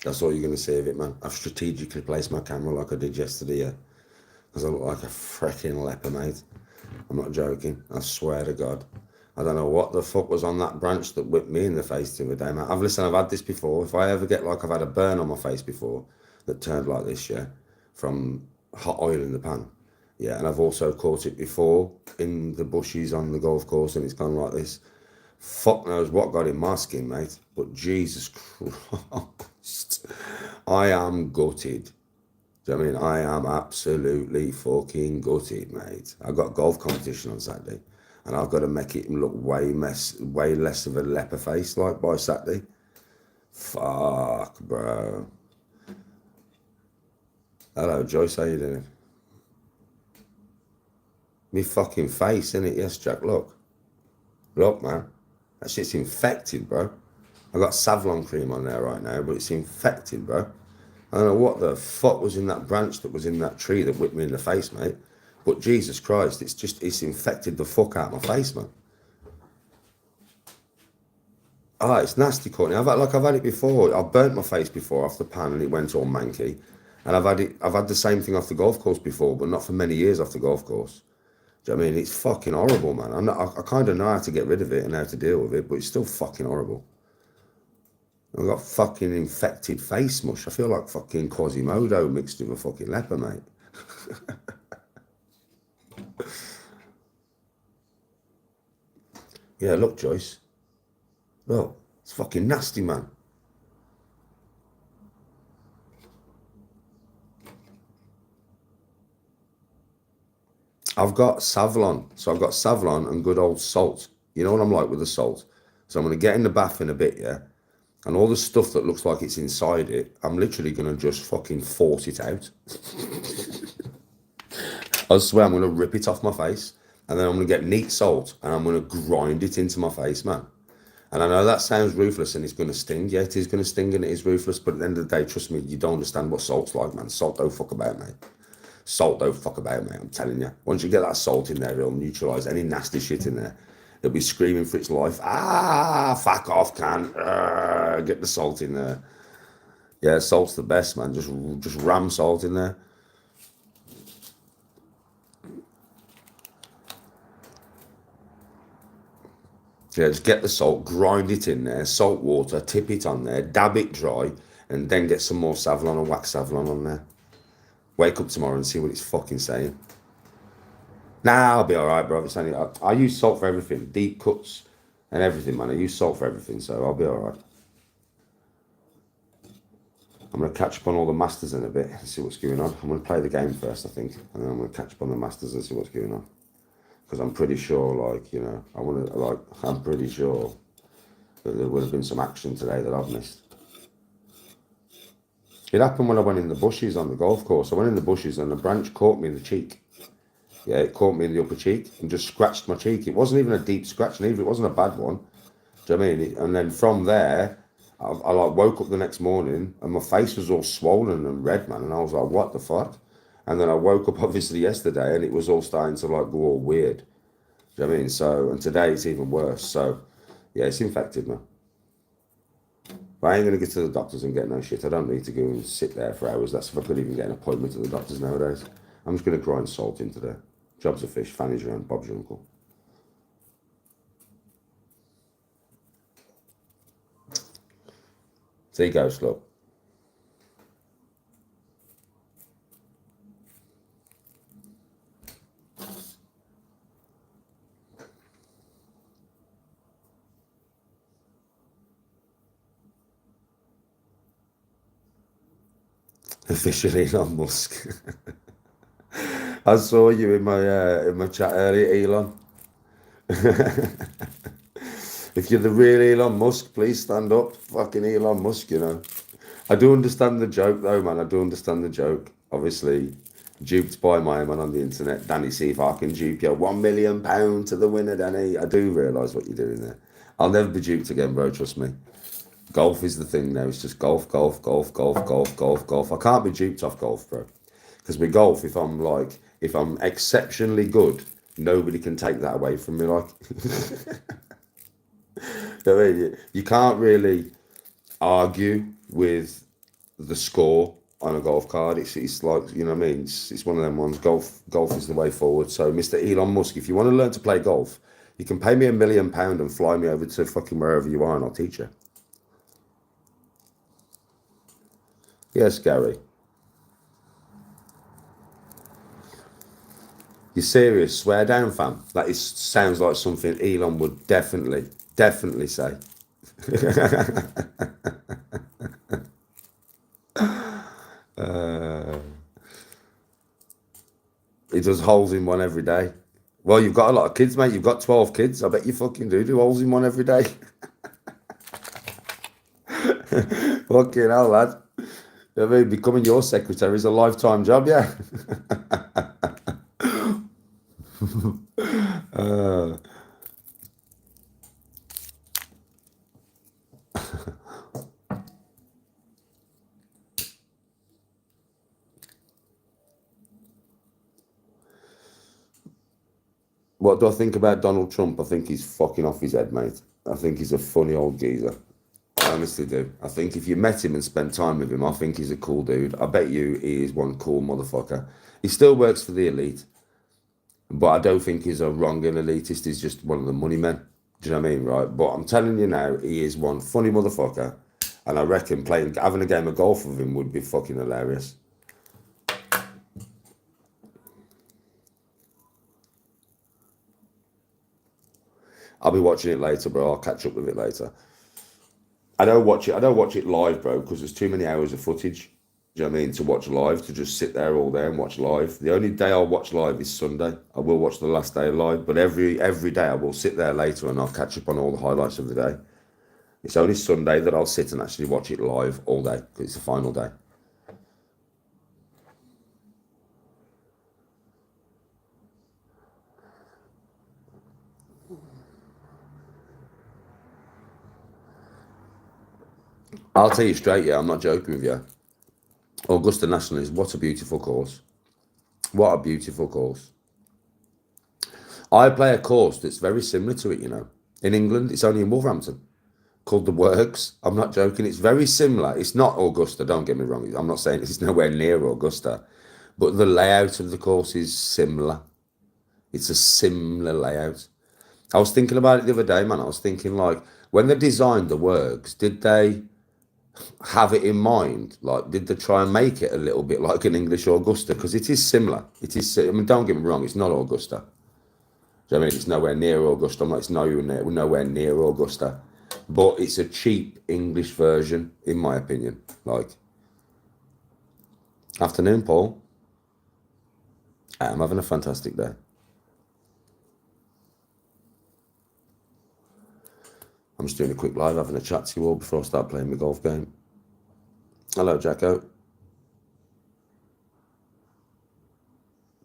That's all you're going to see of it, man. I've strategically placed my camera like I did yesterday, yeah. Because I look like a freaking leper, mate. I'm not joking. I swear to God. I don't know what the fuck was on that branch that whipped me in the face the other day, man. I've had this before. If I ever get like I've had a burn on my face before that turned like this, yeah, from hot oil in the pan. Yeah, and I've also caught it before in the bushes on the golf course and it's gone like this. Fuck knows what got in my skin, mate. But Jesus Christ, I am gutted. Do you know what I mean? I am absolutely fucking gutted, mate. I've got a golf competition on Saturday, and I've got to make it look way less of a leper face like by Saturday. Fuck, bro. Hello, Joyce. How you doing? Me fucking face, innit? Yes, Jack. Look, man. That shit's infected, bro. I got Savlon cream on there right now, but it's infected, bro. I don't know what the fuck was in that branch that was in that tree that whipped me in the face, mate. But Jesus Christ, it's infected the fuck out of my face, man. Ah, it's nasty, Courtney. I've had it before. I've burnt my face before off the pan and it went all manky. And I've had the same thing off the golf course before, but not for many years off the golf course. Do you know what I mean? It's fucking horrible, man. I kind of know how to get rid of it and how to deal with it, but it's still fucking horrible. I've got fucking infected face mush. I feel like fucking Quasimodo mixed with a fucking leper, mate. Yeah, look, Joyce. Look, it's fucking nasty, man. I've got Savlon. So I've got Savlon and good old salt. You know what I'm like with the salt? So I'm going to get in the bath in a bit, yeah? And all the stuff that looks like it's inside it, I'm literally going to just fucking force it out. I swear I'm going to rip it off my face. And then I'm going to get neat salt and I'm going to grind it into my face, man. And I know that sounds ruthless and it's going to sting. Yeah, it is going to sting and it is ruthless. But at the end of the day, trust me, you don't understand what salt's like, man. Salt don't fuck about, mate. Salt don't fuck about, mate. I'm telling you. Once you get that salt in there, it'll neutralise any nasty shit in there. It'll be screaming for its life. Ah, fuck off, can. Get the salt in there. Yeah, salt's the best, man. Just ram salt in there. Yeah, just get the salt, grind it in there, salt water, tip it on there, dab it dry, and then get some more Savlon and wax Savlon on there. Wake up tomorrow and see what it's fucking saying. Nah, I'll be all right, bro. It's only I use salt for everything, deep cuts and everything, man. I use salt for everything, so I'll be all right. I'm gonna catch up on all the Masters in a bit and see what's going on. I'm gonna play the game first, I think, and then I'm gonna catch up on the Masters and see what's going on. Because I'm pretty sure, like, you know, I'm pretty sure that there would have been some action today that I've missed. It happened when I went in the bushes on the golf course. I went in the bushes and a branch caught me in the cheek. Yeah, it caught me in the upper cheek and just scratched my cheek. It wasn't even a deep scratch, neither. It wasn't a bad one. Do you know what I mean? And then from there, I like woke up the next morning and my face was all swollen and red, man. And I was like, what the fuck? And then I woke up obviously yesterday and it was all starting to like go all weird. Do you know what I mean? So, and today it's even worse. So, yeah, it's infected, man. But I ain't going to get to the doctors and get no shit. I don't need to go and sit there for hours. That's if I could even get an appointment to the doctors nowadays. I'm just going to grind salt into there. Job's a fish, Fanny's your aunt, Bob's your uncle. There you go, slow. Officially Elon Musk. I saw you in my chat earlier, Elon. If you're the real Elon Musk, please stand up. Fucking Elon Musk, you know. I do understand the joke though, man. I do understand the joke. Obviously, duped by my man on the internet. Danny, see if I can dupe you. £1 million to the winner, Danny. I do realise what you're doing there. I'll never be duped again, bro. Trust me. Golf is the thing now. It's just golf, golf, golf, golf, golf, golf, golf. I can't be duped off golf, bro. Because with golf, if I'm exceptionally good, nobody can take that away from me. Like, you can't really argue with the score on a golf card. It's like, you know what I mean? It's one of them ones. Golf is the way forward. So, Mr. Elon Musk, if you want to learn to play golf, you can pay me £1 million and fly me over to fucking wherever you are, and I'll teach you. Yes, Gary. You're serious? Swear down, fam. That sounds like something Elon would definitely say. He does holes in one every day. Well, you've got a lot of kids, mate. You've got 12 kids. I bet you fucking do holes in one every day. Fucking hell, lad. You know what I mean? Becoming your secretary is a lifetime job, yeah. What do I think about Donald Trump? I think he's fucking off his head, mate. I think he's a funny old geezer. I honestly do. I think if you met him and spent time with him, I think he's a cool dude. I bet you he is one cool motherfucker. He still works for the elite, but I don't think he's a wrong and elitist. He's just one of the money men. Do you know what I mean, right? But I'm telling you now, he is one funny motherfucker, and I reckon having a game of golf with him would be fucking hilarious. I'll be watching it later, bro. I'll catch up with it later. I don't watch it. I don't watch it live, bro, because there's too many hours of footage. Do you know what I mean? To watch live, to just sit there all day and watch live. The only day I'll watch live is Sunday. I will watch the last day live, but every day I will sit there later and I'll catch up on all the highlights of the day. It's only Sunday that I'll sit and actually watch it live all day because it's the final day. I'll tell you straight, yeah, I'm not joking with you. Augusta National is what a beautiful course. What a beautiful course. I play a course that's very similar to it, you know. In England, it's only in Wolverhampton, called the Works. I'm not joking. It's very similar. It's not Augusta, don't get me wrong. I'm not saying it's nowhere near Augusta, but the layout of the course is similar. It's a similar layout. I was thinking about it the other day, man. I was thinking, like, when they designed the Works, did they have it in mind? Like, did they try and make it a little bit like an English Augusta? Because it is similar. It is. I mean, don't get me wrong. It's not Augusta. Do you know what I mean? It's nowhere near Augusta. It's nowhere near Augusta. But it's a cheap English version, in my opinion. Like, afternoon, Paul. I'm having a fantastic day. I'm just doing a quick live, having a chat to you all before I start playing my golf game. Hello, Jacko.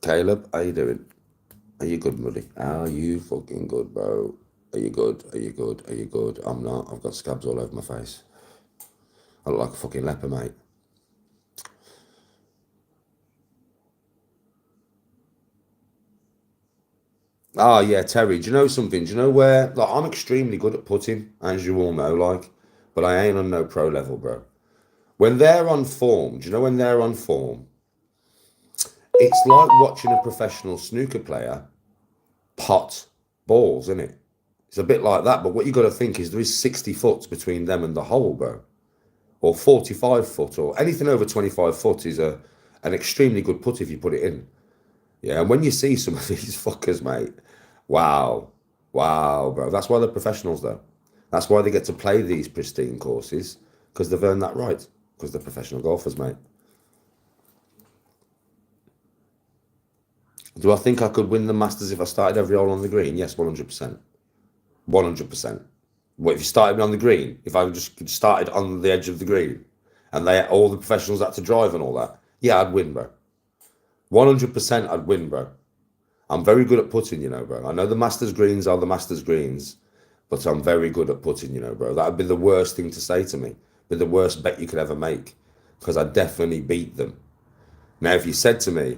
Caleb, how you doing? Are you good, buddy? Are you fucking good, bro? Are you good? Are you good? Are you good? I'm not. I've got scabs all over my face. I look like a fucking leper, mate. Oh, yeah, Terry, do you know something? Do you know where? Like, I'm extremely good at putting, as you all know, like, but I ain't on no pro level, bro. When they're on form, do you know when they're on form? It's like watching a professional snooker player pot balls, isn't it? It's a bit like that, but what you got to think is there is 60 foot between them and the hole, bro, or 45 foot, or anything over 25 foot is an extremely good putt if you put it in. Yeah, and when you see some of these fuckers, mate, wow, wow, bro. That's why they're professionals, though. That's why they get to play these pristine courses, because they've earned that right, because they're professional golfers, mate. Do I think I could win the Masters if I started every hole on the green? Yes, 100%. 100%. What if you started me on the green? If I just started on the edge of the green and all the professionals had to drive and all that? Yeah, I'd win, bro. 100% I'd win, bro. I'm very good at putting, you know, bro. I know the Masters greens are the Masters greens, but I'm very good at putting, you know, bro. That would be the worst thing to say to me. Be the worst bet you could ever make, because I definitely beat them. Now, if you said to me,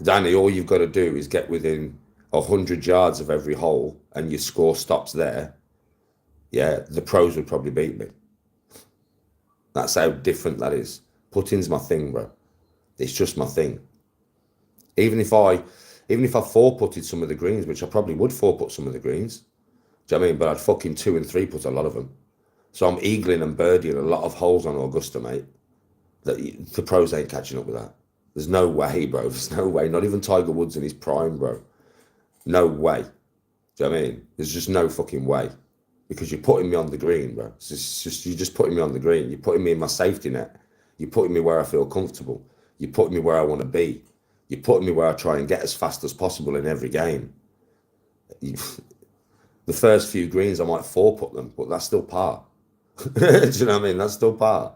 Danny, all you've got to do is get within 100 yards of every hole and your score stops there, yeah, the pros would probably beat me. That's how different that is. Putting's my thing, bro. It's just my thing. Even if I four-putted some of the greens, which I probably would four-put some of the greens, do you know what I mean? But I'd fucking two and three put a lot of them. So I'm eagling and birdieing a lot of holes on Augusta, mate. The pros ain't catching up with that. There's no way, bro. There's no way. Not even Tiger Woods in his prime, bro. No way. Do you know what I mean? There's just no fucking way. Because you're putting me on the green, bro. You're just putting me on the green. You're putting me in my safety net. You're putting me where I feel comfortable. You're putting me where I want to be. You're putting me where I try and get as fast as possible in every game. The first few greens, I might four-put them, but that's still par. Do you know what I mean? That's still par.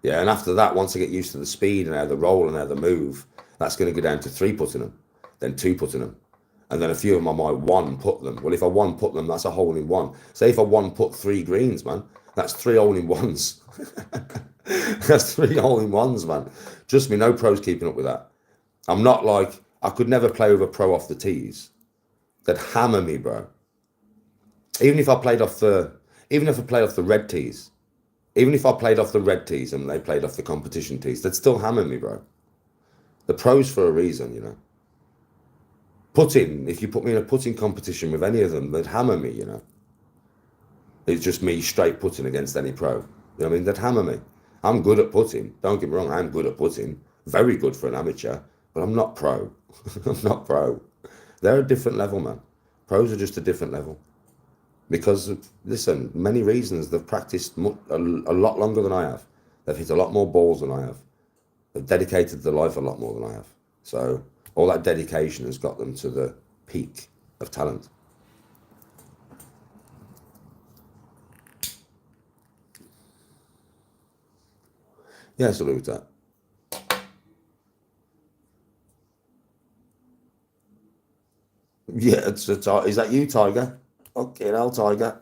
Yeah, and after that, once I get used to the speed and how the roll and how the move, that's going to go down to three-putting them, then two-putting them. And then a few of them I might one-put them. Well, if I one-put them, that's a hole in one. Say if I one-put three greens, man, that's three hole in ones. That's three hole in ones, man. Trust me, no pro's keeping up with that. I'm not like, I could never play with a pro off the tees. They'd hammer me, bro. Even if I played off the red tees, even if I played off the red tees and they played off the competition tees, they'd still hammer me, bro. The pros for a reason, you know. Putting, if you put me in a putting competition with any of them, they'd hammer me, you know. It's just me straight putting against any pro. You know what I mean? They'd hammer me. I'm good at putting. Don't get me wrong, I'm good at putting. Very good for an amateur, but I'm not pro. I'm not pro. They're a different level, man. Pros are just a different level. Because, listen, many reasons. They've practiced a lot longer than I have. They've hit a lot more balls than I have. They've dedicated their life a lot more than I have. So all that dedication has got them to the peak of talent. Yeah, salute that. Yeah, is that you, Tiger? Okay, now, Tiger.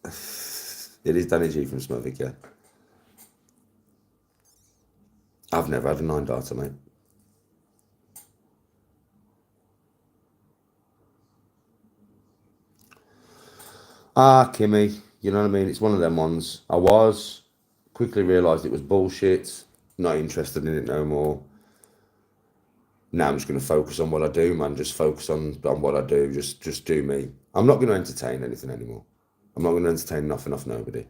It is Danny G from Smurvik, yeah. I've never had a 9-darter, mate. Kimmy, you know what I mean? It's one of them ones. Quickly realised it was bullshit, not interested in it no more. Now I'm just going to focus on what I do, man. Just focus on what I do. Just do me. I'm not going to entertain anything anymore. I'm not going to entertain nothing off nobody.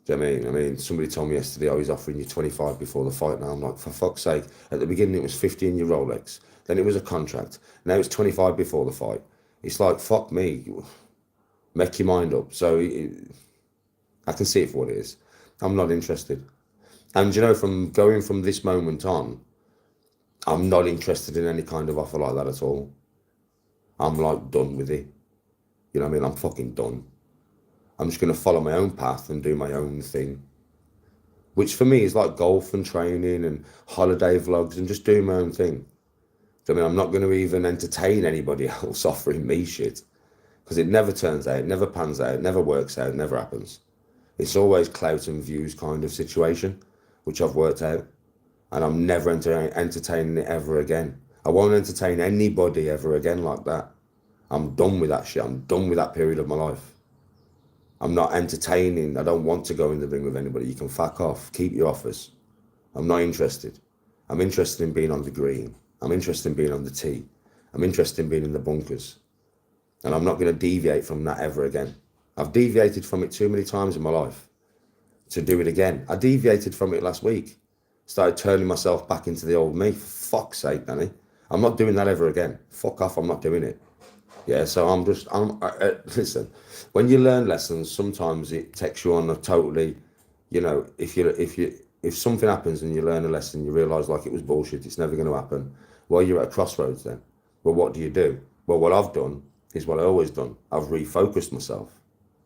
Do you know what I mean? I mean, somebody told me yesterday, oh, he's offering you 25 before the fight. Now I'm like, for fuck's sake. At the beginning, it was 50 in your Rolex. Then it was a contract. Now it's 25 before the fight. It's like, fuck me. Make your mind up. So I can see it for what it is. I'm not interested. And, you know, from going from this moment on, I'm not interested in any kind of offer like that at all. I'm like done with it. You know what I mean? I'm fucking done. I'm just going to follow my own path and do my own thing. Which for me is like golf and training and holiday vlogs and just doing my own thing. I mean, I'm not going to even entertain anybody else offering me shit. Because it never turns out, it never pans out, it never works out, it never happens. It's always clout and views kind of situation, which I've worked out. And I'm never entertaining it ever again. I won't entertain anybody ever again like that. I'm done with that shit. I'm done with that period of my life. I'm not entertaining. I don't want to go in the ring with anybody. You can fuck off. Keep your offers. I'm not interested. I'm interested in being on the green. I'm interested in being on the tee. I'm interested in being in the bunkers. And I'm not going to deviate from that ever again. I've deviated from it too many times in my life to do it again. I deviated from it last week. Started turning myself back into the old me. For fuck's sake, Danny. I'm not doing that ever again. Fuck off, I'm not doing it. Yeah, so listen, when you learn lessons, sometimes it takes you on a totally, you know, if something happens and you learn a lesson, you realise like it was bullshit, it's never going to happen. Well, you're at a crossroads then. Well, what do? Well, what I've done is what I always done. I've refocused myself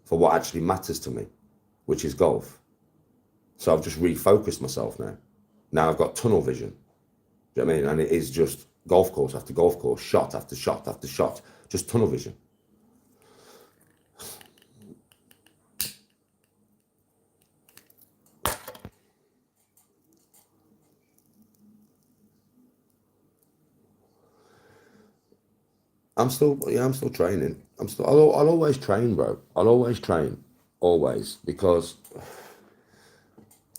for what actually matters to me, which is golf. So I've just refocused myself now. Now I've got tunnel vision. Do you know what I mean? And it is just golf course after golf course, shot after shot after shot, just tunnel vision. I'm still training. I'll always train, bro. I'll always train, always, because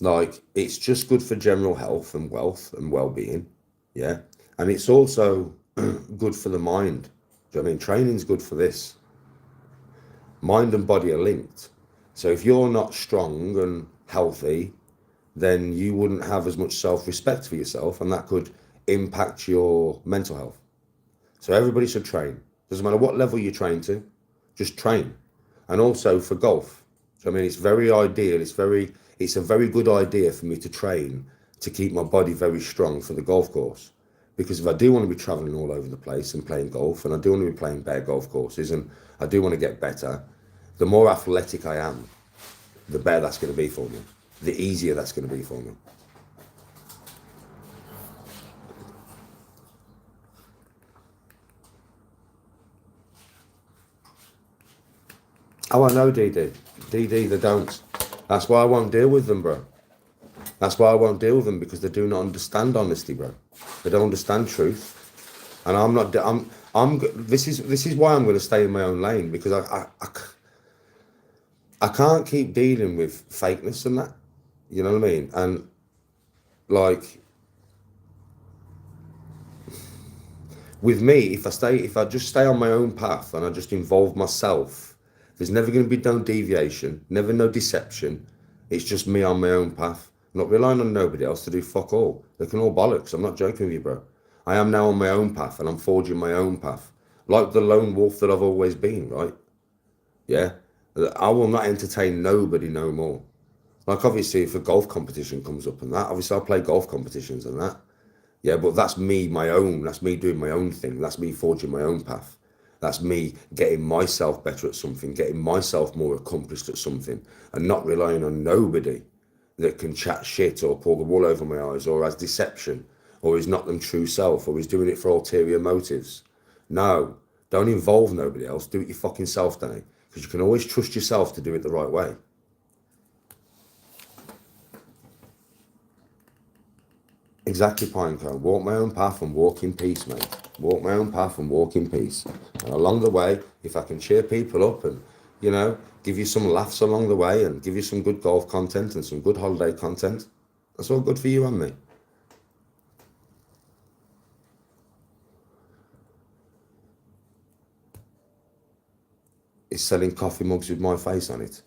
Like, it's just good for general health and wealth and well-being. Yeah. And it's also good for the mind. Do you know what I mean? Training's good for this. Mind and body are linked. So if you're not strong and healthy, then you wouldn't have as much self-respect for yourself, and that could impact your mental health. So everybody should train. Doesn't matter what level you train to, just train. And also for golf. So I mean, it's very ideal. It's a very good idea for me to train to keep my body very strong for the golf course. Because if I do want to be traveling all over the place and playing golf, and I do want to be playing bare golf courses, and I do want to get better, the more athletic I am, the better that's going to be for me. The easier that's going to be for me. Oh, I know, DD. DD, they don't. That's why I won't deal with them, bro. That's why I won't deal with them, because they do not understand honesty, bro. They don't understand truth. And I'm not. This is why I'm going to stay in my own lane, because I can't keep dealing with fakeness and that. You know what I mean? And like with me, if I just stay on my own path and I just involve myself, there's never going to be no deviation, never no deception. It's just me on my own path, not relying on nobody else to do fuck all. They can all bollocks. I'm not joking with you, bro. I am now on my own path, and I'm forging my own path, like the lone wolf that I've always been, right? Yeah. I will not entertain nobody no more. Like, obviously, if a golf competition comes up and that, obviously I'll play golf competitions and that. Yeah, but that's me, my own. That's me doing my own thing. That's me forging my own path. That's me getting myself better at something, getting myself more accomplished at something, and not relying on nobody that can chat shit or pull the wool over my eyes or has deception or is not them true self or is doing it for ulterior motives. No, don't involve nobody else. Do it your fucking self, Danny, because you can always trust yourself to do it the right way. Exactly, Pinecone. Walk my own path and walk in peace, mate. Walk my own path and walk in peace. And along the way, if I can cheer people up and, give you some laughs along the way and give you some good golf content and some good holiday content, that's all good for you and me. Is selling coffee mugs with my face on it.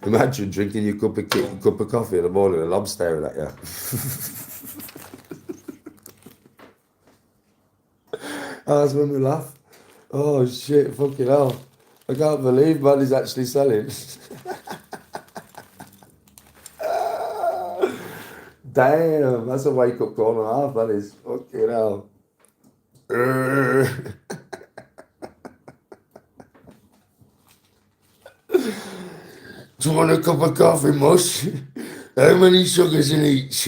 Imagine drinking your cup of coffee in the morning and I'm staring at you. Oh, that's when we laugh. Oh shit, fucking hell. I can't believe man is actually selling. Damn, that's a wake up call and a half, that is. Fucking hell. Do you want a cup of coffee, Mush? How many sugars in each?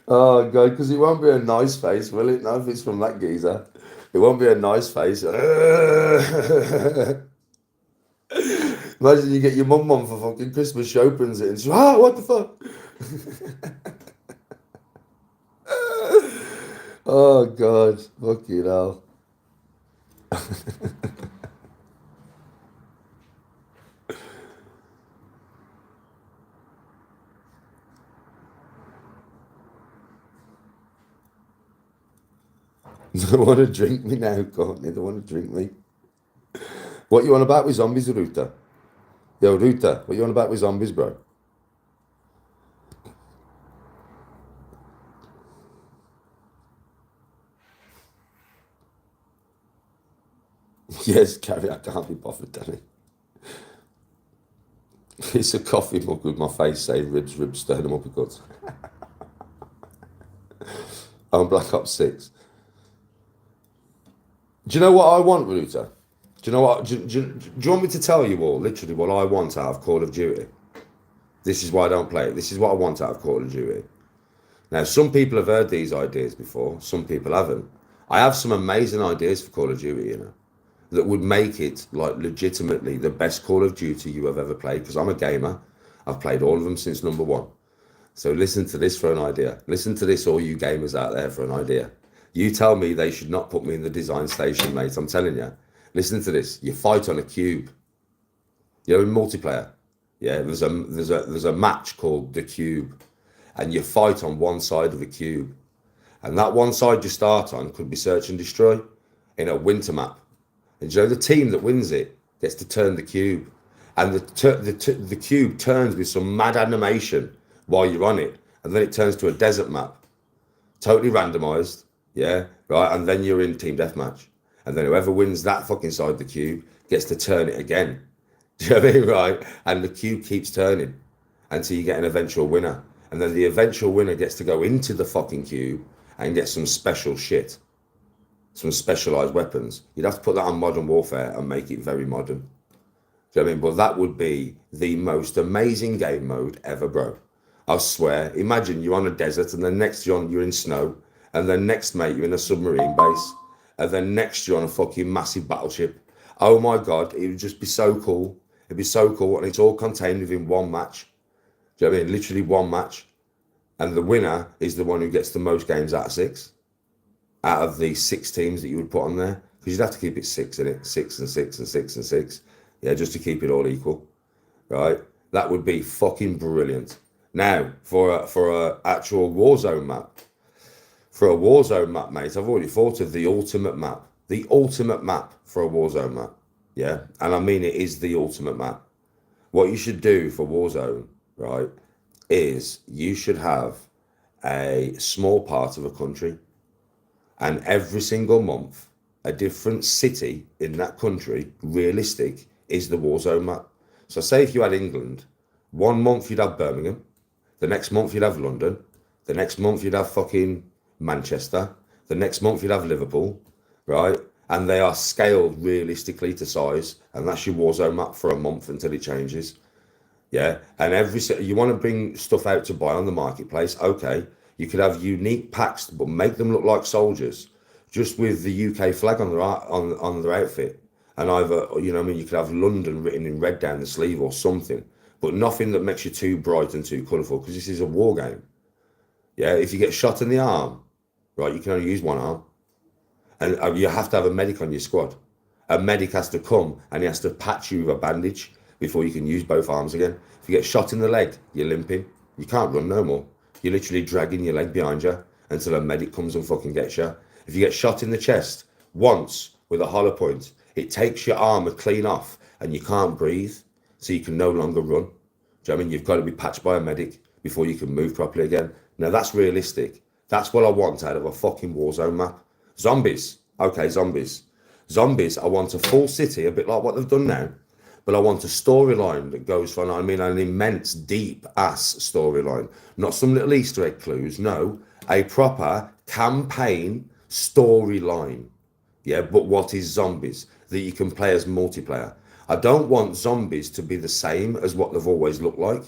Oh, God, because it won't be a nice face, will it? No, if it's from that geezer. It won't be a nice face. Imagine you get your mum on for fucking Christmas, she opens it and she's, what the fuck? Oh, God, fucking hell. They don't want to drink me now, Courtney. They want to drink me. What you on about with zombies, Ruta? Yo, Ruta, what you on about with zombies, bro? Yes, Carrie, I can't be bothered, Danny. It's a coffee mug with my face saying ribs, ribs, sternum, uppercuts. I'm Black Ops 6. Do you know what I want, Ruta? Do you know what? Do you want me to tell you all literally what I want out of Call of Duty? This is why I don't play it. This is what I want out of Call of Duty. Now, some people have heard these ideas before. Some people haven't. I have some amazing ideas for Call of Duty, that would make it like legitimately the best Call of Duty you have ever played. Because I'm a gamer, I've played all of them since number one. So listen to this for an idea. Listen to this, all you gamers out there, for an idea. You tell me they should not put me in the design station, mate. I'm telling you. Listen to this. You fight on a cube. You know, in multiplayer. Yeah, there's a match called the cube, and you fight on one side of the cube, and that one side you start on could be search and destroy in a winter map. And you know, the team that wins it gets to turn the cube, and the cube turns with some mad animation while you're on it, and then it turns to a desert map, totally randomized. Yeah, right. And then you're in team deathmatch, and then whoever wins that fucking side of the cube gets to turn it again. Do you know what I mean? Right? And the cube keeps turning until you get an eventual winner. And then the eventual winner gets to go into the fucking cube and get some special shit, some specialized weapons. You'd have to put that on Modern Warfare and make it very modern. Do you know what I mean? But that would be the most amazing game mode ever, bro. I swear. Imagine you're on a desert, and then next you're in snow, and then next, mate, you're in a submarine base, and then next you're on a fucking massive battleship. Oh my God, it would just be so cool. It'd be so cool, and it's all contained within one match. Do you know what I mean? Literally one match. And the winner is the one who gets the most games out of six, out of the 6 teams that you would put on there. Because you'd have to keep it 6 in it, 6 and 6 and 6 and 6. Yeah, just to keep it all equal. Right? That would be fucking brilliant. Now, for a actual Warzone map, mate, I've already thought of the ultimate map. The ultimate map for a Warzone map. Yeah? And I mean, it is the ultimate map. What you should do for Warzone, right, is you should have a small part of a country, and every single month, a different city in that country, realistic, is the Warzone map. So say if you had England, 1 month you'd have Birmingham, the next month you'd have London, the next month you'd have fucking Manchester, the next month you'd have Liverpool, right? And they are scaled realistically to size, and that's your Warzone map for a month until it changes. Yeah, and you want to bring stuff out to buy on the marketplace. Okay, you could have unique packs, but make them look like soldiers, just with the UK flag on their outfit, and either, you know what I mean, you could have London written in red down the sleeve or something, but nothing that makes you too bright and too colourful, because this is a war game. Yeah, if you get shot in the arm, right, you can only use one arm, and you have to have a medic on your squad. A medic has to come and he has to patch you with a bandage before you can use both arms again. If you get shot in the leg, you're limping. You can't run no more. You're literally dragging your leg behind you until a medic comes and fucking gets you. If you get shot in the chest once with a hollow point, it takes your armor clean off and you can't breathe, so you can no longer run. Do you know what I mean? You've got to be patched by a medic before you can move properly again. Now that's realistic. That's what I want out of a fucking Warzone map. Zombies. Okay, zombies. Zombies, I want a full city, a bit like what they've done now. But I want a storyline that goes from, I mean, an immense, deep-ass storyline. Not some little Easter egg clues. No, a proper campaign storyline. Yeah, but what is zombies? That you can play as multiplayer. I don't want zombies to be the same as what they've always looked like.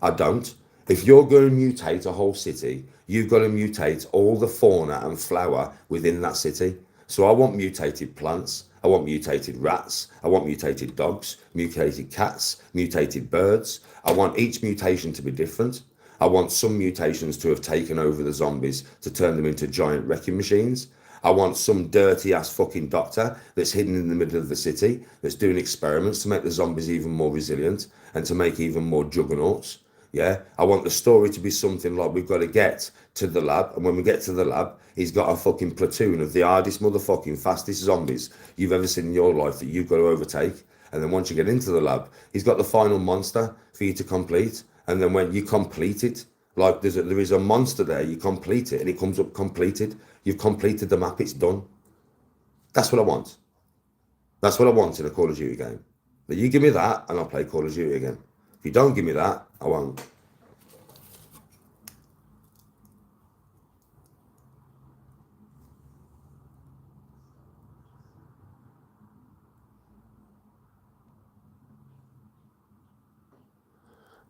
I don't. If you're going to mutate a whole city, you've got to mutate all the fauna and flora within that city. So I want mutated plants, I want mutated rats, I want mutated dogs, mutated cats, mutated birds. I want each mutation to be different. I want some mutations to have taken over the zombies to turn them into giant wrecking machines. I want some dirty ass fucking doctor that's hidden in the middle of the city that's doing experiments to make the zombies even more resilient and to make even more juggernauts. Yeah, I want the story to be something like we've got to get to the lab, and when we get to the lab, he's got a fucking platoon of the hardest motherfucking fastest zombies you've ever seen in your life that you've got to overtake. And then once you get into the lab, he's got the final monster for you to complete. And then when you complete it, like there is a monster there, you complete it and it comes up completed. You've completed the map, it's done. That's what I want. That's what I want in a Call of Duty game. But you give me that and I'll play Call of Duty again. If you don't give me that, I won't.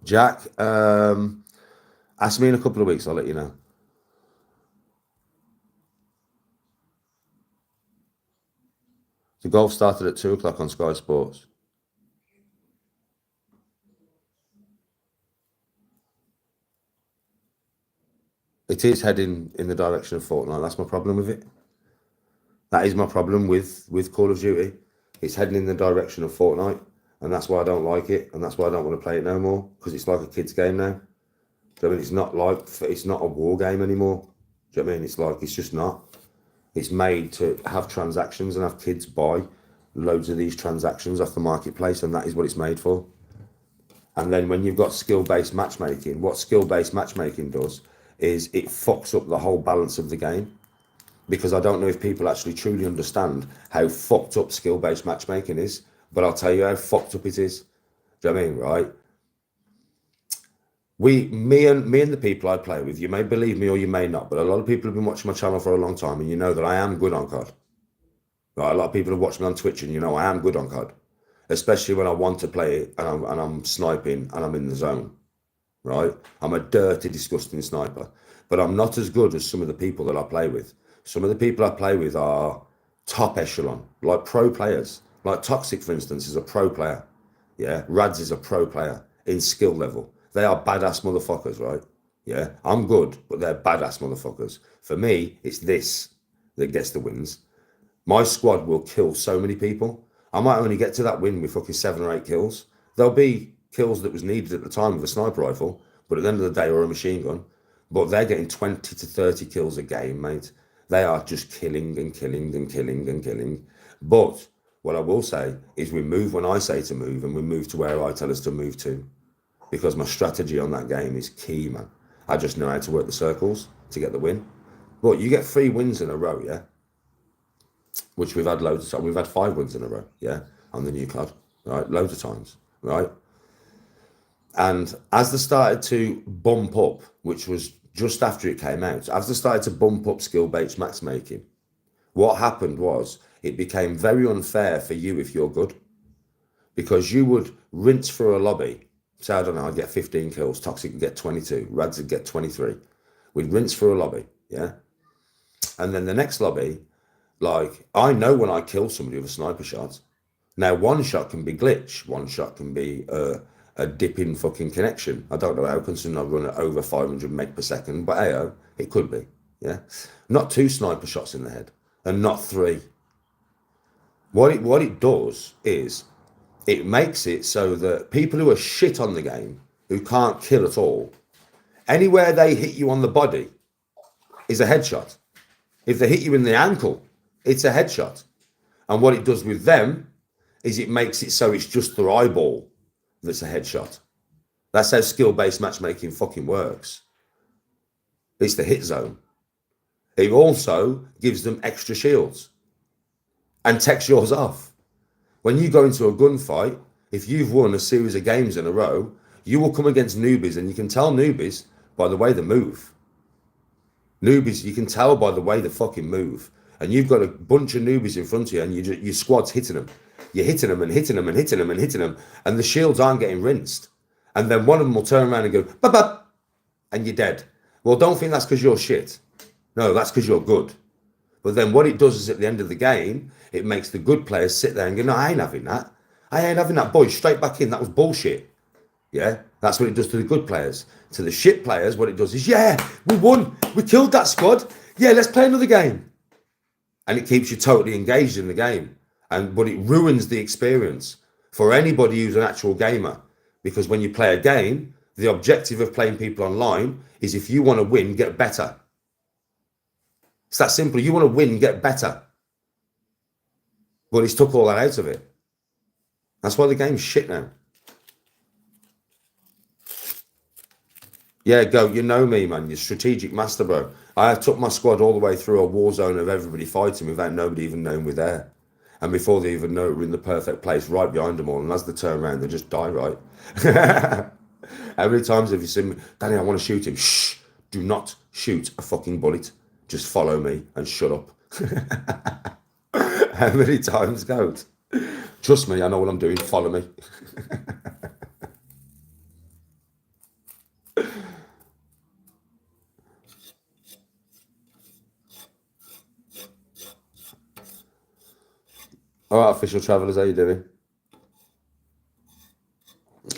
Jack, ask me in a couple of weeks, I'll let you know. The golf started at 2 o'clock on Sky Sports. It is heading in the direction of Fortnite. That's my problem with it. That is my problem with Call of Duty. It's heading in the direction of Fortnite, and that's why I don't like it, and that's why I don't want to play it no more, because it's like a kid's game now. Do you know what I mean? It's not a war game anymore. Do you know what I mean? It's just not. It's made to have transactions and have kids buy loads of these transactions off the marketplace, and that is what it's made for. And then when you've got skill-based matchmaking, what skill-based matchmaking does is it fucks up the whole balance of the game. Because I don't know if people actually truly understand how fucked up skill-based matchmaking is, but I'll tell you how fucked up it is. Do you know what I mean, right? Me and the people I play with, you may believe me or you may not, but a lot of people have been watching my channel for a long time, and you know that I am good on COD. Right? A lot of people have watched me on Twitch, and you know I am good on COD, especially when I want to play it and I'm sniping and I'm in the zone. Right? I'm a dirty, disgusting sniper, but I'm not as good as some of the people that I play with. Some of the people I play with are top echelon, like pro players. Like Toxic, for instance, is a pro player. Yeah, Rads is a pro player in skill level. They are badass motherfuckers, right? Yeah, I'm good, but they're badass motherfuckers. For me, it's this that gets the wins. My squad will kill so many people. I might only get to that win with fucking 7 or 8 kills. There'll be kills that was needed at the time with a sniper rifle, but at the end of the day, or a machine gun. But they're getting 20 to 30 kills a game, mate. They are just killing and killing and killing and killing. But what I will say is we move when I say to move, and we move to where I tell us to move to. Because my strategy on that game is key, man. I just know how to work the circles to get the win. But you get 3 wins in a row, yeah? Which we've had loads of times. We've had 5 wins in a row, yeah, on the new card, right? Loads of times, right? And as they started to bump up, which was just after it came out, as they started to bump up skill-based matchmaking, what happened was it became very unfair for you if you're good, because you would rinse through a lobby. Say, I don't know, I'd get 15 kills, Toxic would get 22, Rads would get 23. We'd rinse through a lobby, yeah? And then the next lobby, like, I know when I kill somebody with a sniper shot. Now, one shot can be glitch. One shot can be a dip in fucking connection. I don't know how, considering I run at over 500 meg per second, but hey, it could be, yeah? Not 2 sniper shots in the head, and not 3. What it does is it makes it so that people who are shit on the game, who can't kill at all, anywhere they hit you on the body is a headshot. If they hit you in the ankle, it's a headshot. And what it does with them is it makes it so it's just their eyeball that's a headshot. That's how skill-based matchmaking fucking works. It's the hit zone. It also gives them extra shields and takes yours off. When you go into a gunfight, if you've won a series of games in a row, you will come against newbies, and you can tell newbies by the way they move. Newbies, you can tell by the way they fucking move. And you've got a bunch of newbies in front of you, and your squad's hitting them. You're hitting them and hitting them and hitting them and hitting them, and the shields aren't getting rinsed. And then one of them will turn around and go, bap, and you're dead. Well, don't think that's because you're shit. No, that's because you're good. But then what it does is at the end of the game, it makes the good players sit there and go, no, I ain't having that. I ain't having that, boys. Straight back in. That was bullshit. Yeah, that's what it does to the good players. To the shit players, what it does is, yeah, we won. We killed that squad. Yeah, let's play another game. And it keeps you totally engaged in the game. But it ruins the experience for anybody who's an actual gamer. Because when you play a game, the objective of playing people online is, if you want to win, get better. It's that simple. You want to win, get better. But it's took all that out of it. That's why the game's shit now. Yeah, go. You know me, man. You're strategic master, bro. I have took my squad all the way through a war zone of everybody fighting without nobody even knowing we're there. And before they even know it, we're in the perfect place right behind them all. And as they turn around, they just die, right? How many times have you seen me? Danny, I want to shoot him. Shh. Do not shoot a fucking bullet. Just follow me and shut up. How many times, Goat? Trust me, I know what I'm doing. Follow me. All right, official travellers, how you doing?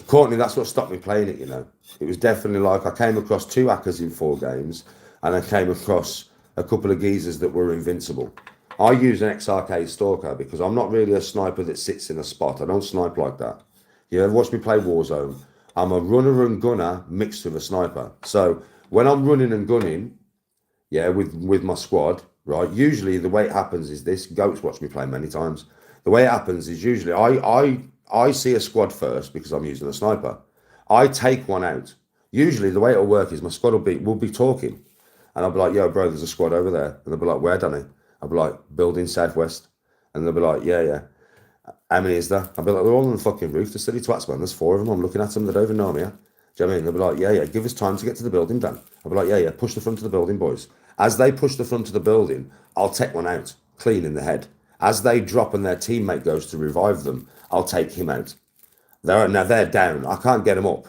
Courtney, that's what stopped me playing it, you know. It was definitely like I came across 2 hackers in 4 games, and I came across a couple of geezers that were invincible. I use an XRK Stalker because I'm not really a sniper that sits in a spot. I don't snipe like that. You ever watch me play Warzone? I'm a runner and gunner mixed with a sniper. So when I'm running and gunning, yeah, with my squad, right? Usually the way it happens is this. Goats watch me play many times. The way it happens is usually I see a squad first because I'm using a sniper. I take one out. Usually the way it'll work is my squad will be talking, and I'll be like, "Yo, bro, there's a squad over there," and they'll be like, "Where, Danny?" I'll be like, "Building southwest," and they'll be like, "Yeah, yeah." How many is there? I'll be like, they're all on the fucking roof. The silly twats, man. There's 4 of them. I'm looking at them. They don't even know me. Yeah? Do you know what I mean? They'll be like, yeah, yeah, give us time to get to the building, Dan. I'll be like, yeah, yeah, push the front of the building, boys. As they push the front of the building, I'll take one out, clean in the head. As they drop and their teammate goes to revive them, I'll take him out. Now they're down. I can't get them up.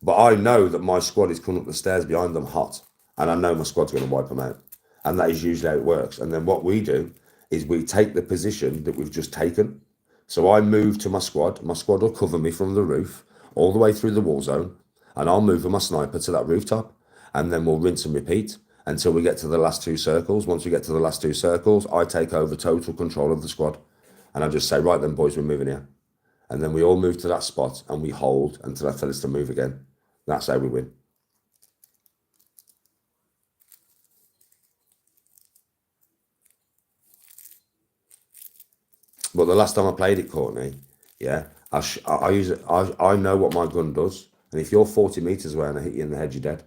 But I know that my squad is coming up the stairs behind them hot. And I know my squad's going to wipe them out. And that is usually how it works. And then what we do is we take the position that we've just taken. So I move to my squad. My squad will cover me from the roof all the way through the wall zone. And I'll move with my sniper to that rooftop. And then we'll rinse and repeat until we get to the last 2 circles. Once we get to the last 2 circles, I take over total control of the squad. And I just say, right then, boys, we're moving here. And then we all move to that spot and we hold until I tell us to move again. That's how we win. But the last time I played it, Courtney, yeah, I use it. I know what my gun does, and if you're 40 meters away and I hit you in the head, you're dead.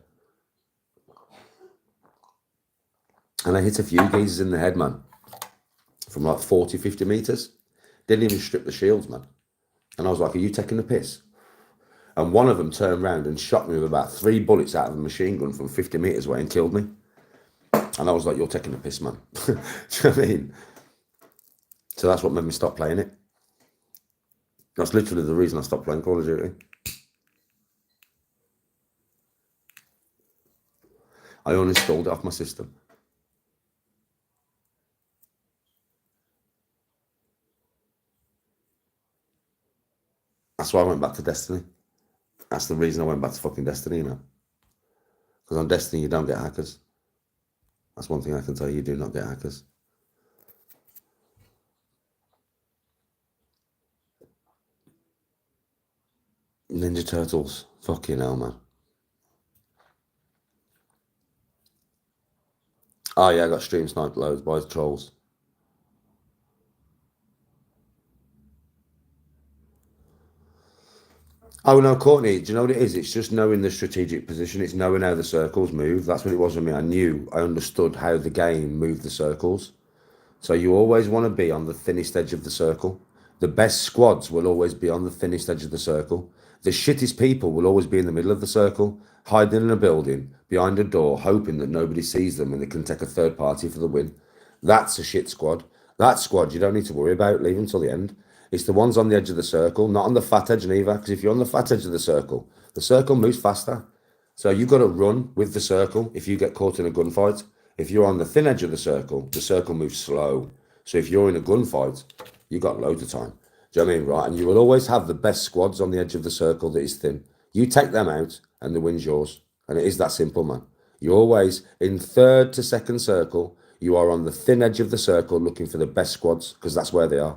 And I hit a few geezers in the head, man, from like 40, 50 meters. Didn't even strip the shields, man. And I was like, "Are you taking the piss?" And one of them turned around and shot me with about 3 bullets out of a machine gun from 50 meters away and killed me. And I was like, "You're taking the piss, man." Do you know what I mean? So that's what made me stop playing it. That's literally the reason I stopped playing Call of Duty. I uninstalled it off my system. That's why I went back to Destiny. That's the reason I went back to fucking Destiny, you know. Because on Destiny, you don't get hackers. That's one thing I can tell you, you do not get hackers. Ninja Turtles. Fucking hell, man. Oh, yeah, I got stream sniped loads by the trolls. Oh, no, Courtney, do you know what it is? It's just knowing the strategic position. It's knowing how the circles move. That's what it was with me. I understood how the game moved the circles. So you always want to be on the thinnest edge of the circle. The best squads will always be on the thinnest edge of the circle. The shittest people will always be in the middle of the circle, hiding in a building, behind a door, hoping that nobody sees them and they can take a third party for the win. That's a shit squad. That squad you don't need to worry about. Leave them till the end. It's the ones on the edge of the circle, not on the fat edge neither. Because if you're on the fat edge of the circle moves faster. So you've got to run with the circle if you get caught in a gunfight. If you're on the thin edge of the circle moves slow. So if you're in a gunfight, you got loads of time. Do you know what I mean? Right. And you will always have the best squads on the edge of the circle that is thin. You take them out and the win's yours. And it is that simple, man. You're always in third to second circle. You are on the thin edge of the circle looking for the best squads because that's where they are.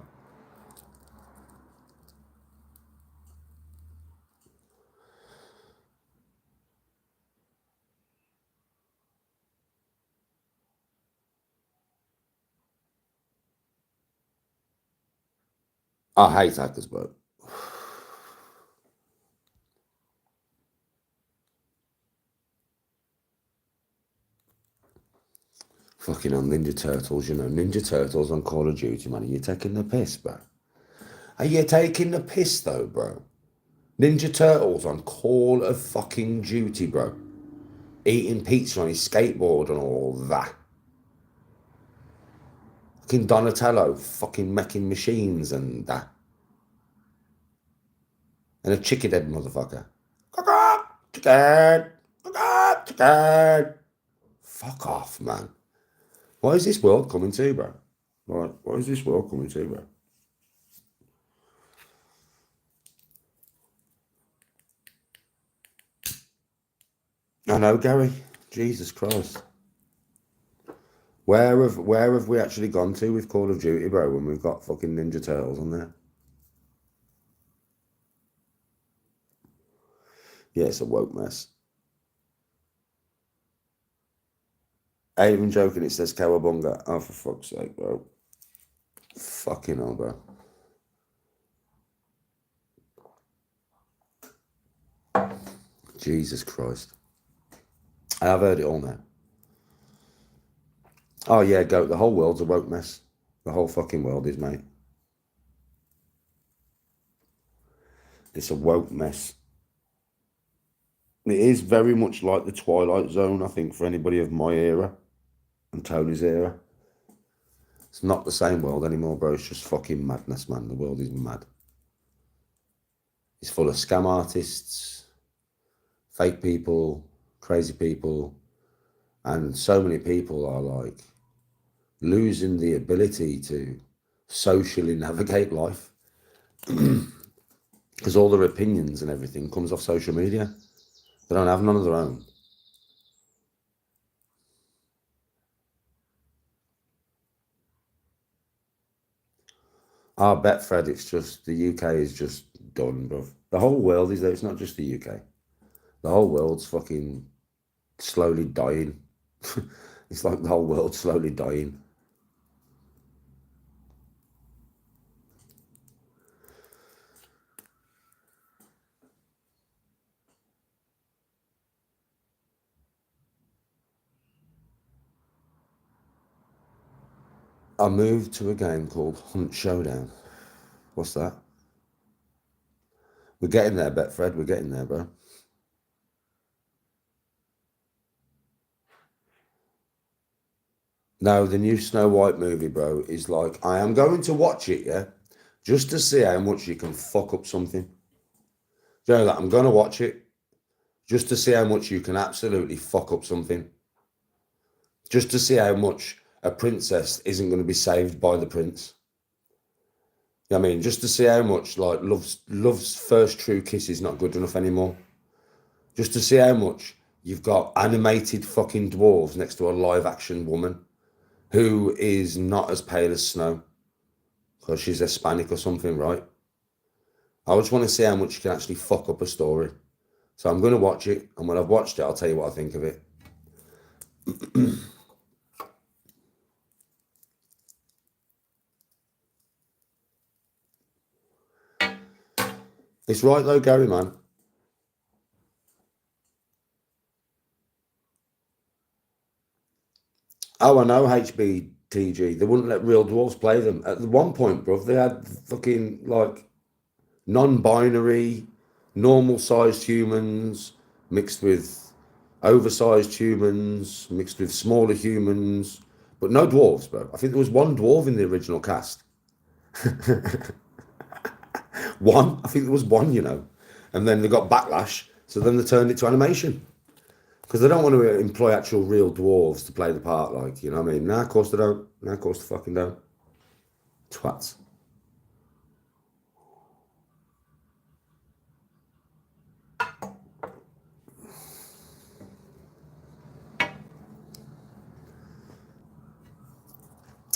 I hate hackers, bro. Fucking on Ninja Turtles, you know. Ninja Turtles on Call of Duty, man. Are you taking the piss, bro? Are you taking the piss, though, bro? Ninja Turtles on Call of fucking Duty, bro. Eating pizza on his skateboard and all that. Fucking Donatello fucking making machines and that. And a chicken head motherfucker. Chicken! Chicken! Fuck off, man. What is this world coming to, bro? What is this world coming to, bro? I know, Gary. Jesus Christ. Where have we actually gone to with Call of Duty, bro, when we've got fucking Ninja Turtles on there? Yeah, it's a woke mess. I ain't even joking, it says Cowabunga. Oh, for fuck's sake, bro. Fucking hell, bro. Jesus Christ. I have heard it all now. Oh, yeah, go. The whole world's a woke mess. The whole fucking world is, mate. It's a woke mess. It is very much like the Twilight Zone, I think, for anybody of my era and Tony's era. It's not the same world anymore, bro. It's just fucking madness, man. The world is mad. It's full of scam artists, fake people, crazy people, and so many people are like losing the ability to socially navigate life because all their opinions and everything comes off social media. They don't have none of their own. I bet, Fred, it's just the UK is just done, bro. The whole world is there. It's not just the UK. The whole world's fucking slowly dying. It's like the whole world's slowly dying. I moved to a game called Hunt Showdown. What's that? We're getting there, Betfred. We're getting there, bro. No, the new Snow White movie, bro, is like, I am going to watch it, yeah, just to see how much you can fuck up something. Do you know that? I'm going to watch it just to see how much you can absolutely fuck up something. Just to see how much a princess isn't going to be saved by the prince. You know what I mean? Just to see how much, like, love's first true kiss is not good enough anymore. Just to see how much you've got animated fucking dwarves next to a live action woman who is not as pale as snow because she's Hispanic or something, right? I just want to see how much you can actually fuck up a story. So I'm going to watch it, and when I've watched it, I'll tell you what I think of it. It's right though, Gary, man. Oh, I know HBTG. They wouldn't let real dwarves play them. At one point, bruv, they had fucking like non-binary, normal-sized humans mixed with oversized humans, mixed with smaller humans, but no dwarves, bro. I think there was one dwarf in the original cast. One, I think there was one, you know, and then they got backlash, so then they turned it to animation because they don't want to employ actual real dwarves to play the part, like, you know what I mean? Nah, of course they don't. Nah, of course they fucking don't. Twats.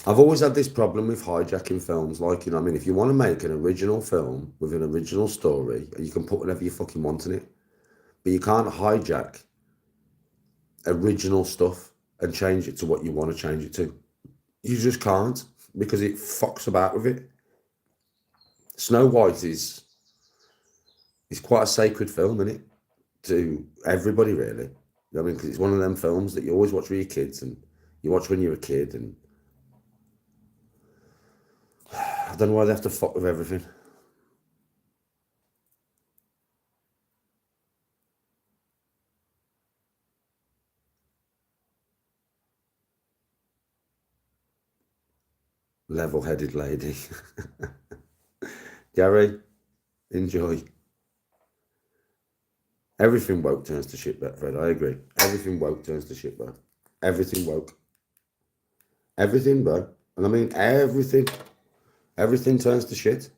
I've always had this problem with hijacking films. Like, you know what I mean? If you want to make an original film with an original story, you can put whatever you fucking want in it. But you can't hijack original stuff and change it to what you want to change it to. You just can't because it fucks about with it. Snow White is quite a sacred film, isn't it? To everybody, really. You know what I mean? Because it's one of them films that you always watch with your kids and you watch when you're a kid. And I don't know why they have to fuck with everything. Level-headed lady. Gary, enjoy. Everything woke turns to shit, Fred. I agree. Everything woke turns to shit, bro. Everything woke. Everything, bro. And I mean everything. Everything turns to shit.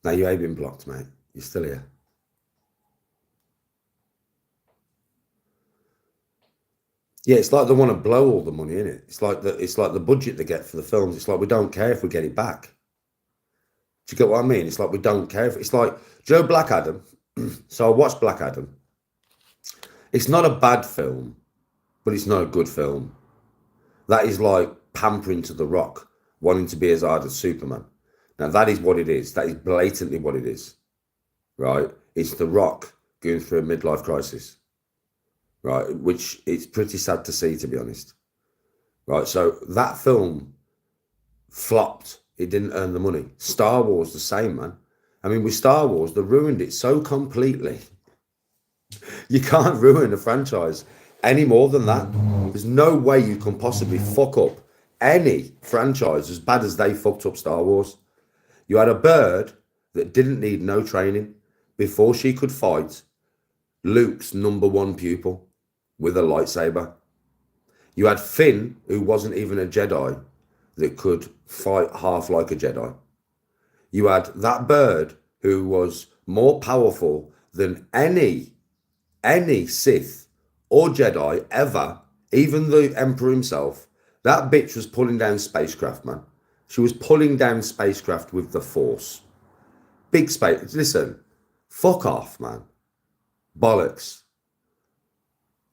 No, you ain't been blocked, mate. You're still here. Yeah, it's like they want to blow all the money in it. It's like the budget they get for the films. It's like we don't care if we get it back. Do you get what I mean? It's like we don't care if it's like Joe Black Adam. So I watched Black Adam. It's not a bad film, but it's not a good film. That is like pampering to The Rock, wanting to be as hard as Superman. Now that is what it is. That is blatantly what it is, right? It's The Rock going through a midlife crisis, right? Which it's pretty sad to see, to be honest, right? So that film flopped. It didn't earn the money. Star Wars the same, man. I mean, with Star Wars, they ruined it so completely. You can't ruin a franchise any more than that. There's no way you can possibly fuck up any franchise as bad as they fucked up Star Wars. You had a bird that didn't need no training before she could fight Luke's number one pupil with a lightsaber. You had Finn, who wasn't even a Jedi, that could fight half like a Jedi. You had that bird who was more powerful than any Sith or Jedi ever, even the Emperor himself. That bitch was pulling down spacecraft, man. She was pulling down spacecraft with the Force. Big space. Listen, fuck off, man. Bollocks.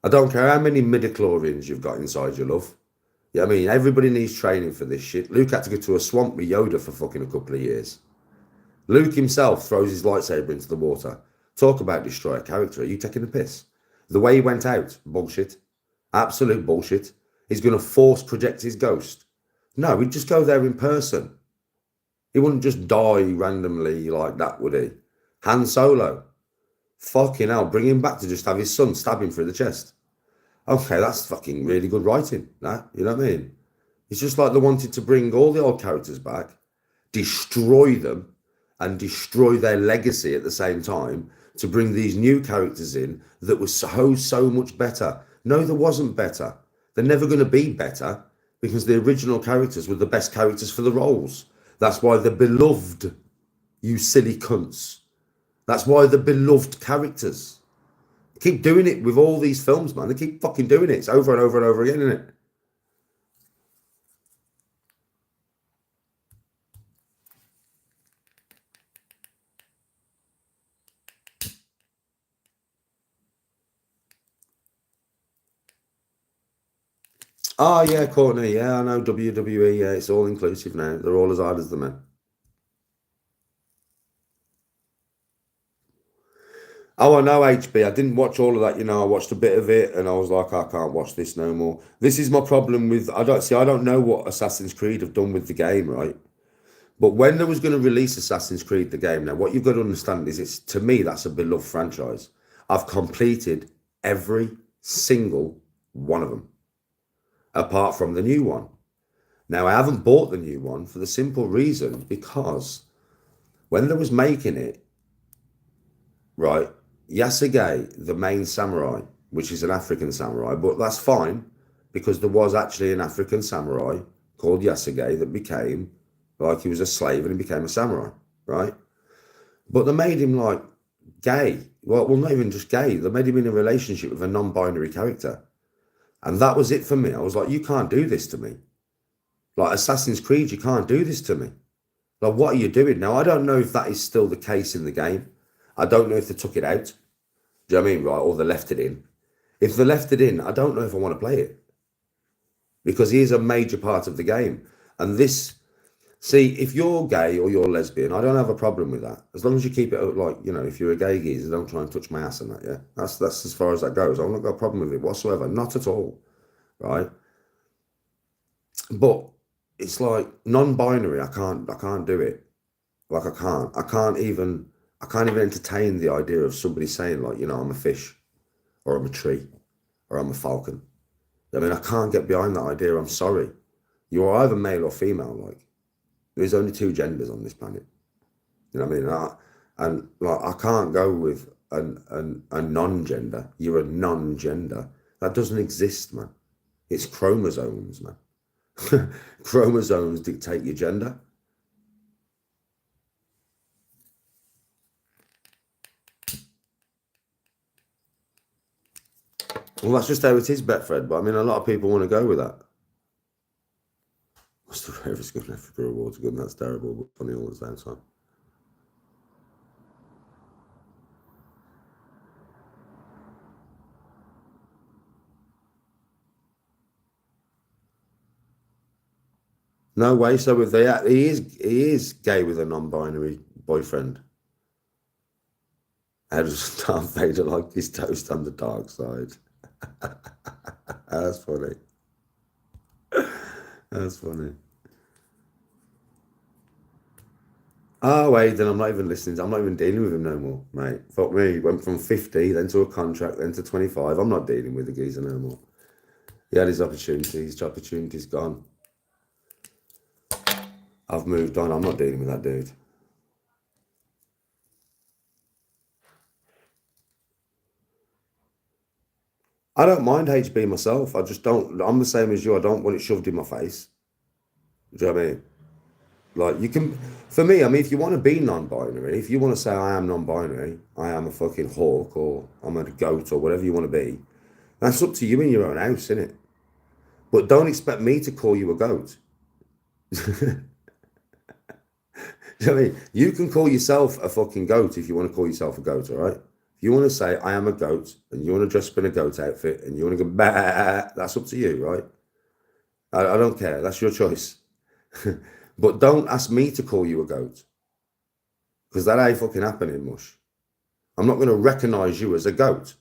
I don't care how many midichlorians you've got inside your love. Yeah, I mean, everybody needs training for this shit. Luke had to go to a swamp with Yoda for fucking a couple of years. Luke himself throws his lightsaber into the water. Talk about destroy a character. Are you taking the piss? The way he went out, bullshit. Absolute bullshit. He's going to force project his ghost. No, he'd just go there in person. He wouldn't just die randomly like that, would he? Han Solo. Fucking hell, bring him back to just have his son stab him through the chest. Okay, that's fucking really good writing, that. You know what I mean? It's just like they wanted to bring all the old characters back, destroy them, and destroy their legacy at the same time to bring these new characters in that were so much better. No, there wasn't better. They're never going to be better because the original characters were the best characters for the roles. That's why they're beloved, you silly cunts. That's why they're beloved characters. They keep doing it with all these films, man. They keep fucking doing it. It's over and over and over again, isn't it? Oh, yeah, Courtney. Yeah, I know WWE. Yeah, it's all inclusive now. They're all as hard as the men. Oh, I know HB. I didn't watch all of that. I watched a bit of it and I was like, I can't watch this no more. This is my problem with, I don't know what Assassin's Creed have done with the game, right? But when they was going to release Assassin's Creed, the game, now what you've got to understand is to me, that's a beloved franchise. I've completed every single one of them, apart from the new one. Now, I haven't bought the new one for the simple reason because when they was making it, right, Yasuge, the main samurai, which is an African samurai, but that's fine because there was actually an African samurai called Yasuge that became, like he was a slave and he became a samurai, right? But they made him like gay. Well, not even just gay. They made him in a relationship with a non-binary character. And that was it for me. I was like, you can't do this to me. Like Assassin's Creed, you can't do this to me. Like, what are you doing? Now, I don't know if that is still the case in the game. I don't know if they took it out. Do you know what I mean? Right? Or they left it in. If they left it in, I don't know if I want to play it. Because he is a major part of the game. And this, see, if you're gay or you're lesbian, I don't have a problem with that. As long as you keep it like, if you're a gay geezer, don't try and touch my ass and that, yeah? That's as far as that goes. I've not got a problem with it whatsoever. Not at all. Right? But it's like non-binary, I can't do it. Like I can't even entertain the idea of somebody saying like, I'm a fish or I'm a tree or I'm a falcon. I mean, I can't get behind that idea. I'm sorry. You're either male or female. Like, there's only two genders on this planet. You know what I mean? I can't go with a non-gender. You're a non-gender. That doesn't exist, man. It's chromosomes, man. Chromosomes dictate your gender. Well, that's just how it is, Betfred. But I mean, a lot of people want to go with that. What's the rarest good Africa awards? Good, and that's terrible, but funny all the same time. No way. So if he is gay with a non-binary boyfriend. How does Darth Vader like his toast on the dark side? That's funny. That's funny. Oh wait, then I'm not even listening. I'm not even dealing with him no more, mate. Fuck me. Went from 50, then to a contract, then to 25. I'm not dealing with the geezer no more. He had his opportunity. His opportunity's gone. I've moved on. I'm not dealing with that dude. I don't mind HB myself. I just don't. I'm the same as you. I don't want it shoved in my face. Do you know what I mean? Like you can, for me. I mean, if you want to be non-binary, if you want to say I am non-binary, I am a fucking hawk or I'm a goat or whatever you want to be, that's up to you in your own house, isn't it? But don't expect me to call you a goat. You know what I mean? You can call yourself a fucking goat if you want to call yourself a goat, all right? If you want to say, I am a goat, and you want to dress up in a goat outfit, and you want to go, bah, that's up to you, right? I don't care. That's your choice. But don't ask me to call you a goat, because that ain't fucking happening, mush. I'm not going to recognize you as a goat.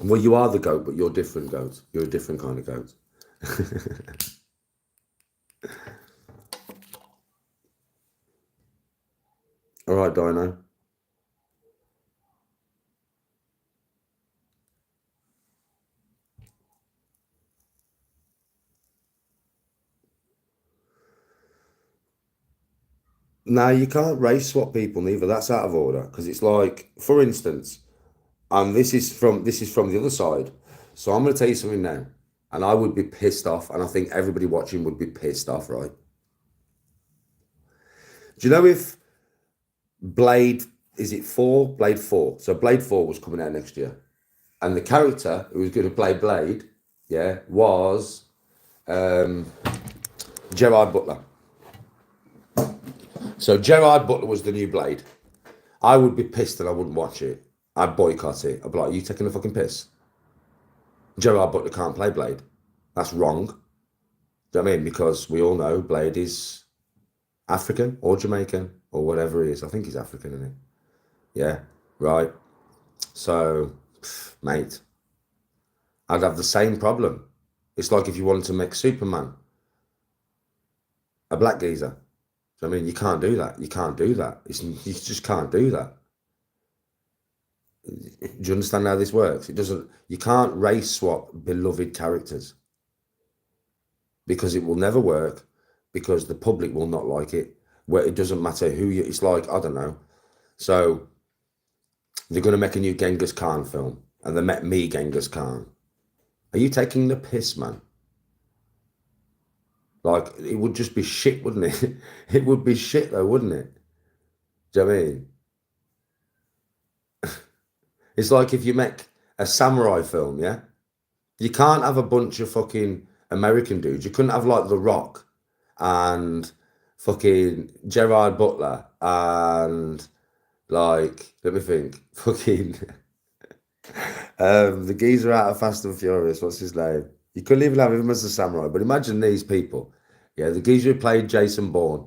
Well, you are the goat, but you're different goat. You're a different kind of goat. All right, Dino. Now you can't race swap people neither. That's out of order because it's like, for instance, and this is from the other side. So I'm going to tell you something now, and I would be pissed off, and I think everybody watching would be pissed off, right? Do you know if Blade is it four? Blade four. So Blade four was coming out next year, and the character who was going to play Blade, yeah, was um, Gerard Butler. So Gerard Butler was the new Blade. I would be pissed and I wouldn't watch it. I'd boycott it. I'd be like, "Are you taking a fucking piss? Gerard Butler can't play Blade. That's wrong." Do you know what I mean? Because we all know Blade is African or Jamaican or whatever he is. I think he's African, isn't he? Yeah, right. So, mate, I'd have the same problem. It's like if you wanted to make Superman a black geezer. I mean, you can't do that. You can't do that. You just can't do that. Do you understand how this works? It doesn't. You can't race swap beloved characters because it will never work. Because the public will not like it. Where it doesn't matter who you. It's like I don't know. So they're going to make a new Genghis Khan film, and they met me Genghis Khan. Are you taking the piss, man? Like it would just be shit, wouldn't it? It would be shit though, wouldn't it? Do you know what I mean? It's like if you make a samurai film, yeah? You can't have a bunch of fucking American dudes. You couldn't have like The Rock and fucking Gerard Butler and like, let me think, fucking the geezer out of Fast and Furious, what's his name? You couldn't even have him as a samurai, but imagine these people. Yeah, the geezer who played Jason Bourne,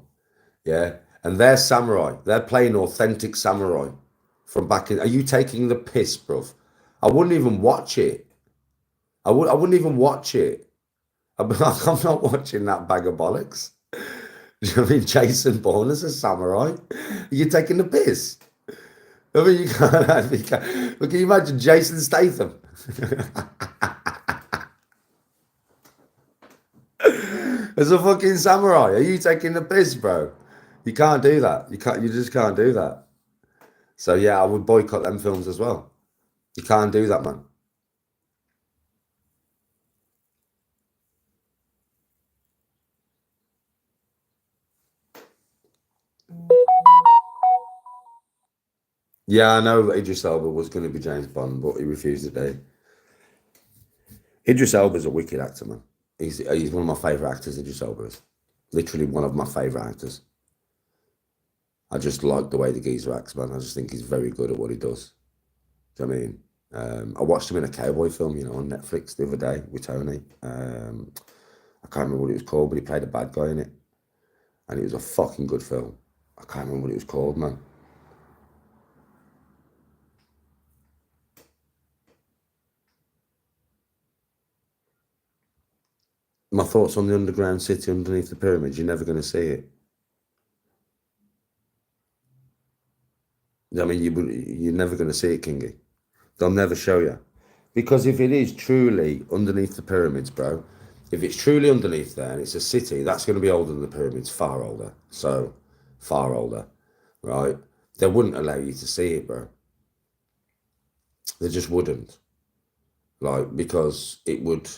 yeah, and they're samurai. They're playing authentic samurai from back in. Are you taking the piss, bruv? I wouldn't even watch it. I wouldn't even watch it. I'm I'm not watching that bag of bollocks. Do you know what I mean? Jason Bourne as a samurai? Are you taking the piss? I mean, you can't, you can't. But can you imagine Jason Statham as a fucking samurai? Are you taking the piss, bro? You can't do that. You can't. You just can't do that. So yeah, I would boycott them films as well. You can't do that, man. Yeah, I know that Idris Elba was going to be James Bond, but he refused to do. Idris Elba's a wicked actor, man. He's one of my favourite actors, Idris Elba is. Literally one of my favourite actors. I just like the way the geezer acts, man. I just think he's very good at what he does. Do you know what I mean? I watched him in a cowboy film, on Netflix the other day with Tony. I can't remember what it was called, but he played a bad guy in it. And it was a fucking good film. I can't remember what it was called, man. My thoughts on the underground city underneath the pyramids, you're never going to see it. I mean, you're never going to see it, Kingy. They'll never show you. Because if it is truly underneath the pyramids, bro, if it's truly underneath there and it's a city, that's going to be older than the pyramids, far older. So, far older, right? They wouldn't allow you to see it, bro. They just wouldn't. Like, because it would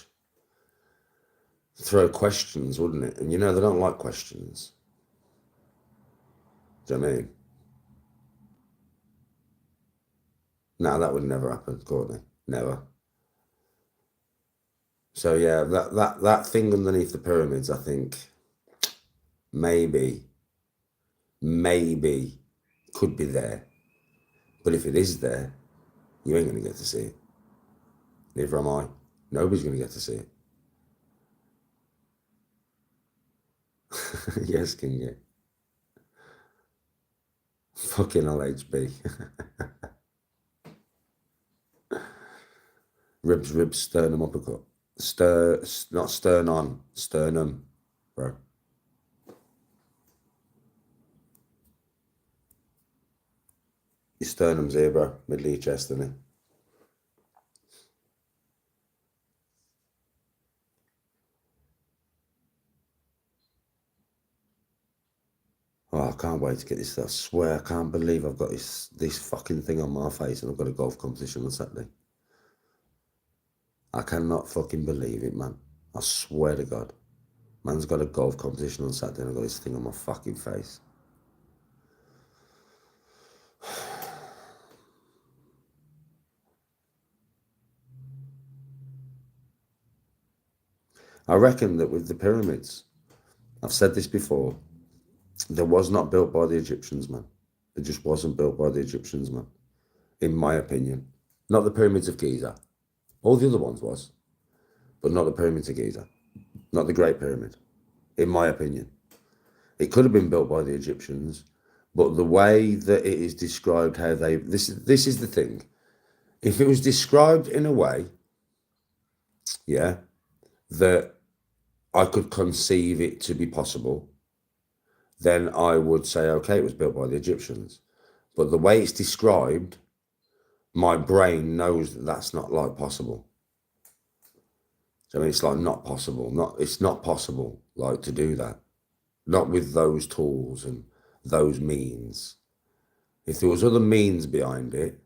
throw questions, wouldn't it? And they don't like questions. Do you know what I mean? No, that would never happen, Courtney. Never. So yeah, that thing underneath the pyramids, I think maybe could be there. But if it is there, you ain't gonna get to see it. Neither am I. Nobody's gonna get to see it. Yes, can you? Fucking LHB. Ribs, sternum uppercut. Not stern on, sternum, bro. Your sternum's here, bro. Middle of your chest, isn't it? Oh, I can't wait to get this. I swear, I can't believe I've got this fucking thing on my face and I've got a golf competition on Saturday. I cannot fucking believe it, man. I swear to God. Man's got a golf competition on Saturday and I've got this thing on my fucking face. I reckon that with the pyramids, I've said this before, they was not built by the Egyptians, man. It just wasn't built by the Egyptians, man. In my opinion. Not the pyramids of Giza. All the other ones was. But not the pyramids of Giza. Not the Great Pyramid. In my opinion. It could have been built by the Egyptians, but the way that it is described, how they... This is the thing. If it was described in a way, yeah, that I could conceive it to be possible, then I would say, okay, it was built by the Egyptians. But the way it's described, my brain knows that that's not like possible. So I mean, it's like not possible. It's not possible like to do that. Not with those tools and those means. If there was other means behind it,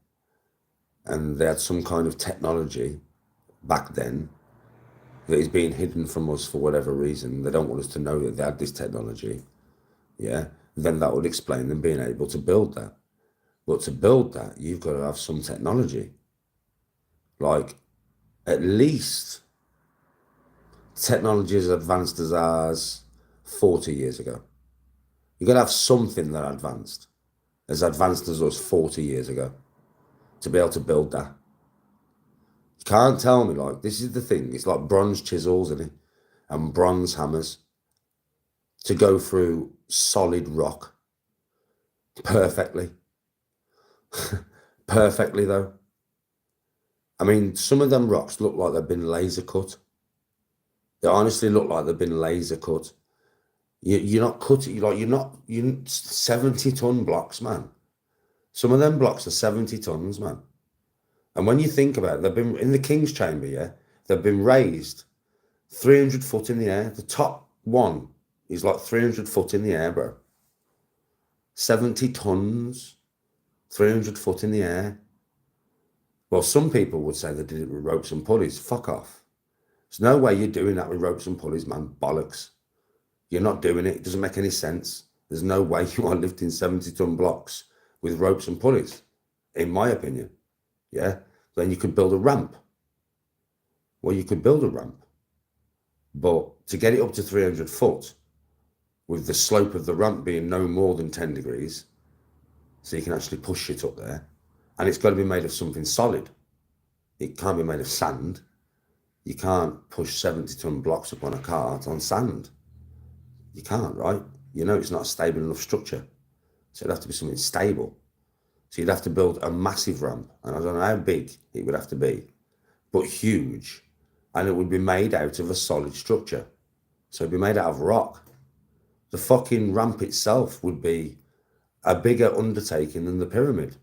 and they had some kind of technology back then that is being hidden from us for whatever reason, they don't want us to know that they had this technology, yeah, then that would explain them being able to build that. But to build that, you've got to have some technology. Like, at least technology as advanced as ours 40 years ago. You've got to have something that advanced as us 40 years ago to be able to build that. You can't tell me, like, this is the thing, it's like bronze chisels, isn't it? And bronze hammers to go through solid rock perfectly. Perfectly, though. I mean, some of them rocks look like they've been laser cut. They honestly look like they've been laser cut. You're not cutting, like, you're 70-ton blocks, man. Some of them blocks are 70 tons, man. And when you think about it, they've been in the King's Chamber, yeah? They've been raised 300 foot in the air. The top one is like 300 foot in the air, bro. 70 tons, 300 foot in the air. Well, some people would say they did it with ropes and pulleys. Fuck off. There's no way you're doing that with ropes and pulleys, man. Bollocks. You're not doing it. It doesn't make any sense. There's no way you are lifting 70-ton blocks with ropes and pulleys. in my opinion. Yeah. Then you could build a ramp. Well, you could build a ramp, but to get it up to 300 foot, with the slope of the ramp being no more than 10 degrees, so you can actually push it up there, and it's got to be made of something solid. It can't be made of sand. You can't push 70-ton blocks up on a cart on sand. You can't, right? You know it's not a stable enough structure. So it'd have to be something stable. So you'd have to build a massive ramp, and I don't know how big it would have to be, but huge, and it would be made out of a solid structure. So it'd be made out of rock. The fucking ramp itself would be a bigger undertaking than the pyramid.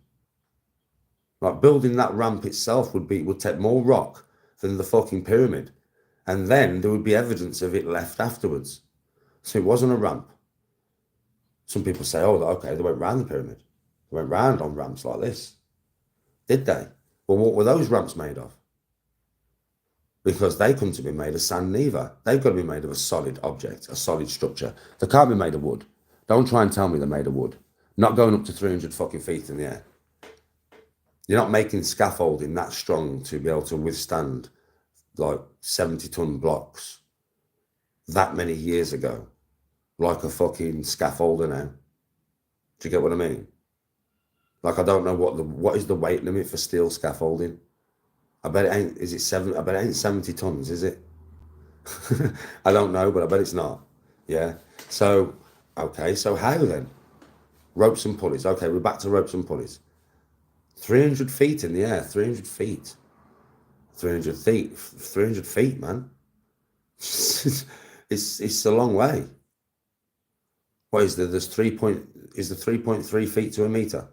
Like building that ramp itself would take more rock than the fucking pyramid. And then there would be evidence of it left afterwards. So it wasn't a ramp. Some people say, oh, okay, they went round the pyramid. They went round on ramps like this. Did they? Well, what were those ramps made of? Because they couldn't have been made of sand neither. They've got to be made of a solid object, a solid structure. They can't be made of wood. Don't try and tell me they're made of wood. Not going up to 300 fucking feet in the air. You're not making scaffolding that strong to be able to withstand like 70-ton blocks that many years ago, like a fucking scaffolder now. Do you get what I mean? Like, I don't know what is the weight limit for steel scaffolding. I bet it ain't, is it 7? I bet it ain't 70 tons, is it? I don't know, but I bet it's not. Yeah. So, okay, so how then? Ropes and pulleys. Okay, we're back to ropes and pulleys. 300 feet in the air, 300 feet. 300 feet, 300 feet, man. it's a long way. What is there? Is the 3.3 feet to a meter?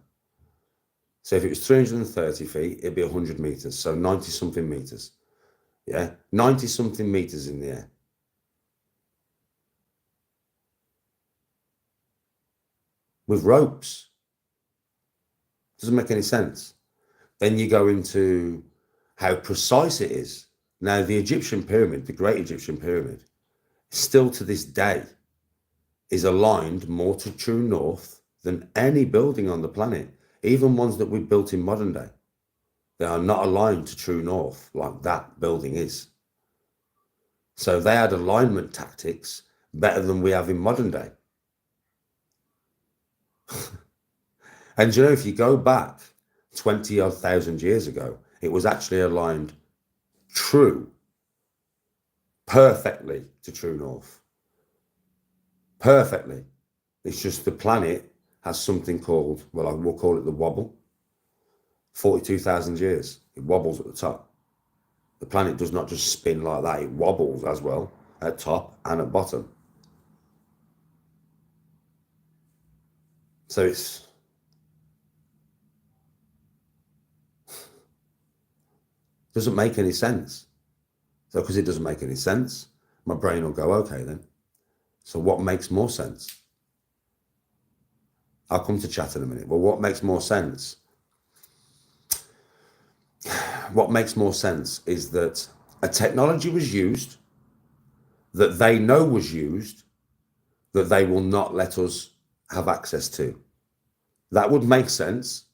So if it was 330 feet, it'd be 100 meters. So 90 something meters. Yeah. 90 something meters in the air. With ropes. Doesn't make any sense. Then you go into how precise it is. Now, the Egyptian pyramid, the Great Egyptian Pyramid, still to this day is aligned more to true north than any building on the planet, even ones that we've built in modern day. They are not aligned to true north like that building is. So they had alignment tactics better than we have in modern day. And you know, if you go back 20-odd thousand years ago, it was actually aligned perfectly to true north. Perfectly. It's just the planet has something called, well, we'll call it the wobble. 42,000 years. It wobbles at the top. The planet does not just spin like that. It wobbles as well at top and at bottom. So it's... doesn't make any sense. So because it doesn't make any sense, my brain will go, okay then. So what makes more sense? I'll come to chat in a minute. Well, what makes more sense? What makes more sense is that a technology was used, that they know was used, that they will not let us have access to. That would make sense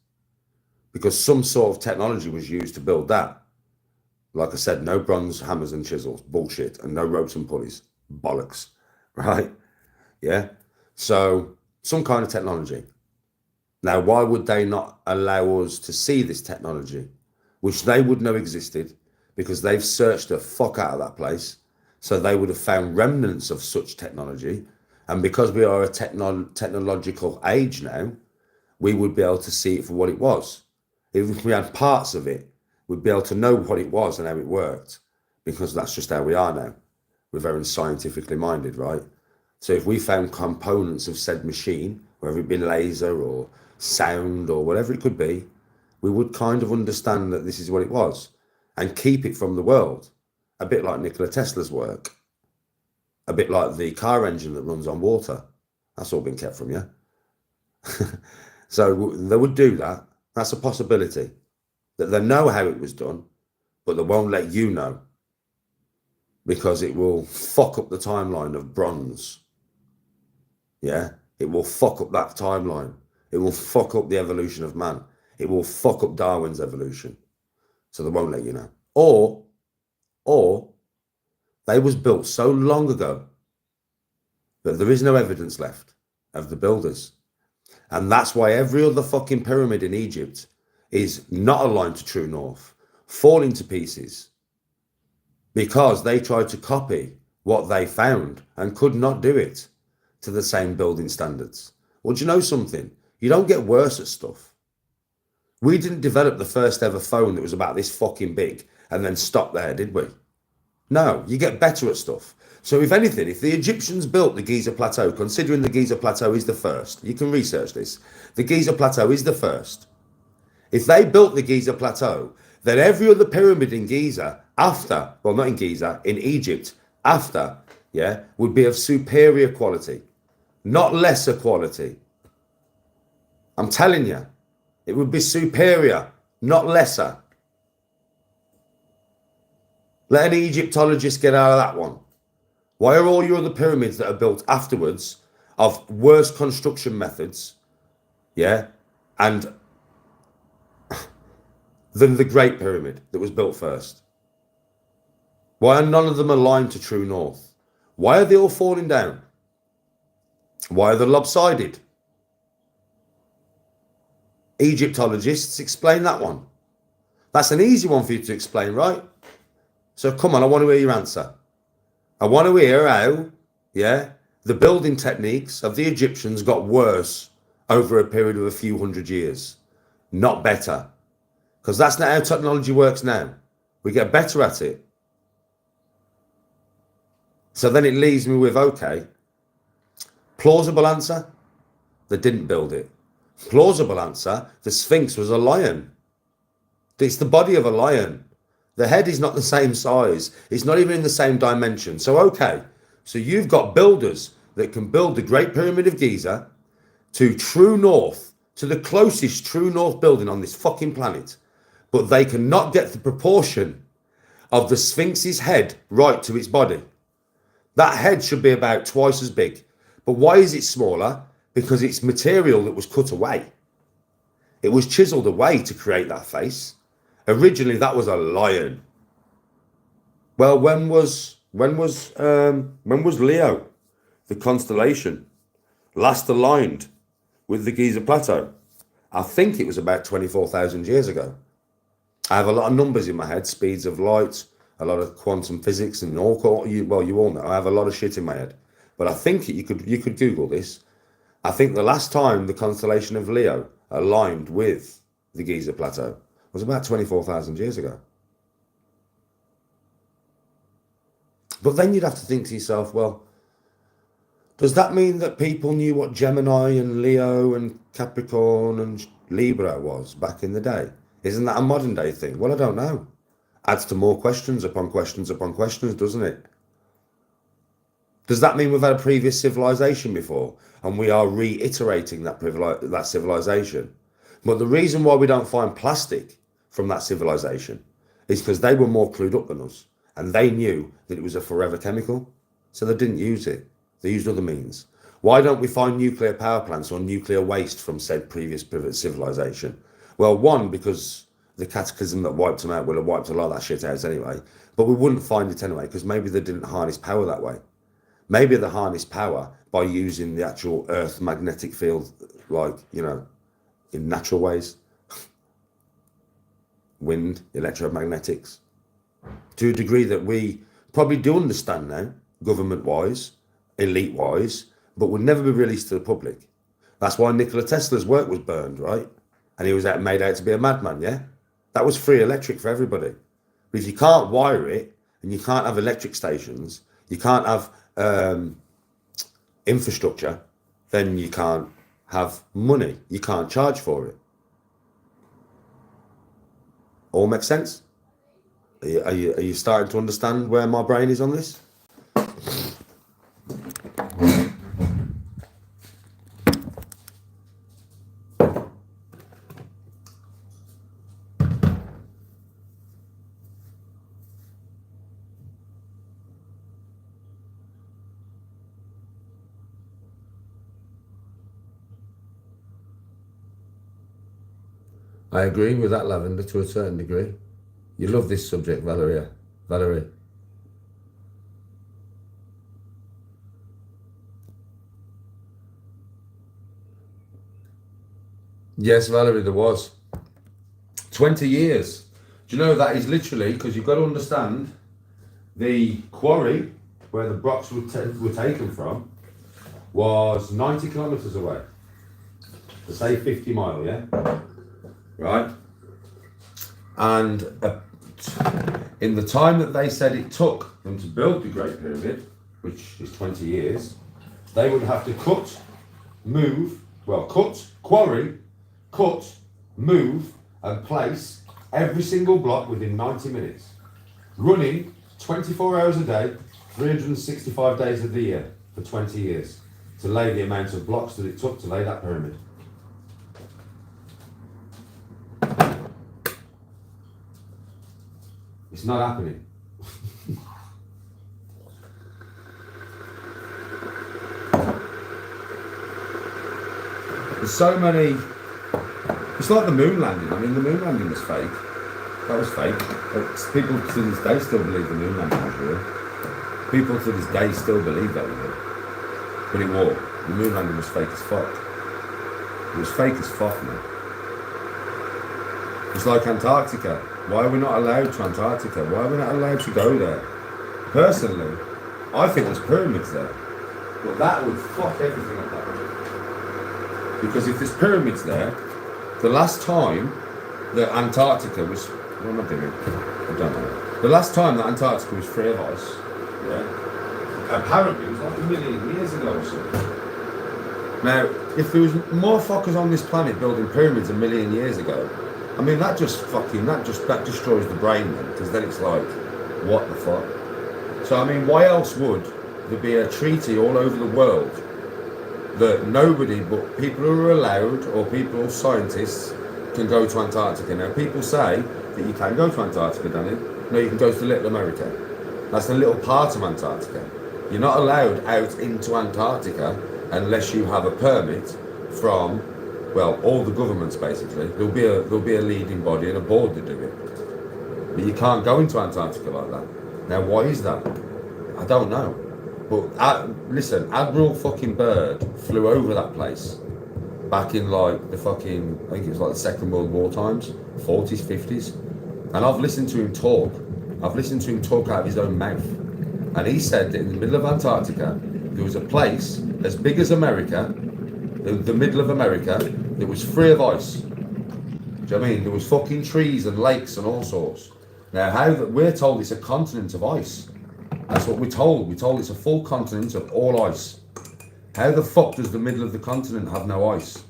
because some sort of technology was used to build that. Like I said, no bronze hammers and chisels, bullshit, and no ropes and pulleys, bollocks, right? Yeah. So some kind of technology. Now, why would they not allow us to see this technology, which they would know existed because they've searched the fuck out of that place. So they would have found remnants of such technology. And because we are a technological age now, we would be able to see it for what it was. If we had parts of it, we'd be able to know what it was and how it worked, because that's just how we are now. We're very scientifically minded, right? So if we found components of said machine, whether it be laser or sound or whatever it could be, we would kind of understand that this is what it was and keep it from the world. A bit like Nikola Tesla's work. A bit like the car engine that runs on water. That's all been kept from you. So they would do that. That's a possibility. That they know how it was done, but they won't let you know, because it will fuck up the timeline of bronze. Yeah, it will fuck up that timeline. It will fuck up the evolution of man. it will fuck up Darwin's evolution. So they won't let you know. Or they was built so long ago that there is no evidence left of the builders. And that's why every other fucking pyramid in Egypt is not aligned to true north, falling to pieces, because they tried to copy what they found and could not do it to the same building standards. Well, do you know something? You don't get worse at stuff. We didn't develop the first ever phone that was about this fucking big and then stop there, did we? No, you get better at stuff. So if anything, if the Egyptians built the Giza Plateau, considering the Giza Plateau is the first, you can research this, the Giza Plateau is the first. If they built the Giza Plateau, then every other pyramid in Giza after, well, not in Giza, in Egypt after, yeah, would be of superior quality, not lesser quality. I'm telling you, it would be superior, not lesser. Let an Egyptologist get out of that one. Why are all your other pyramids that are built afterwards of worse construction methods, yeah, and than the Great Pyramid that was built first? Why are none of them aligned to true north? Why are they all falling down? Why are they lopsided? Egyptologists, explain that one. That's an easy one for you to explain, right? So come on, I want to hear your answer. I want to hear how, yeah, the building techniques of the Egyptians got worse over a period of a few hundred years, not better. Because that's not how technology works now. We get better at it. So then it leaves me with, okay, plausible answer, they didn't build it. Plausible answer, the Sphinx was a lion. It's the body of a lion. The head is not the same size. It's not even in the same dimension. So, okay, so you've got builders that can build the Great Pyramid of Giza to true north, to the closest true north building on this fucking planet, but they cannot get the proportion of the Sphinx's head right to its body. That head should be about twice as big. But why is it smaller? Because it's material that was cut away. It was chiseled away to create that face. Originally, that was a lion. Well, when was Leo, the constellation, last aligned with the Giza Plateau? I think it was about 24,000 years ago. I have a lot of numbers in my head, speeds of light, a lot of quantum physics, and all. Well, you all know I have a lot of shit in my head. But I think you could Google this. I think the last time the constellation of Leo aligned with the Giza Plateau was about 24,000 years ago. But then you'd have to think to yourself, well, does that mean that people knew what Gemini and Leo and Capricorn and Libra was back in the day? Isn't that a modern day thing? Well, I don't know. Adds to more questions upon questions upon questions, doesn't it? Does that mean we've had a previous civilization before and we are reiterating that civilization? But the reason why we don't find plastic from that civilization is because they were more clued up than us and they knew that it was a forever chemical, so they didn't use it. They used other means. Why don't we find nuclear power plants or nuclear waste from said previous civilization? Well, one, because the cataclysm that wiped them out would have wiped a lot of that shit out anyway, but we wouldn't find it anyway because maybe they didn't harness power that way. Maybe they harness power by using the actual Earth magnetic field, like, you know, in natural ways. Wind, electromagnetics. To a degree that we probably do understand now, government-wise, elite-wise, but would never be released to the public. That's why Nikola Tesla's work was burned, right? And he was made out to be a madman, yeah? That was free electric for everybody. But if you can't wire it, and you can't have electric stations, you can't have infrastructure, then you can't have money. You can't charge for it. All makes sense? Are you starting to understand where my brain is on this? I agree with that, Lavender, to a certain degree. You love this subject, Valerie. Valerie. Yes, Valerie, there was. 20 years. Do you know that is literally, because you've got to understand, the quarry where the blocks were taken from was 90 kilometres away. To say 50 mile, yeah? Right? And in the time that they said it took them to build the Great Pyramid, which is 20 years, they would have to quarry, move, and place every single block within 90 minutes. Running 24 hours a day, 365 days of the year for 20 years to lay the amount of blocks that it took to lay that pyramid. It's not happening. There's so many. It's like the moon landing. I mean, the moon landing was fake. That was fake. People to this day still believe the moon landing was real. People to this day still believe that was real. But it was. The moon landing was fake as fuck. It was fake as fuck, man. It's like Antarctica. Why are we not allowed to Antarctica? Why are we not allowed to go there? Personally, I think there's pyramids there. But that would fuck everything up that way. Because if there's pyramids there, the last time that Antarctica was... What am I doing? I don't know. The last time that Antarctica was free of ice, yeah, apparently it was like 1 million years ago or something. Now, if there was more fuckers on this planet building pyramids 1 million years ago, I mean, that destroys the brain then, because then it's like, what the fuck? So, I mean, why else would there be a treaty all over the world that nobody but people who are allowed, or people, scientists, can go to Antarctica? Now, people say that you can go to Antarctica, Danny. No, you can go to Little America. That's the little part of Antarctica. You're not allowed out into Antarctica unless you have a permit from, well, all the governments basically. There'll be a leading body and a board that do it. But you can't go into Antarctica like that. Now, why is that? I don't know. But listen, Admiral fucking Byrd flew over that place back in like the fucking, I think it was like the Second World War times, 40s, 50s. And I've listened to him talk. I've listened to him talk out of his own mouth. And he said that in the middle of Antarctica, there was a place as big as America, the middle of America, that was free of ice. Do you know what I mean? There was fucking trees and lakes and all sorts. Now, we're told it's a continent of ice. That's what we're told. We're told it's a full continent of all ice. How the fuck does the middle of the continent have no ice?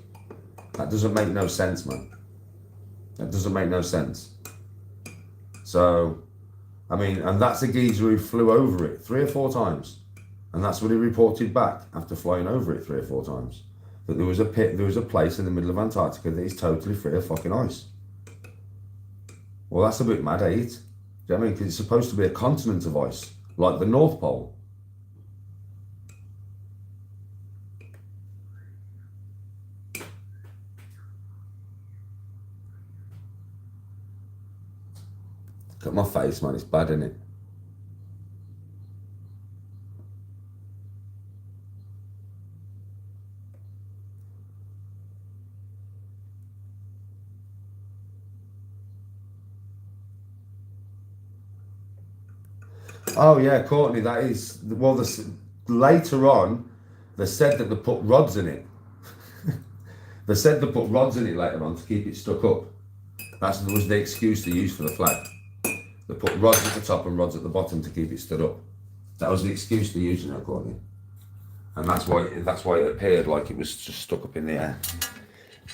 That doesn't make no sense, man. That doesn't make no sense. So, I mean, and that's a geezer who flew over it 3 or 4 times. And that's what he reported back after flying over it 3 or 4 times. That there was a place in the middle of Antarctica that is totally free of fucking ice. Well, that's a bit mad, ain't it? Do you know what I mean? Because it's supposed to be a continent of ice, like the North Pole. Look at my face, man. It's bad, isn't it? Oh yeah, Courtney, that is, well, later on, they said that they put rods in it. They said they put rods in it later on to keep it stuck up. That was the excuse they used for the flag. They put rods at the top and rods at the bottom to keep it stood up. That was the excuse they used, you know, Courtney. And that's why it appeared like it was just stuck up in the air.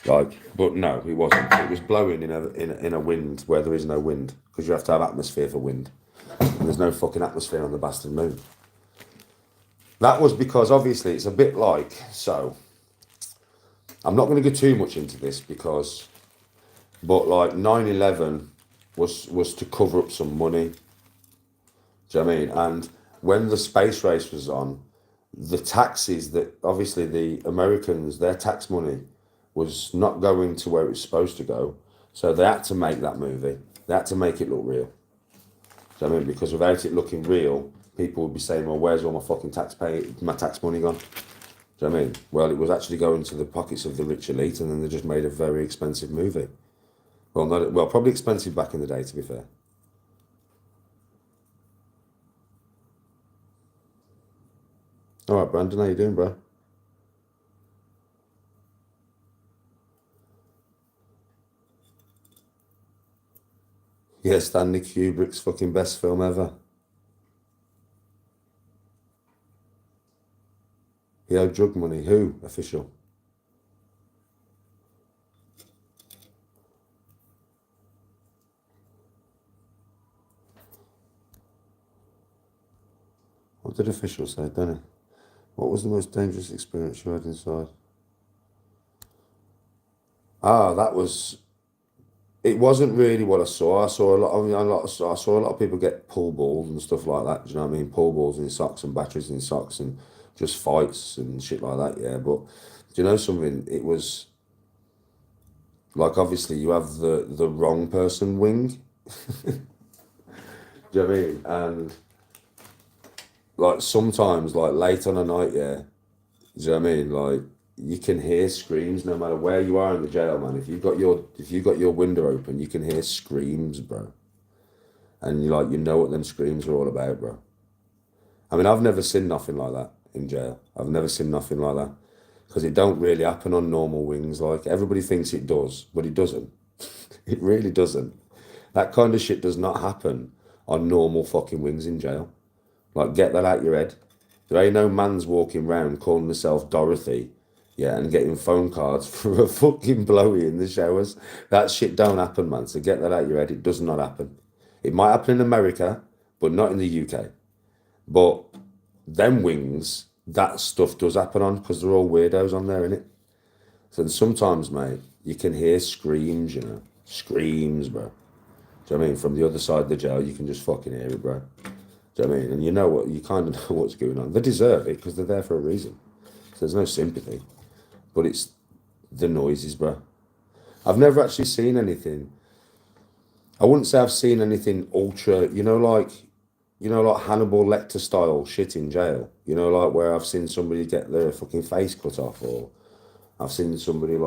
Like, but no, it wasn't. It was blowing in a wind where there is no wind, because you have to have atmosphere for wind. And there's no fucking atmosphere on the bastard moon. That was because obviously it's a bit like, so I'm not going to go too much into this but like 9/11 was to cover up some money. Do you know what I mean? And when the space race was on, the taxes that obviously the Americans, their tax money was not going to where it was supposed to go. So they had to make that movie. They had to make it look real. Do you know what I mean? Because without it looking real, people would be saying, well, where's all my fucking my tax money gone? Do you know what I mean? Well, it was actually going to the pockets of the rich elite, and then they just made a very expensive movie. Well, probably expensive back in the day, to be fair. All right, Brandon, how you doing, bro? Yeah, Stanley Kubrick's fucking best film ever. He owed drug money. Who? Official. What did official say, don't it? What was the most dangerous experience you had inside? Ah, that was. It wasn't really what I saw. I saw a lot. I mean, I saw a lot of people get pull balls and stuff like that. Do you know what I mean? Pull balls in socks and batteries in socks and just fights and shit like that. Yeah, but do you know something? It was like obviously you have the wrong person wing. Do you know what I mean? And like sometimes, like late on a night, yeah. Do you know what I mean? Like you can hear screams no matter where you are in the jail, man. If you've got your window open, you can hear screams, bro. And you know what them screams are all about, bro. I mean, I've never seen nothing like that in jail. I've never seen nothing like that because it don't really happen on normal wings. Like everybody thinks it does, but it doesn't. It really doesn't. That kind of shit does not happen on normal fucking wings in jail. Like, get that out your head. There ain't no man's walking round calling himself Dorothy, yeah, and getting phone cards for a fucking blowy in the showers. That shit don't happen, man. So get that out your head. It does not happen. It might happen in America, but not in the UK. But them wings, that stuff does happen on because they're all weirdos on there, innit? So sometimes, mate, you can hear screams, screams, bro. Do you know what I mean? From the other side of the jail, you can just fucking hear it, bro. Do you know what I mean? And you kind of know what's going on. They deserve it because they're there for a reason. So there's no sympathy. But it's the noises, bro. I've never actually seen anything. I wouldn't say I've seen anything ultra, like Hannibal Lecter style shit in jail. Like where I've seen somebody get their fucking face cut off, or I've seen somebody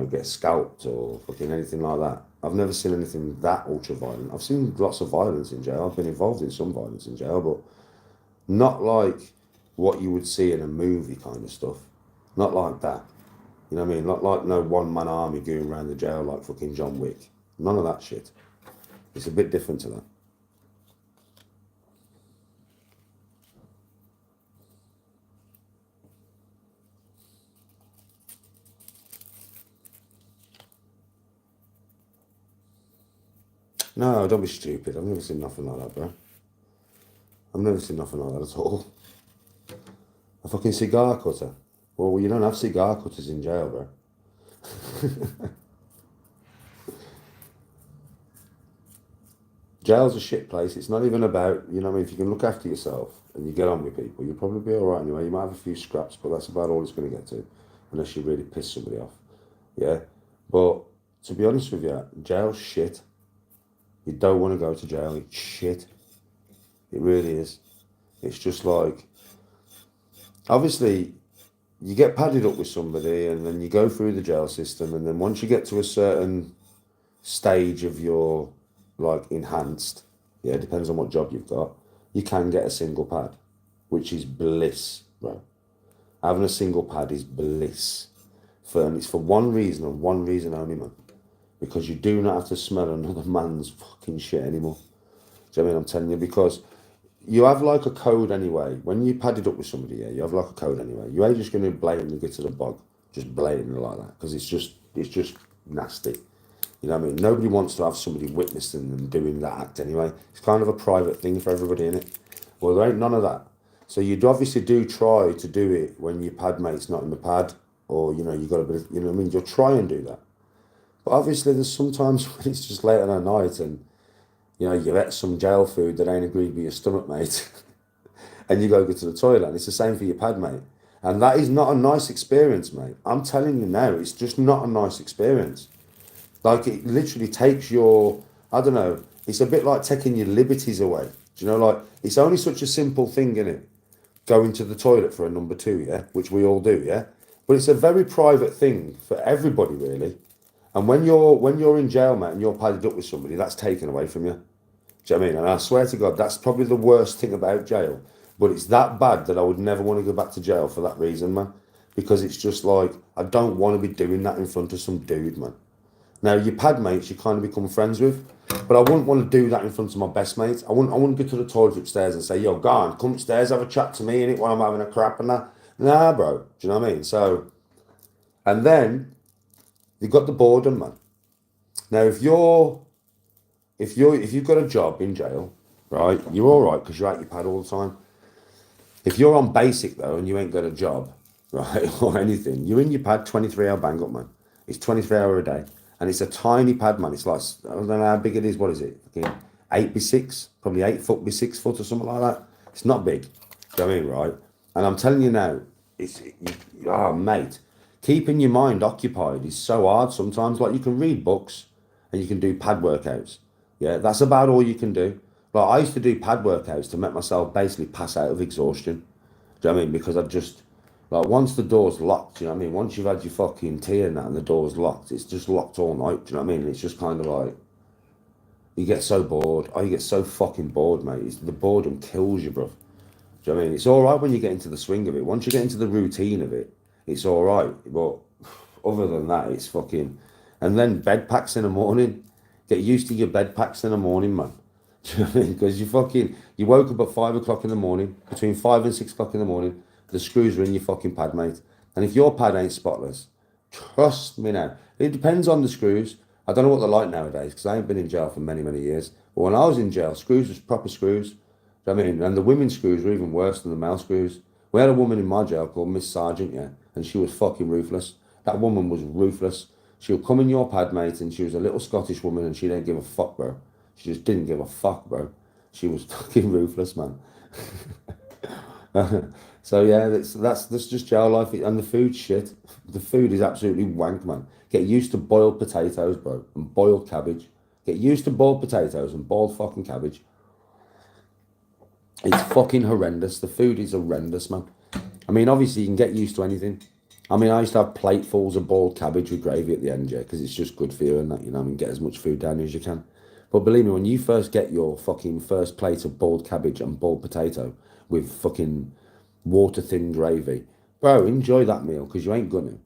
get scalped or fucking anything like that. I've never seen anything that ultra violent. I've seen lots of violence in jail. I've been involved in some violence in jail, but not like what you would see in a movie kind of stuff. Not like that. You know what I mean? Not like no one-man army going around the jail like fucking John Wick. None of that shit. It's a bit different to that. No, don't be stupid. I've never seen nothing like that, bro. I've never seen nothing like that at all. A fucking cigar cutter. Well, you don't have cigar cutters in jail, bro. Jail's a shit place. It's not even about, I mean, if you can look after yourself and you get on with people, you'll probably be alright anyway. You might have a few scraps, but that's about all it's going to get to, unless you really piss somebody off. Yeah? But to be honest with you, jail's shit. You don't want to go to jail. It's shit. It really is. It's just like, obviously, you get padded up with somebody and then you go through the jail system, and then once you get to a certain stage of your enhanced, yeah, it depends on what job you've got, you can get a single pad, which is bliss, bro. Having a single pad is bliss. And it's for one reason and one reason only, man. Because you do not have to smell another man's fucking shit anymore. Do you know what I mean? I'm telling you, because you have like a code anyway. When you padded up with somebody, yeah, you have like a code anyway. You ain't just going to blatantly get to the bog, just blatantly like that, because it's just nasty. You know what I mean? Nobody wants to have somebody witnessing them doing that act anyway. It's kind of a private thing for everybody, innit? Well, there ain't none of that. So you obviously do try to do it when your pad mate's not in the pad, or you got a bit of, you know what I mean? You'll try and do that. But obviously there's sometimes when it's just late on a night and you ate some jail food that ain't agreed with your stomach, mate, and you go to the toilet, and it's the same for your pad mate. And that is not a nice experience, mate. I'm telling you now, it's just not a nice experience. Like it literally takes your, I don't know, it's a bit like taking your liberties away. Do you know, like it's only such a simple thing, isn't it? Going to the toilet for a number two, yeah, which we all do, yeah. But it's a very private thing for everybody, really. And when you're in jail, mate, and you're padded up with somebody, that's taken away from you. Do you know what I mean? And I swear to God, that's probably the worst thing about jail. But it's that bad that I would never want to go back to jail for that reason, man. Because it's just like I don't want to be doing that in front of some dude, man. Now your pad mates you kind of become friends with, but I wouldn't want to do that in front of my best mates. I wouldn't go to the toilet upstairs and say, yo, go on, come upstairs, have a chat to me in it while I'm having a crap and that. Nah, bro. Do you know what I mean? So and then you've got the boredom, man. Now if you've got a job in jail, right, you're all right because you're at your pad all the time. If you're on basic though and you ain't got a job, right, or anything, you're in your pad 23-hour bang up, man. It's 23 hour a day, and it's a tiny pad, man. It's like I don't know how big it is. What is it? Fucking 8 by 6, probably 8 foot by 6 foot or something like that. It's not big. Do you know what I mean, right? And I'm telling you now, oh mate, keeping your mind occupied is so hard sometimes. Like you can read books and you can do pad workouts. Yeah, that's about all you can do. Like I used to do pad workouts to make myself basically pass out of exhaustion. Do you know what I mean? Because I just like once the door's locked, you know what I mean? Once you've had your fucking tea and that and the door's locked, it's just locked all night. Do you know what I mean? It's just kind of like you get so bored. Oh, you get so fucking bored, mate. The boredom kills you, bro. Do you know what I mean? It's all right when you get into the swing of it. Once you get into the routine of it, it's all right. But other than that, it's fucking. And then bed packs in the morning. Get used to your bed packs in the morning, man. Do you know what I mean? Because you woke up at 5 o'clock in the morning, between 5 and 6 o'clock in the morning. The screws are in your fucking pad, mate. And if your pad ain't spotless, trust me now. It depends on the screws. I don't know what they're like nowadays because I ain't been in jail for many, many years. But when I was in jail, screws was proper screws. Do you know what I mean? And the women's screws were even worse than the male screws. We had a woman in my jail called Miss Sargent, yeah, and she was fucking ruthless. That woman was ruthless. She would come in your pad, mate, and she was a little Scottish woman and she didn't give a fuck, bro. She just didn't give a fuck, bro. She was fucking ruthless, man. So yeah, that's just jail life, and the food shit. The food is absolutely wank, man. Get used to boiled potatoes, bro, and boiled cabbage. Get used to boiled potatoes and boiled fucking cabbage. It's fucking horrendous. The food is horrendous, man. I mean, obviously you can get used to anything. I mean, I used to have platefuls of boiled cabbage with gravy at the end, yeah, because it's just good for you and that, you know, I mean, get as much food down as you can. But believe me, when you first get your fucking first plate of boiled cabbage and boiled potato with fucking water thin gravy, bro, enjoy that meal because you ain't gonna.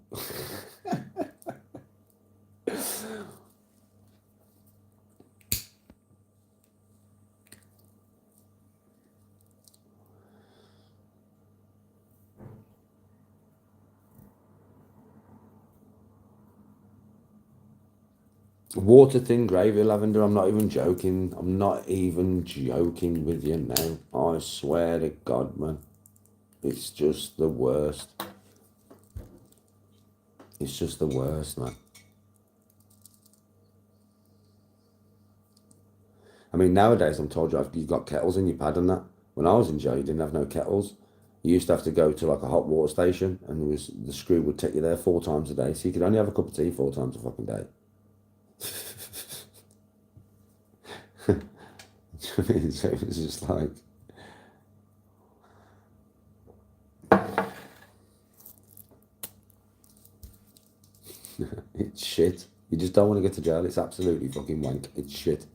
Water thin gravy, lavender. I'm not even joking. I'm not even joking with you now. I swear to God, man. It's just the worst. It's just the worst, man. I mean, nowadays I'm told you've got kettles in your pad and that. When I was in jail, you didn't have no kettles. You used to have to go to like a hot water station, and the screw would take you there 4 times a day, so you could only have a cup of tea 4 times a fucking day. So it was just like, it's shit. You just don't want to go to jail. It's absolutely fucking wank. It's shit.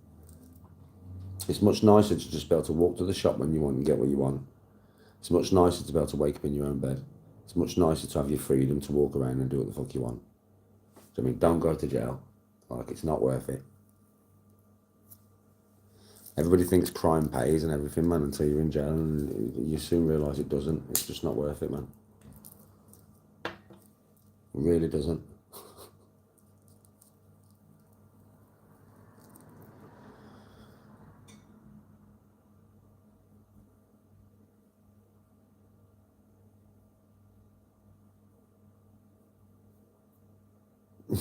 It's much nicer to just be able to walk to the shop when you want and get what you want. It's much nicer to be able to wake up in your own bed. It's much nicer to have your freedom to walk around and do what the fuck you want. So, I mean, don't go to jail. Like, it's not worth it. Everybody thinks crime pays and everything, man, until you're in jail, and you soon realise it doesn't. It's just not worth it, man. It really doesn't.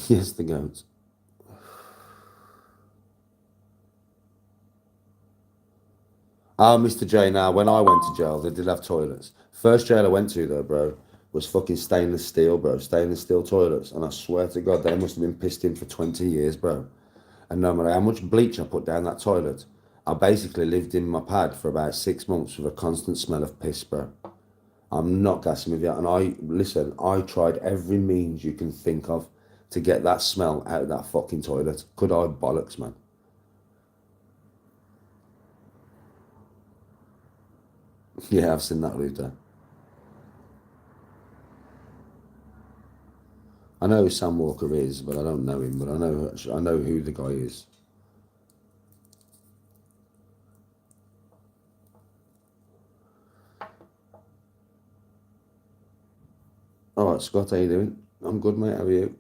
Yes, the goats. Ah, Mr. J, now, when I went to jail, they did have toilets. First jail I went to, though, bro, was fucking stainless steel, bro. Stainless steel toilets. And I swear to God, they must have been pissed in for 20 years, bro. And no matter how much bleach I put down that toilet, I basically lived in my pad for about 6 months with a constant smell of piss, bro. I'm not gassing with you. And I tried every means you can think of to get that smell out of that fucking toilet. Could I bollocks, man? Yeah, I've seen that router. I know who Sam Walker is, but I don't know him. But I know who the guy is. All right, Scott, how you doing? I'm good, mate. How are you?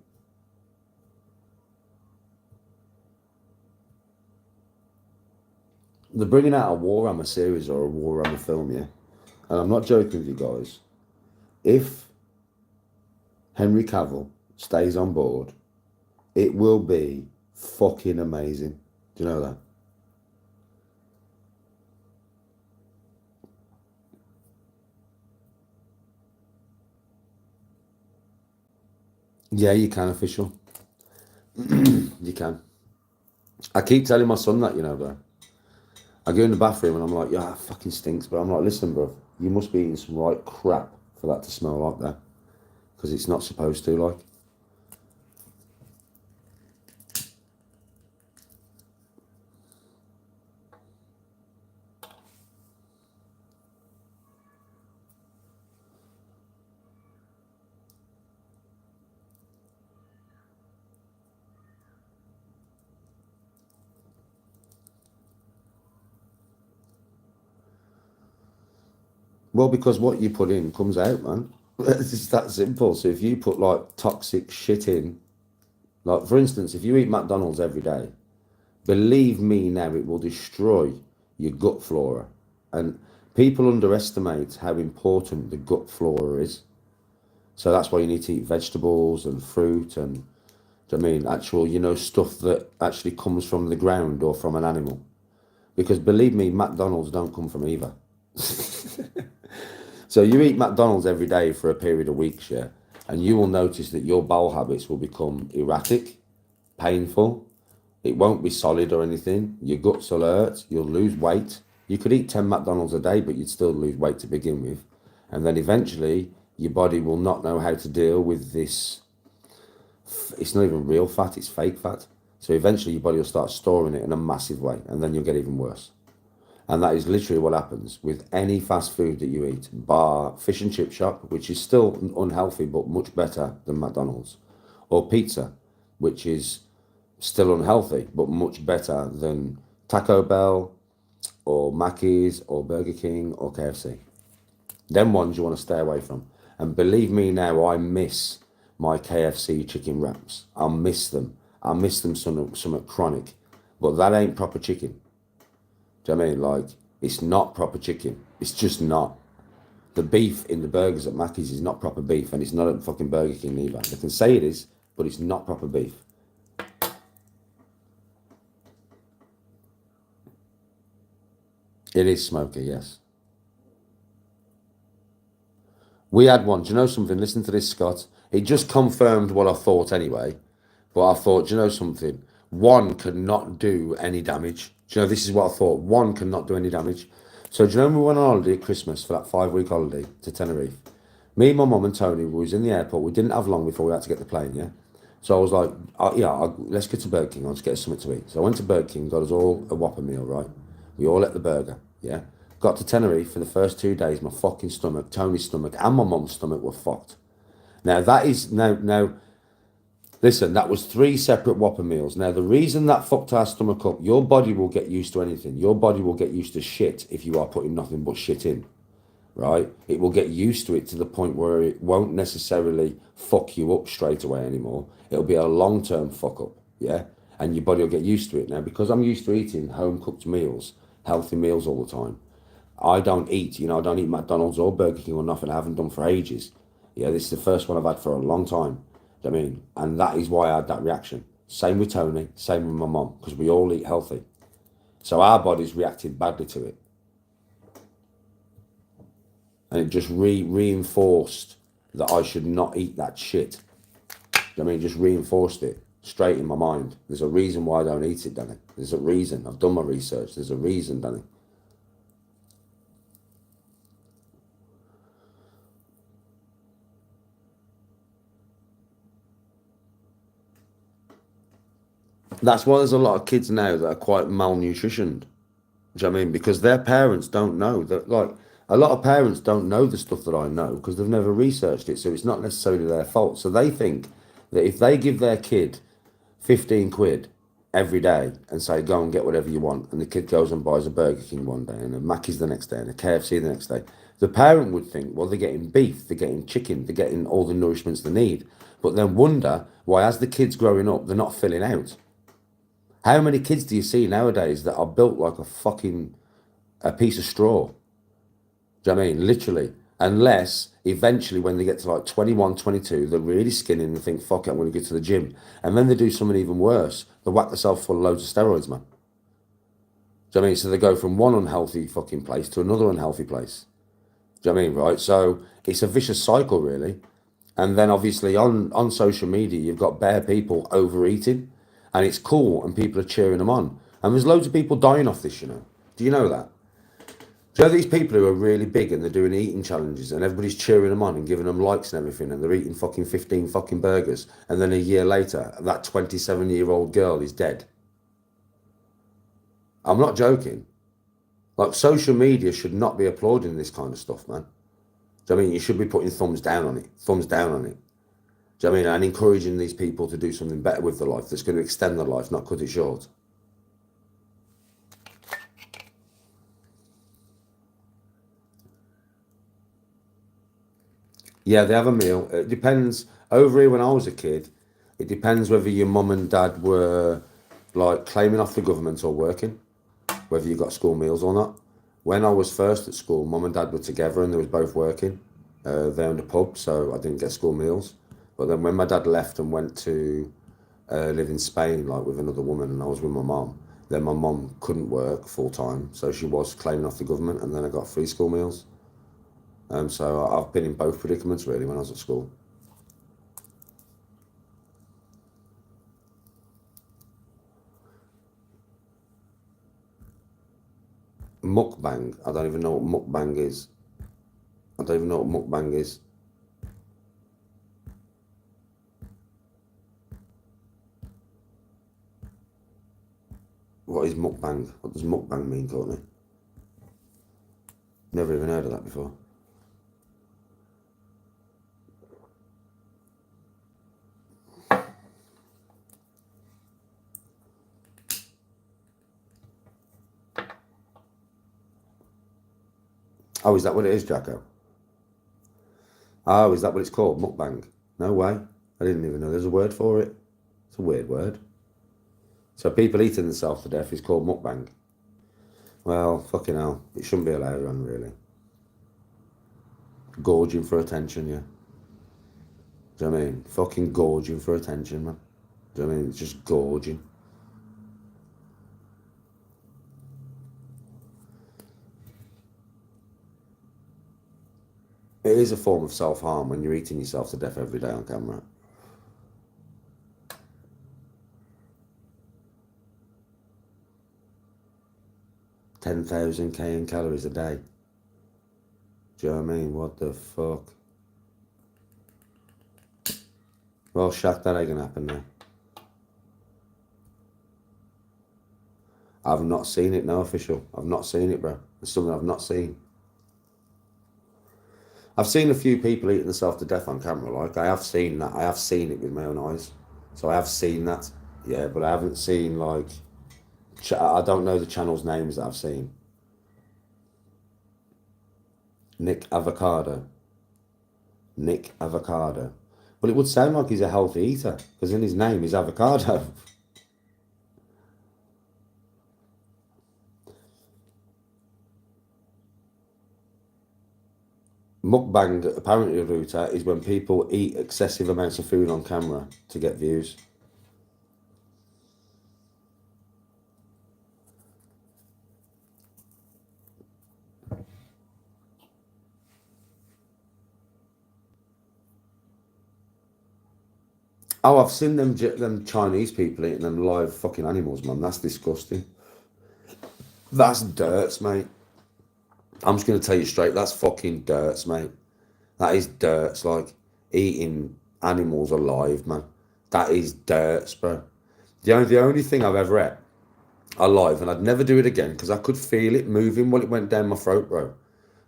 They're bringing out a Warhammer series or a Warhammer film, yeah. And I'm not joking with you guys. If Henry Cavill stays on board, it will be fucking amazing. Do you know that? Yeah, you can, official. You can. I keep telling my son that, you know, bro. I go in the bathroom and I'm like, yeah, it fucking stinks. But I'm like, listen, bro, you must be eating some right crap for that to smell like that. Because it's not supposed to, like. Well, because what you put in comes out, man. It's just that simple. So if you put like toxic shit in, like for instance, if you eat McDonald's every day, believe me now, it will destroy your gut flora. And people underestimate how important the gut flora is. So that's why you need to eat vegetables and fruit and, I mean, actual, stuff that actually comes from the ground or from an animal. Because believe me, McDonald's don't come from either. So you eat McDonald's every day for a period of weeks, yeah, and you will notice that your bowel habits will become erratic, painful. It won't be solid or anything. Your guts will hurt. You'll lose weight. You could eat 10 McDonald's a day, but you'd still lose weight to begin with. And then eventually, your body will not know how to deal with this. It's not even real fat, it's fake fat. So eventually, your body will start storing it in a massive way, and then you'll get even worse. And that is literally what happens with any fast food that you eat, bar fish and chip shop, which is still unhealthy but much better than McDonald's, or pizza, which is still unhealthy but much better than Taco Bell or Mackey's or Burger King or KFC. Them ones you want to stay away from. And believe me now, I miss my KFC chicken wraps. I miss them. I miss them some chronic. But that ain't proper chicken. Do you know what I mean? Like, it's not proper chicken. It's just not. The beef in the burgers at Mackey's is not proper beef, and it's not at fucking Burger King either. They can say it is, but it's not proper beef. It is smoky, yes. We had one. Do you know something? Listen to this, Scott. It just confirmed what I thought anyway. But I thought, do you know something? One cannot do any damage. Do you know, this is what I thought. One cannot do any damage. So do you know when we went on holiday at Christmas for that 5-week holiday to Tenerife? Me, my mum and Tony, we was in the airport. We didn't have long before we had to get the plane, yeah? So I was like, let's get to Burger King. I'll just get us something to eat. So I went to Burger King, got us all a Whopper meal, right? We all ate the burger, yeah? Got to Tenerife for the first 2 days. My fucking stomach, Tony's stomach, and my mum's stomach were fucked. Now, that is, now, listen, that was 3 separate Whopper meals. Now, the reason that fucked our stomach up, your body will get used to anything. Your body will get used to shit if you are putting nothing but shit in, right? It will get used to it to the point where it won't necessarily fuck you up straight away anymore. It'll be a long-term fuck up, yeah? And your body will get used to it. Now, because I'm used to eating home-cooked meals, healthy meals all the time, I don't eat, I don't eat McDonald's or Burger King or nothing. I haven't done for ages. Yeah, this is the first one I've had for a long time. I mean, and that is why I had that reaction. Same with Tony, same with my mum, because we all eat healthy. So our bodies reacted badly to it. And it just reinforced that I should not eat that shit. I mean, just reinforced it straight in my mind. There's a reason why I don't eat it, Danny. There's a reason. I've done my research. There's a reason, Danny. That's why there's a lot of kids now that are quite malnutritioned. Do you know what I mean? Because their parents don't know that, like, a lot of parents don't know the stuff that I know because they've never researched it. So it's not necessarily their fault. So they think that if they give their kid 15 quid every day and say, go and get whatever you want, and the kid goes and buys a Burger King one day and a Mackey's the next day and a KFC the next day, the parent would think, well, they're getting beef, they're getting chicken, they're getting all the nourishments they need. But then wonder why, as the kid's growing up, they're not filling out. How many kids do you see nowadays that are built like a piece of straw? Do you know what I mean? Literally. Unless eventually when they get to like 21, 22, they're really skinny and they think, fuck it, I'm going to go to the gym. And then they do something even worse. They whack themselves full of loads of steroids, man. Do you know what I mean? So they go from one unhealthy fucking place to another unhealthy place. Do you know what I mean? Right? So it's a vicious cycle, really. And then obviously on social media, you've got bare people overeating and it's cool and people are cheering them on. And there's loads of people dying off this, you know. Do you know that? Do you know these people who are really big and they're doing eating challenges and everybody's cheering them on and giving them likes and everything and they're eating fucking 15 fucking burgers and then a year later that 27-year-old girl is dead? I'm not joking. Like, social media should not be applauding this kind of stuff, man. Do you know what I mean? You should be putting thumbs down on it. Thumbs down on it. Do you know what I mean? And encouraging these people to do something better with their life that's going to extend their life, not cut it short. Yeah, they have a meal. It depends. Over here when I was a kid, it depends whether your mum and dad were like claiming off the government or working, whether you got school meals or not. When I was first at school, mum and dad were together and they was both working. They owned a pub, so I didn't get school meals. But then when my dad left and went to live in Spain, like with another woman, and I was with my mum, then my mum couldn't work full time, so she was claiming off the government, and then I got free school meals. So I've been in both predicaments really when I was at school. Mukbang, I don't even know what mukbang is. I don't even know what mukbang is. What is mukbang? What does mukbang mean, Courtney? Never even heard of that before. Oh, is that what it is, Jacko? Oh, is that what it's called? Mukbang? No way. I didn't even know there's a word for it. It's a weird word. So people eating themselves to death is called mukbang. Well, fucking hell. It shouldn't be allowed on, really. Gorging for attention, yeah. Do you know what I mean? Fucking gorging for attention, man. Do you know what I mean? It's just gorging. It is a form of self-harm when you're eating yourself to death every day on camera. $10,000 calories a day. Do you know what I mean? What the fuck? Well, Shaq, that ain't gonna happen now. I've not seen it, no official. I've not seen it, bro. It's something I've not seen. I've seen a few people eating themselves to death on camera. Like, I have seen that. I have seen it with my own eyes. So I have seen that. Yeah, but I haven't seen, like, I don't know the channel's names that I've seen. Nick Avocado. Nick Avocado. Well, it would sound like he's a healthy eater, because in his name is avocado. Mukbang, apparently, Ruta, is when people eat excessive amounts of food on camera to get views. Oh, I've seen them Chinese people eating them live fucking animals, man. That's disgusting. That's dirts, mate. I'm just gonna tell you straight. That's fucking dirts, mate. That is dirts, like eating animals alive, man. That is dirts, bro. The only thing I've ever ate alive, and I'd never do it again because I could feel it moving while it went down my throat, bro,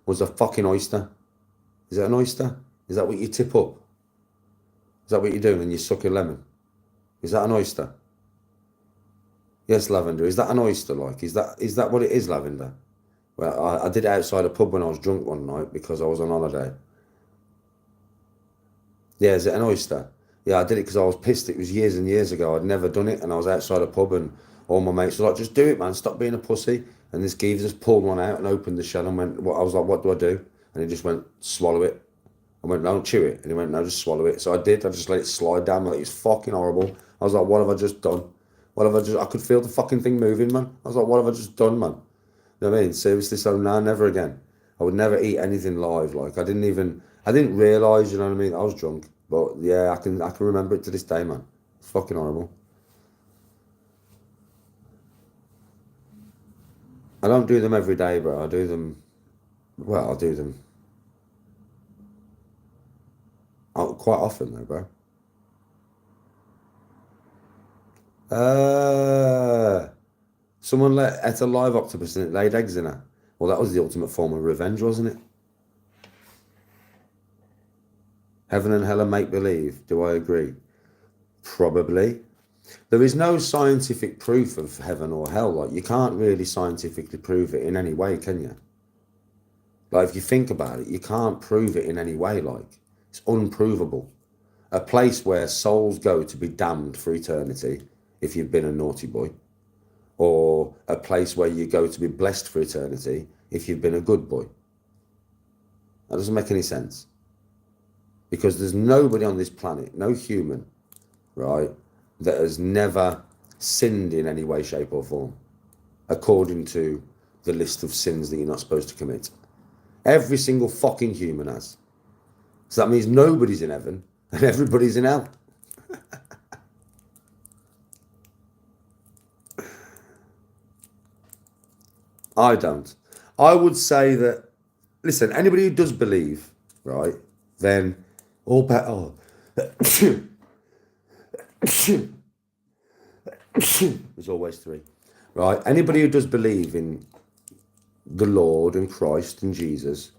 was a fucking oyster. Is that an oyster? Is that what you tip up? Is that what you do when you suck a lemon? Is that an oyster? Yes, lavender. Is that an oyster? Like, is that what it is, lavender? Well, I did it outside a pub when I was drunk one night because I was on holiday. Yeah, is it an oyster? Yeah, I did it because I was pissed. It was years and years ago. I'd never done it, and I was outside a pub, and all my mates were like, "Just do it, man. Stop being a pussy." And this geezer just pulled one out and opened the shell and went, "What?" I was like, "What do I do?" And he just went, "Swallow it." I went, "Don't chew it." And he went, "No, just swallow it." So I did. I just let it slide down. Like, it's fucking horrible. I was like, "What have I just done? What have I just?" I could feel the fucking thing moving, man. I was like, "What have I just done, man?" You know what I mean? Seriously, so no, never again. I would never eat anything live. Like I didn't realise, you know what I mean? I was drunk. But yeah, I can remember it to this day, man. It's fucking horrible. I don't do them every day, bro. I do them, well, I do them quite often though, bro. Uh, Someone ate a live octopus and it laid eggs in her. Well, that was the ultimate form of revenge, wasn't it? Heaven and hell are make believe. Do I agree? Probably. There is no scientific proof of heaven or hell. Like, you can't really scientifically prove it in any way, can you? Like, if you think about it, you can't prove it in any way. Like, it's unprovable. A place where souls go to be damned for eternity if you've been a naughty boy, or a place where you go to be blessed for eternity if you've been a good boy. That doesn't make any sense because there's nobody on this planet, no human, right, that has never sinned in any way, shape, or form, according to the list of sins that you're not supposed to commit. Every single fucking human has. So that means nobody's in heaven and everybody's in hell. I don't. I would say that, listen, anybody who does believe, right, then all better. There's always three, right? Anybody who does believe in the Lord and Christ and Jesus,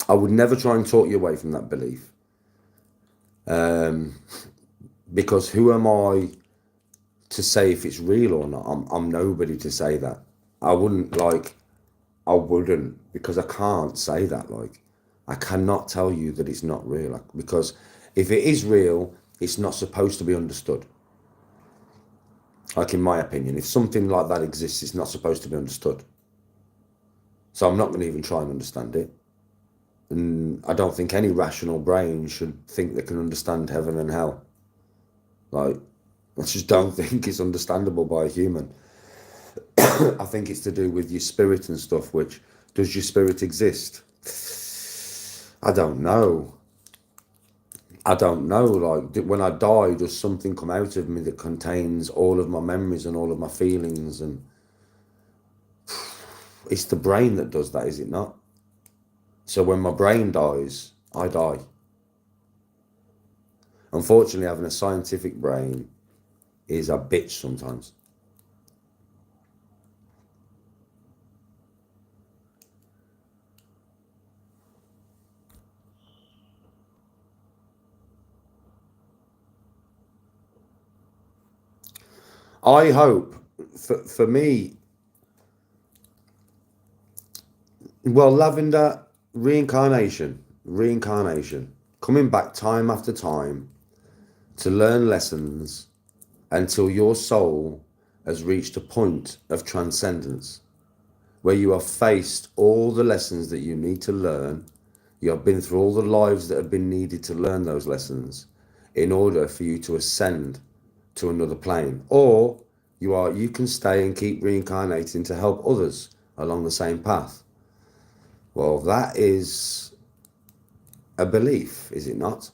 I would never try and talk you away from that belief. Because who am I to say if it's real or not? I'm nobody to say that. I wouldn't like, I wouldn't, because I can't say that. Like, I cannot tell you that it's not real, like, because if it is real, it's not supposed to be understood. Like, in my opinion, if something like that exists, it's not supposed to be understood. So I'm not going to even try and understand it. And I don't think any rational brain should think they can understand heaven and hell. Like, I just don't think it's understandable by a human. I think it's to do with your spirit and stuff, which, does your spirit exist? I don't know. I don't know. Like, when I die, does something come out of me that contains all of my memories and all of my feelings? And it's the brain that does that, is it not? So when my brain dies, I die. Unfortunately, having a scientific brain is a bitch sometimes. I hope, for me, well, lavender, reincarnation, coming back time after time to learn lessons until your soul has reached a point of transcendence where you have faced all the lessons that you need to learn. You have been through all the lives that have been needed to learn those lessons in order for you to ascend to another plane. Or you can stay and keep reincarnating to help others along the same path. Well, that is a belief, is it not?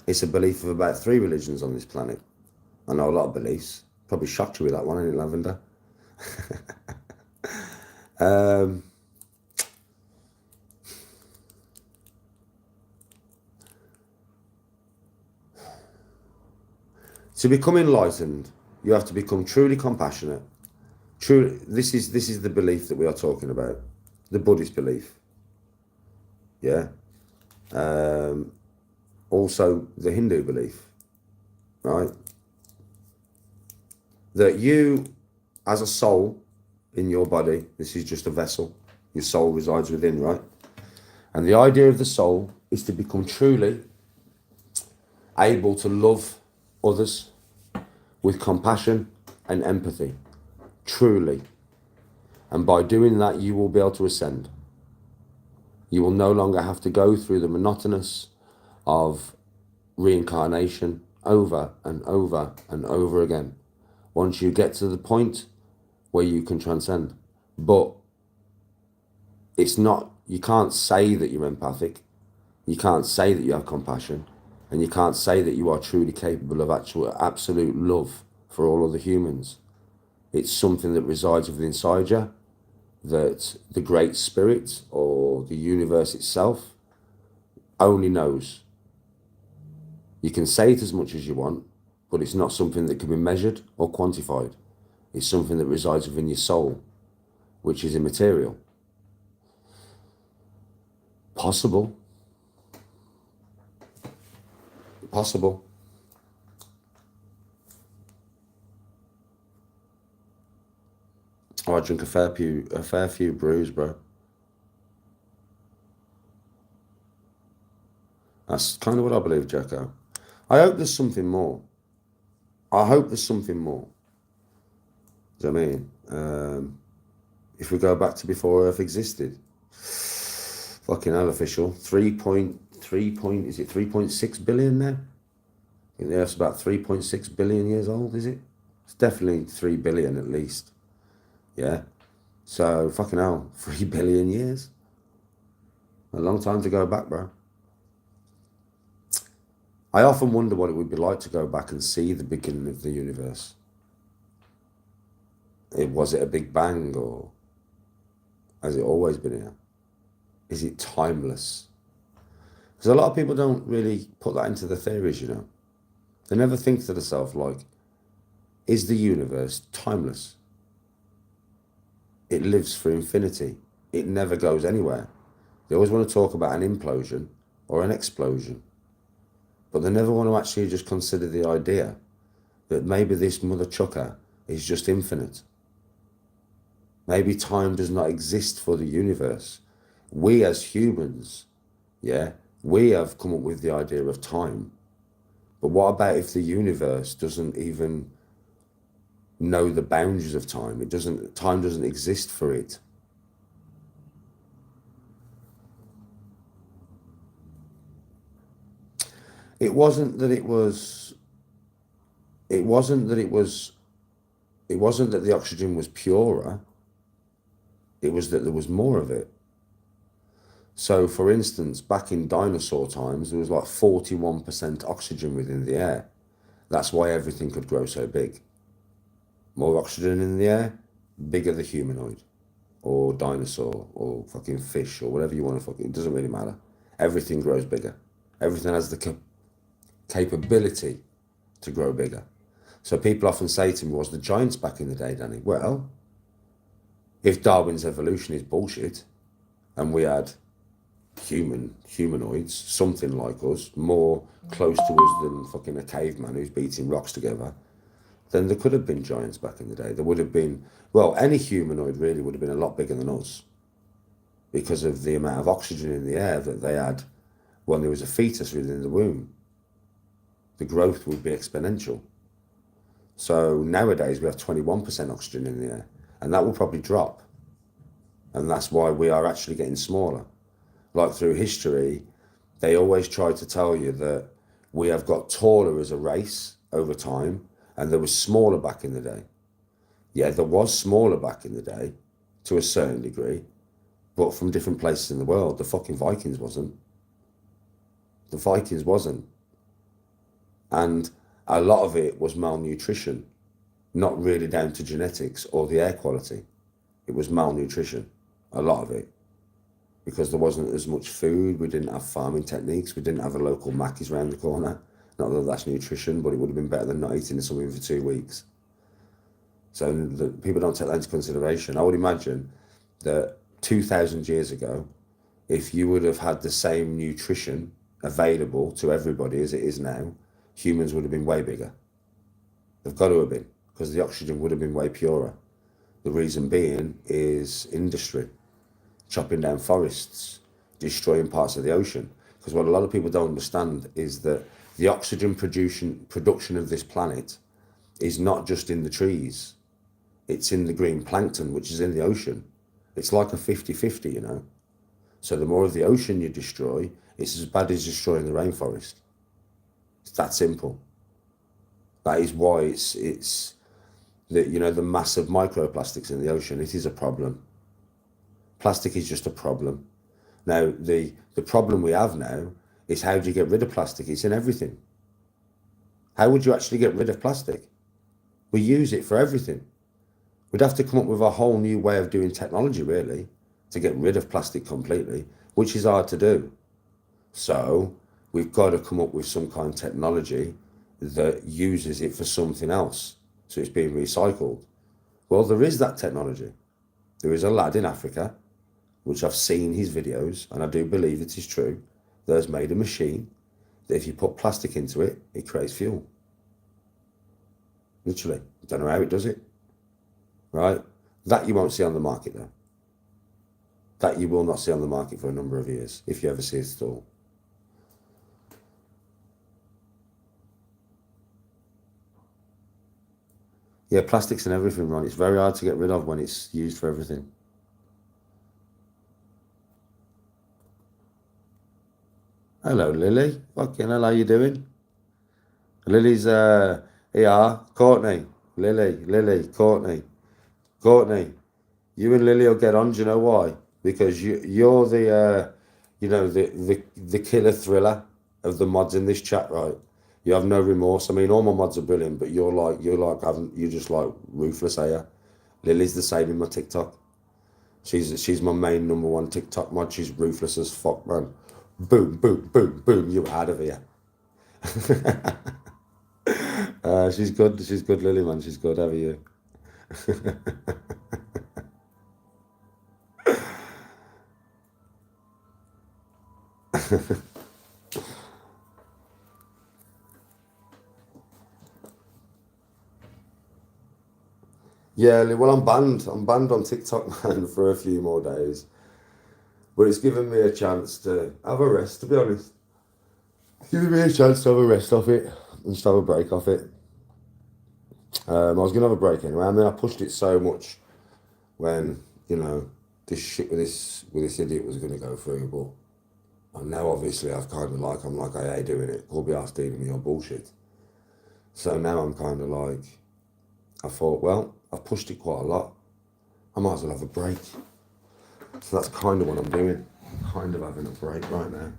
It's a belief of about 3 religions on this planet. I know a lot of beliefs. Probably shocked you with that one, ain't it, Lavender? To become enlightened, you have to become truly compassionate. Truly, this is the belief that we are talking about, the Buddhist belief. Yeah. Also, the Hindu belief, right? That you, as a soul in your body, this is just a vessel. Your soul resides within, right? And the idea of the soul is to become truly able to love others with compassion and empathy, truly. And by doing that, you will be able to ascend. You will no longer have to go through the monotonous of reincarnation over and over and over again. Once you get to the point where you can transcend. But it's not, you can't say that you're empathic. You can't say that you have compassion. And you can't say that you are truly capable of absolute love for all other humans. It's something that resides within inside you, that the Great Spirit or the universe itself only knows. You can say it as much as you want, but it's not something that can be measured or quantified. It's something that resides within your soul, which is immaterial. Possible. Possible. Oh, I drink a fair few brews, bro. That's kind of what I believe, Jacko. I hope there's something more. I hope there's something more. Do you know what I mean? If we go back to before Earth existed, fucking hell, official. 3.3 is it 3.6 billion now? I think the Earth's about 3.6 billion years old, is it? It's definitely 3 billion at least. Yeah. So fucking hell, 3 billion years. A long time to go back, bro. I often wonder what it would be like to go back and see the beginning of the universe. Was it a big bang, or has it always been here? Is it timeless? Because a lot of people don't really put that into the theories, you know. They never think to themselves, like, is the universe timeless? It lives for infinity. It never goes anywhere. They always want to talk about an implosion or an explosion. But they never want to actually just consider the idea that maybe this mother chucker is just infinite. Maybe time does not exist for the universe. We as humans, yeah, we have come up with the idea of time. But what about if the universe doesn't even know the boundaries of time? Time doesn't exist for it. It wasn't that the oxygen was purer. It was that there was more of it. So, for instance, back in dinosaur times, there was like 41% oxygen within the air. That's why everything could grow so big. More oxygen in the air, bigger the humanoid, or dinosaur, or fucking fish, or whatever you want to fucking, it doesn't really matter. Everything grows bigger. Everything has the capability to grow bigger. So people often say to me, was the giants back in the day, Danny? Well, if Darwin's evolution is bullshit, and we had humanoids, something like us, more close to us than fucking a caveman who's beating rocks together, then there could have been giants back in the day. There would have been, well, any humanoid really would have been a lot bigger than us because of the amount of oxygen in the air that they had when there was a fetus within the womb. The growth would be exponential. So nowadays we have 21% oxygen in the air, and that will probably drop. And that's why we are actually getting smaller. Like through history, they always try to tell you that we have got taller as a race over time, and there was smaller back in the day. Yeah, there was smaller back in the day to a certain degree, but from different places in the world. The fucking Vikings wasn't. The Vikings wasn't. And a lot of it was malnutrition, not really down to genetics or the air quality. It was malnutrition, a lot of it, because there wasn't as much food. We didn't have farming techniques. We didn't have a local Mackey's round the corner. Not that that's nutrition, but it would have been better than not eating something for 2 weeks. So people don't take that into consideration. I would imagine that 2,000 years ago, if you would have had the same nutrition available to everybody as it is now, humans would have been way bigger. They've got to have been, because the oxygen would have been way purer. The reason being is industry, chopping down forests, destroying parts of the ocean. Because what a lot of people don't understand is that the oxygen production of this planet is not just in the trees. It's in the green plankton, which is in the ocean. It's like a 50-50, you know. So the more of the ocean you destroy, it's as bad as destroying the rainforest. It's that simple. That is why it's the, you know, the massive microplastics in the ocean. It is a problem. Plastic is just a problem. Now, the problem we have now is, how do you get rid of plastic? It's in everything. How would you actually get rid of plastic? We use it for everything. We'd have to come up with a whole new way of doing technology, really, to get rid of plastic completely, which is hard to do. So we've got to come up with some kind of technology that uses it for something else, so it's being recycled. Well, there is that technology. There is a lad in Africa, which I've seen his videos, and I do believe it is true, that has made a machine that if you put plastic into it, it creates fuel. Literally. I don't know how it does it. Right? That you won't see on the market, though. That you will not see on the market for a number of years, if you ever see it at all. Yeah, plastics and everything, Ron. It's very hard to get rid of when it's used for everything. Hello, Lily. Fucking hell, how you doing? Lily's, yeah, Courtney. Lily, Courtney. You and Lily will get on. Do you know why? Because you're the, you know, the killer thriller of the mods in this chat, right? You have no remorse. I mean, all my mods are brilliant, but you're just like ruthless, are you? Lily's the same in my TikTok. She's my main -- TikTok mod. She's ruthless as fuck, man. Boom, boom, boom, boom. You're out of here. She's good. She's good, Lily, man. She's good. How are you? Yeah, well, I'm banned. I'm banned on TikTok, man, for a few more days. But it's given me a chance to have a rest, to be honest. It's given me a chance to have a rest off it and just have a break off it. I was gonna have a break anyway. I mean, I pushed it so much when, you know, this shit with this idiot was gonna go through, but now obviously I'm like, I hate doing it. Call me ass dealing with your bullshit. So now I'm kind of like, I thought, well, I've pushed it quite a lot. I might as well have a break. So that's kind of what I'm doing. I'm kind of having a break right now.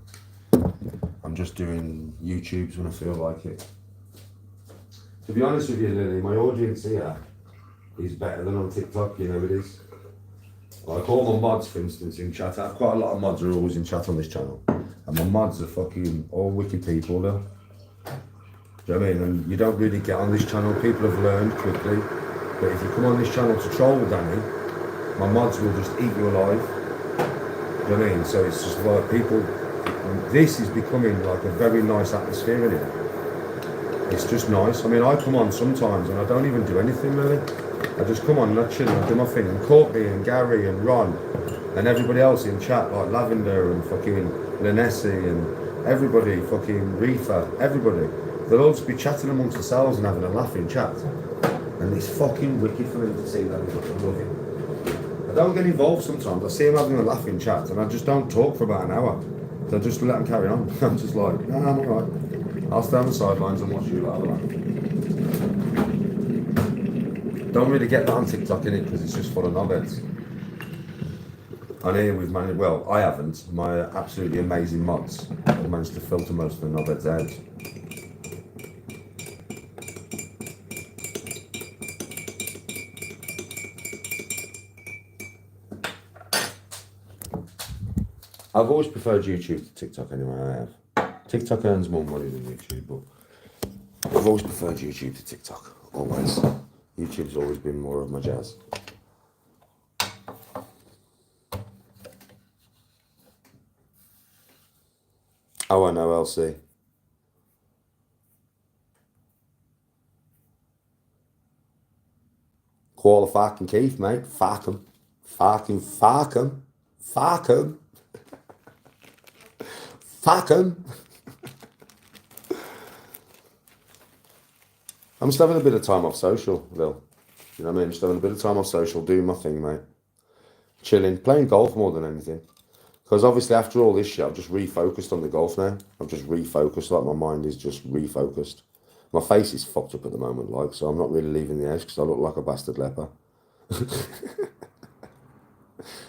I'm just doing YouTubes when I feel like it. To be honest with you, Lily, my audience here is better than on TikTok, you know it is. Like all my mods, for instance, in chat. I have quite a lot of mods are always in chat on this channel. And my mods are fucking all wicked people, though. Do you know what I mean? And you don't really get on this channel. People have learned quickly that if you come on this channel to troll Danny, my mods will just eat you alive. Do you know what I mean? So it's just like people, this is becoming like a very nice atmosphere in here. It's just nice. I mean, I come on sometimes and I don't even do anything really. I just come on and I chill and do my thing. And Courtney and Gary and Ron and everybody else in chat, like Lavender and fucking Linessi and everybody, fucking Reefer, everybody. They'll all just be chatting amongst themselves and having a laugh in chat. And it's fucking wicked for me to see that. I love it. I don't get involved sometimes. I see them having a laugh in chat and I just don't talk for about an hour. So I just let them carry on. I'm just like, nah, I'm alright. I'll stay on the sidelines and watch you like that. Don't really get that on TikTok, innit, because it's just full of knobheads. And here we've managed, well, I haven't. My absolutely amazing mods have managed to filter most of the knobheads out. I've always preferred YouTube to TikTok anyway, I have. TikTok earns more money than YouTube, but I've always preferred YouTube to TikTok, always. YouTube's always been more of my jazz. Oh, I know, LC. Call the fucking Keith, mate. Fuck him. Fucking fuck him. Fuck him. Fuck him. I'm just having a bit of time off social, Lil. You know what I mean? Just having a bit of time off social, doing my thing, mate. Chilling, playing golf more than anything. Because obviously after all this shit, I've just refocused on the golf now. I've just refocused, like my mind is just refocused. My face is fucked up at the moment, like, so I'm not really leaving the house because I look like a bastard leper.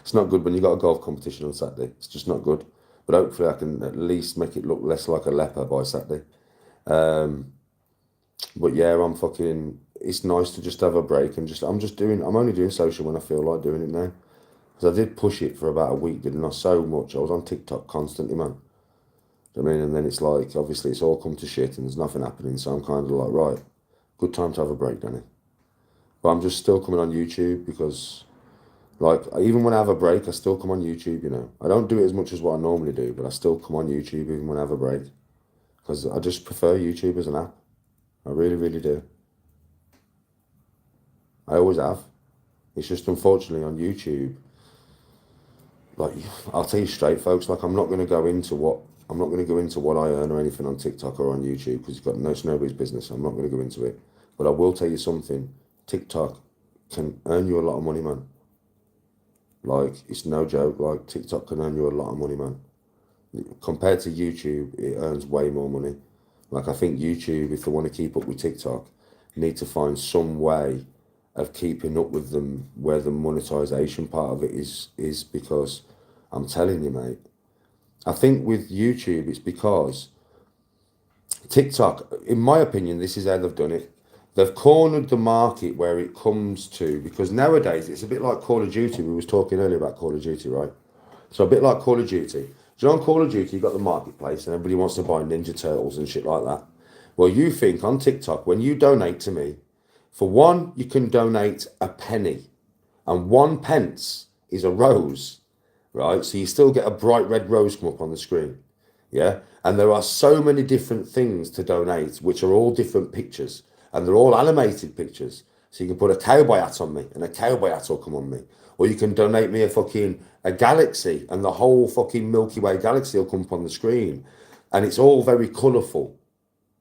It's not good when you got a golf competition on Saturday. It's just not good. But hopefully I can at least make it look less like a leper by Saturday. But yeah, it's nice to just have a break and I'm only doing social when I feel like doing it now. Because I did push it for about a week, didn't I? So much. I was on TikTok constantly, man. I mean, and then it's like, obviously it's all come to shit and there's nothing happening. So I'm kind of like, right, good time to have a break, Danny. But I'm just still coming on YouTube because, like, even when I have a break, I still come on YouTube, you know. I don't do it as much as what I normally do, but I still come on YouTube even when I have a break. Because I just prefer YouTube as an app. I really, really do. I always have. It's just unfortunately on YouTube, like, I'll tell you straight, folks, like, I'm not going to go into what I earn or anything on TikTok or on YouTube because it's nobody's business. I'm not going to go into it. But I will tell you something. TikTok can earn you a lot of money, man. Like, it's no joke. Like, TikTok can earn you a lot of money, man. Compared to YouTube, it earns way more money. Like, I think YouTube, if they want to keep up with TikTok, need to find some way of keeping up with them where the monetization part of it is because I'm telling you, mate, I think with YouTube, it's because TikTok, in my opinion, this is how they've done it. They've cornered the market where it comes to, because nowadays it's a bit like Call of Duty. We was talking earlier about Call of Duty, right? So a bit like Call of Duty. Do you know on Call of Duty, you've got the marketplace and everybody wants to buy Ninja Turtles and shit like that. Well, you think on TikTok, when you donate to me, for one, you can donate a penny. And 1 pence is a rose, right? So you still get a bright red rose come up on the screen. Yeah. And there are so many different things to donate, which are all different pictures. And they're all animated pictures. So you can put a cowboy hat on me and a cowboy hat will come on me. Or you can donate me a galaxy and the whole fucking Milky Way galaxy will come up on the screen. And it's all very colourful,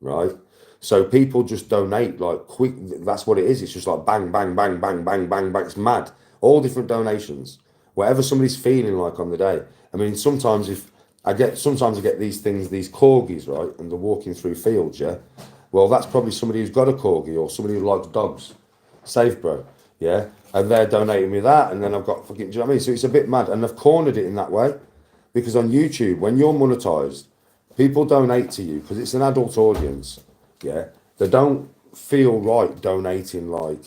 right? So people just donate like quick. That's what it is. It's just like bang, bang, bang, bang, bang, bang, bang. It's mad. All different donations. Whatever somebody's feeling like on the day. I mean, sometimes I get these things, these corgis, right? And they're walking through fields, yeah? Well, that's probably somebody who's got a corgi or somebody who likes dogs. Safe, bro. Yeah? And they're donating me that. And then I've got fucking, do you know what I mean? So it's a bit mad. And they've cornered it in that way. Because on YouTube, when you're monetized, people donate to you because it's an adult audience. Yeah, they don't feel right donating like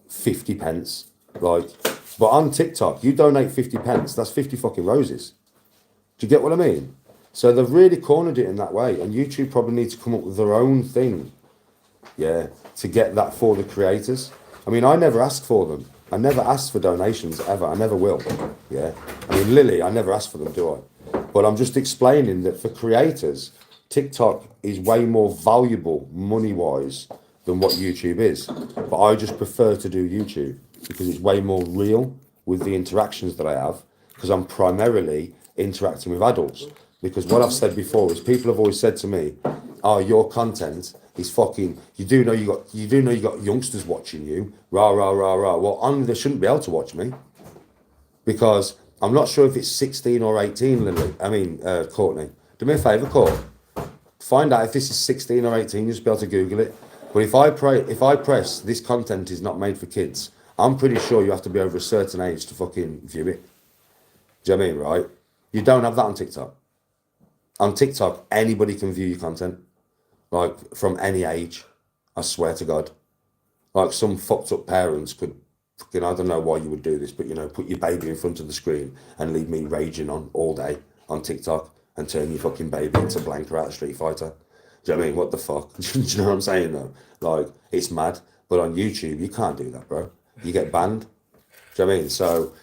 50 pence. Like, but on TikTok, you donate 50 pence, that's 50 fucking roses. Do you get what I mean? So they've really cornered it in that way, and YouTube probably needs to come up with their own thing, yeah, to get that for the creators. I mean, I never asked for them. I never asked for donations ever. I never will. Yeah, I mean, Lily, I never asked for them, do I? But I'm just explaining that for creators, TikTok is way more valuable money-wise than what YouTube is. But I just prefer to do YouTube because it's way more real with the interactions that I have because I'm primarily interacting with adults. Because what I've said before is people have always said to me, oh, your content is fucking, you do know you got youngsters watching you, rah, rah, rah, rah. Well, they shouldn't be able to watch me because I'm not sure if it's 16 or 18, Lily. Courtney. Do me a favour, Court. Find out if this is 16 or 18, you'll just be able to Google it. But if I press this content is not made for kids, I'm pretty sure you have to be over a certain age to fucking view it. Do you know what I mean, right? You don't have that on TikTok. On TikTok, anybody can view your content. Like, from any age. I swear to God. Like, some fucked up parents could fucking, I don't know why you would do this, but you know, put your baby in front of the screen and leave me raging on all day on TikTok and turn your fucking baby into Blanca out of Street Fighter. Do you know what I mean? What the fuck? Do you know what I'm saying though? Like, it's mad. But on YouTube, you can't do that, bro. You get banned. Do you know what I mean? So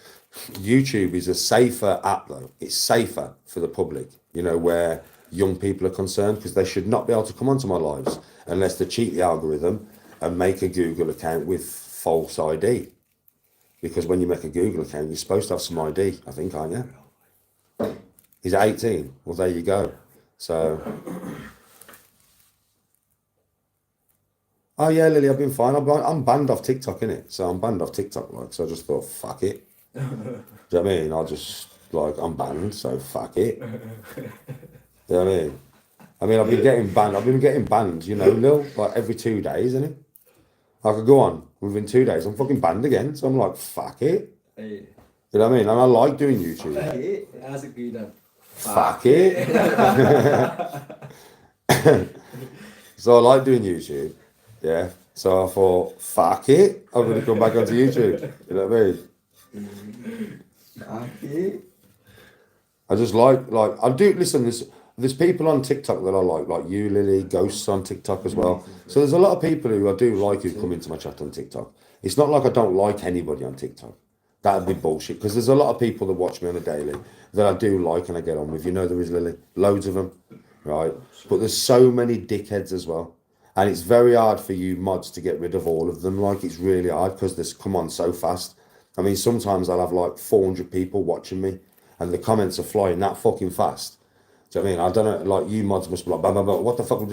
YouTube is a safer app though. It's safer for the public, you know, where young people are concerned, because they should not be able to come onto my lives unless they cheat the algorithm and make a Google account with false ID. Because when you make a Google account, you're supposed to have some ID, I think, aren't you? He's 18. Well, there you go. So, oh yeah, Lily, I've been fine. I'm banned off TikTok, innit? So I'm banned off TikTok, like, so I just thought, fuck it. Do you know what I mean? I'll just, like, I'm banned, so fuck it. Do you know what I mean? I've been getting banned, you know, Lil, like every 2 days, innit? I could go on, within 2 days, I'm fucking banned again. So I'm like, fuck it. Hey. You know what I mean? And I like doing YouTube. Fuck it. How's it going then? Fuck it. So I like doing YouTube. Yeah. So I thought, fuck it. I'm going to come back onto YouTube. You know what I mean? Fuck it. I just like, I do, listen, there's people on TikTok that I like you, Lily, Ghosts on TikTok as well. So there's a lot of people who I do like who come into my chat on TikTok. It's not like I don't like anybody on TikTok. That'd be bullshit, because there's a lot of people that watch me on a daily that I do like and I get on with. You know there is, Lily. Loads of them, right? But there's so many dickheads as well. And it's very hard for you mods to get rid of all of them. Like, it's really hard because they come on so fast. I mean, sometimes I'll have like 400 people watching me and the comments are flying that fucking fast. Do you know what I mean? I don't know, like, you mods must be like, blah, blah, blah, what the fuck?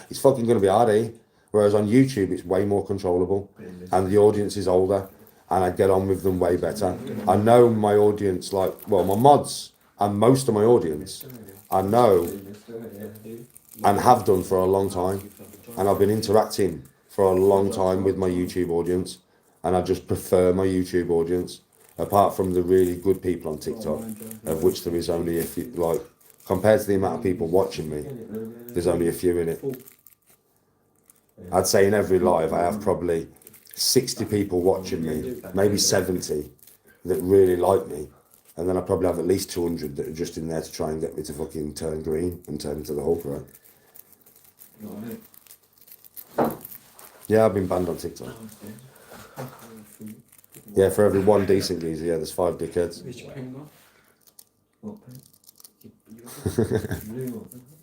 It's fucking going to be hard, eh? Whereas on YouTube, it's way more controllable and the audience is older and I get on with them way better. I know my audience, like, well, my mods and most of my audience, I know and have done for a long time. And I've been interacting for a long time with my YouTube audience. And I just prefer my YouTube audience, apart from the really good people on TikTok, of which there is only a few, like, compared to the amount of people watching me, there's only a few in it. I'd say in every live I have probably 60 people watching me, maybe 70 that really like me, and then I probably have at least 200 that are just in there to try and get me to fucking turn green and turn into the Hulk, right? Yeah, I've been banned on TikTok. Yeah, for every one decent geezer, yeah, there's 5 dickheads. Which pen got? What pen?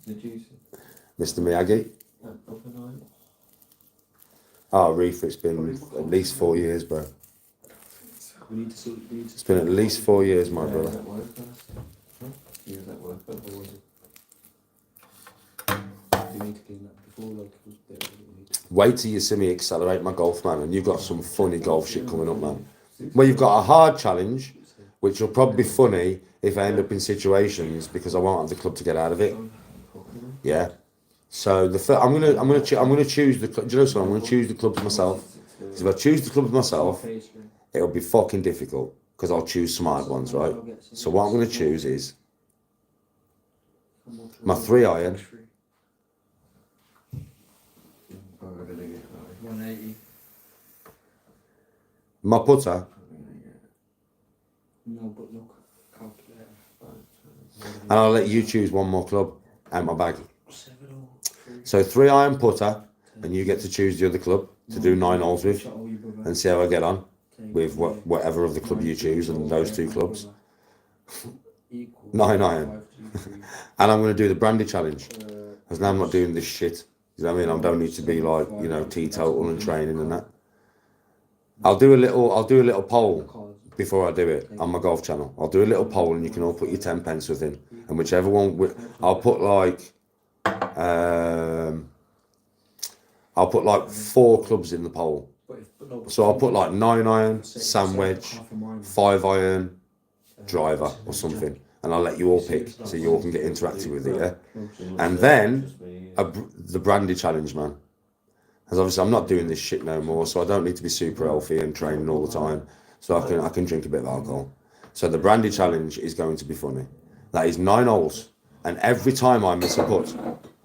The juice. Mr. Miyagi. Oh, Reefer, it's been at least 4 years, bro. It's been at least 4 years, my brother. Wait till you see me accelerate my golf, man, and you've got some funny golf shit coming up, man. Well, you've got a hard challenge, which will probably be funny if I end up in situations because I won't have the club to get out of it. Yeah. So I'm gonna choose the. Do you know something? I'm gonna choose the clubs myself. Because if I choose the clubs myself, it'll be fucking difficult because I'll choose smart ones, right? So what I'm gonna choose is my 3-iron. 180. My putter. No, but look, calculator. And I'll let you choose one more club out my bag. So 3-iron putter, and you get to choose the other club to do 9 holes with, and see how I get on with whatever of the club you choose and those 2 clubs. 9-iron. And I'm going to do the brandy challenge, because now I'm not doing this shit. You know what I mean? I don't need to be like, you know, teetotal and training and that. I'll do a little poll before I do it on my golf channel. I'll do a little poll and you can all put your 10 pence within, and whichever one, I'll put like 4 clubs in the poll. So I'll put like 9-iron, sand wedge, 5-iron, driver or something, and I'll let you all pick so you all can get interactive with it, yeah? And then the brandy challenge, man. Because obviously I'm not doing this shit no more, so I don't need to be super healthy and training all the time. So I can drink a bit of alcohol. So the brandy challenge is going to be funny. That is 9 holes, and every time I miss a putt,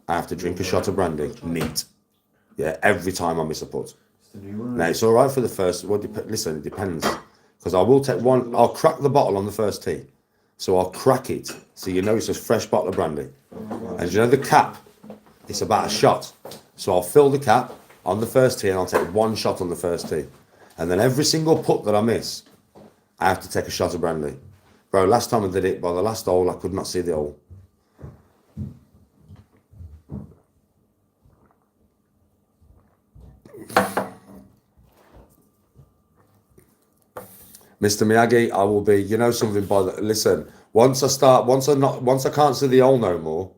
I have to drink a shot of brandy, neat. Yeah, every time I miss a putt. a new one. Now, it's all right for the first. Well, listen, it depends. Because I will take one. I'll crack the bottle on the first tee. So I'll crack it. So you know it's a fresh bottle of brandy. And you know the cap? It's about a shot. So I'll fill the cap on the first tee and I'll take one shot on the first tee. And then every single putt that I miss, I have to take a shot of brandy. Bro, last time I did it, by the last hole, I could not see the hole. Mr. Miyagi, I will be, you know something, by the, listen, once I can't see the hole no more,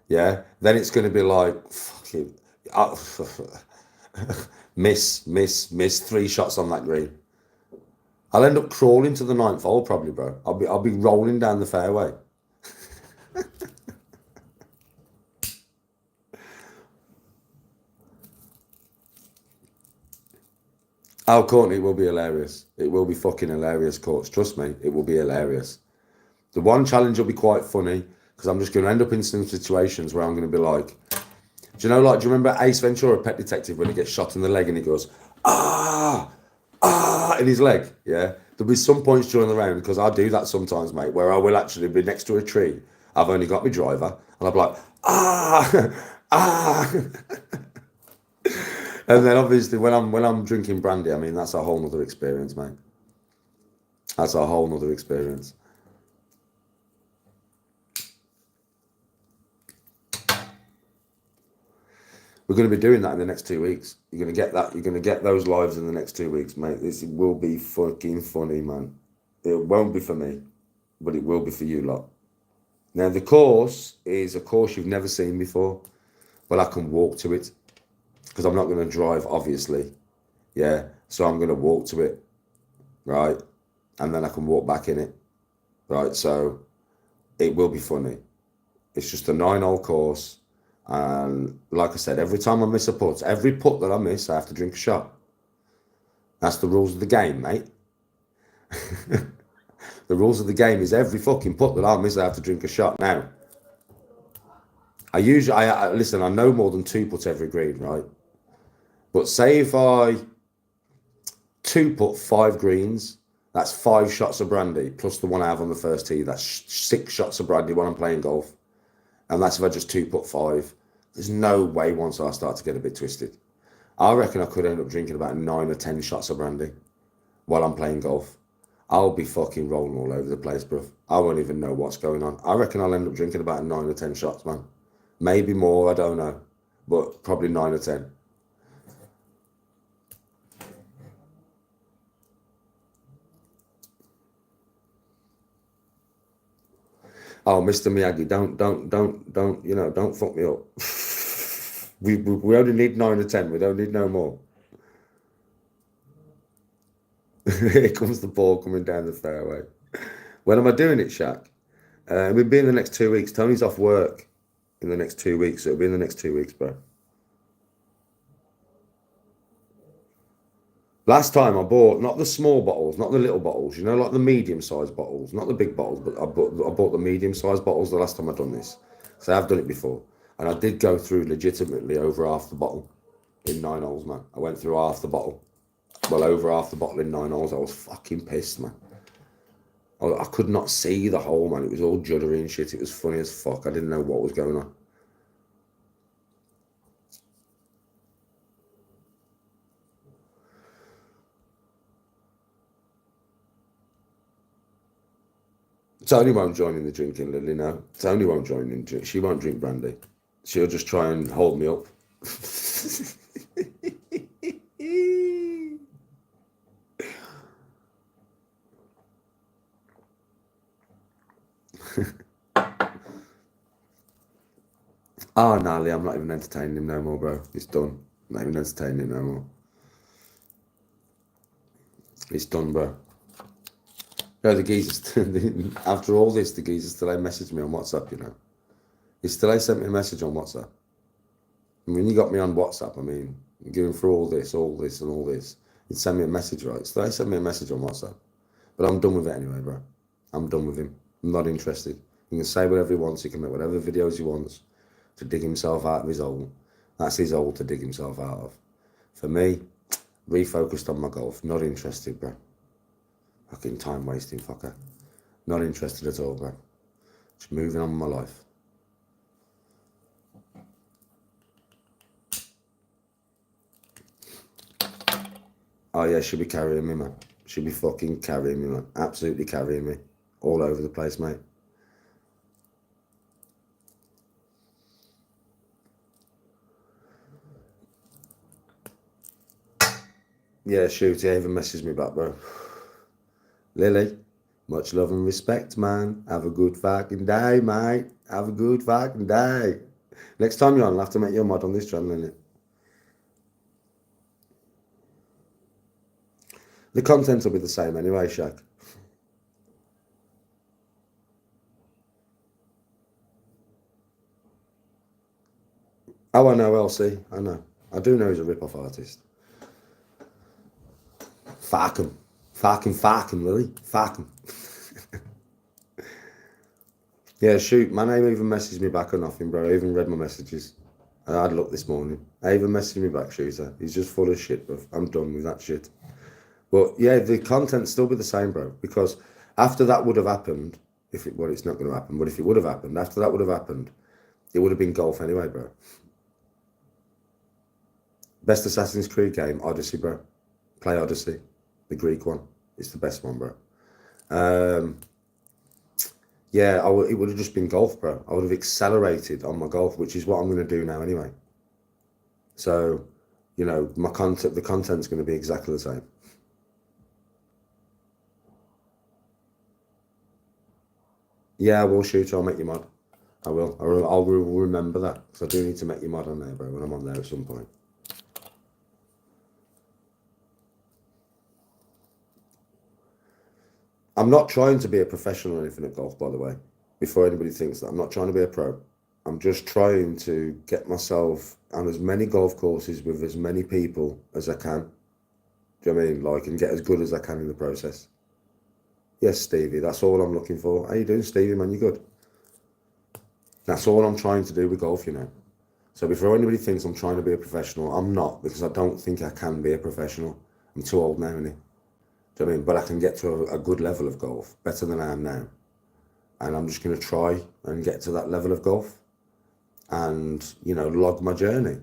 yeah, then it's going to be like, fucking, miss 3 shots on that green. I'll end up crawling to the 9th hole probably, bro. I'll be rolling down the fairway. Oh, Courtney, it will be hilarious. It will be fucking hilarious, Courts. Trust me, it will be hilarious. The one challenge will be quite funny because I'm just going to end up in some situations where I'm going to be like, do you remember Ace Ventura, Pet Detective, when he gets shot in the leg and he goes, in his leg, yeah? There'll be some points during the round, because I do that sometimes, mate, where I will actually be next to a tree. I've only got my driver, and I'll be like, And then obviously when I'm drinking brandy, I mean, that's a whole nother experience, mate. That's a whole nother experience. We're going to be doing that in the next 2 weeks. You're going to get that. You're going to get those lives in the next 2 weeks, mate. This will be fucking funny, man. It won't be for me, but it will be for you lot. Now, the course is a course you've never seen before, but I can walk to it because I'm not going to drive, obviously. Yeah, so I'm going to walk to it, right? And then I can walk back in it, right? So it will be funny. It's just a 9-hole course. And like I said, every time I miss a putt, every putt that I miss, I have to drink a shot. That's the rules of the game, mate. The rules of the game is every fucking putt that I miss, I have to drink a shot. Now, I listen, I know more than 2 putts every green, right? But say if I 2-putt 5 greens, that's 5 shots of brandy, plus the one I have on the first tee. That's 6 shots of brandy when I'm playing golf. And that's if I just 2-putt 5. There's no way once I start to get a bit twisted. I reckon I could end up drinking about 9 or 10 shots of brandy while I'm playing golf. I'll be fucking rolling all over the place, bro. I won't even know what's going on. I reckon I'll end up drinking about 9 or 10 shots, man. Maybe more, I don't know. But probably 9 or 10. Oh, Mr. Miyagi, don't fuck me up. we only need 9 or 10. We don't need no more. Here comes the ball coming down the fairway. When am I doing it, Shaq? We'll be in the next 2 weeks. Tony's off work in the next 2 weeks, so it'll be in the next 2 weeks, bro. Last time I bought not the small bottles, not the little bottles, like the medium-sized bottles, not the big bottles, but I bought the medium-sized bottles the last time I've done this. So I've done it before. And I did go through legitimately over half the bottle in 9 holes, man. I went through half the bottle. Well, over half the bottle in 9 holes. I was fucking pissed, man. I could not see the hole, man. It was all juddery and shit. It was funny as fuck. I didn't know what was going on. Tony won't join in the drinking, Lily, no. Tony won't join in. She won't drink brandy. She'll just try and hold me up. Oh, no, Lee, I'm not even entertaining him no more, bro. It's done. I'm not even entertaining him no more. It's done, bro. No, the geezers, after all this, the geezers still ain't messaged me on WhatsApp, He still ain't sent me a message on WhatsApp. I mean, you got me on WhatsApp, I mean, going through all this, and all this. He'd send me a message, right? Still ain't sent me a message on WhatsApp. But I'm done with it anyway, bro. I'm done with him. I'm not interested. He can say whatever he wants. He can make whatever videos he wants to dig himself out of his hole. That's his hole to dig himself out of. For me, refocused on my golf. Not interested, bro. Fucking time wasting fucker. Not interested at all, bro. Just moving on with my life. Oh yeah, she'll be carrying me, man. She'll be fucking carrying me, man. Absolutely carrying me. All over the place, mate. Yeah, shoot, he even messaged me back, bro. Lily, much love and respect, man. Have a good fucking day, mate. Have a good fucking day. Next time you're on, I'll have to make you a mod on this channel, innit? The content will be the same anyway, Shaq. Oh, I know, LC. I know. I do know he's a rip-off artist. Fuck him. Fuck him, Lily. Fuck him. Yeah, shoot. My name even messaged me back or nothing, bro. I even read my messages. I had a look this morning. I even messaged me back, Shooter. He's just full of shit, bro. I'm done with that shit. But yeah, the content still be the same, bro. Because after that would have happened, well, it's not going to happen, but if it would have happened, after that would have happened, it would have been golf anyway, bro. Best Assassin's Creed game, Odyssey, bro. Play Odyssey, the Greek one. It's the best one, bro. Yeah, it would have just been golf, bro. I would have accelerated on my golf, which is what I'm going to do now anyway. So, you know, the content's going to be exactly the same. Yeah, I will shoot. I'll make you mod. I will. I'll remember that because I do need to make you mod on there, bro. When I'm on there at some point. I'm not trying to be a professional or anything at golf, by the way. Before anybody thinks that, I'm not trying to be a pro. I'm just trying to get myself on as many golf courses with as many people as I can. Do you know what I mean? Like, and get as good as I can in the process. Yes, Stevie, that's all I'm looking for. How you doing, Stevie, man? You good? That's all I'm trying to do with golf, you know. So before anybody thinks I'm trying to be a professional, I'm not, because I don't think I can be a professional. I'm too old now, innit? Do you know what I mean? But I can get to a good level of golf, better than I am now. And I'm just going to try and get to that level of golf and, you know, log my journey.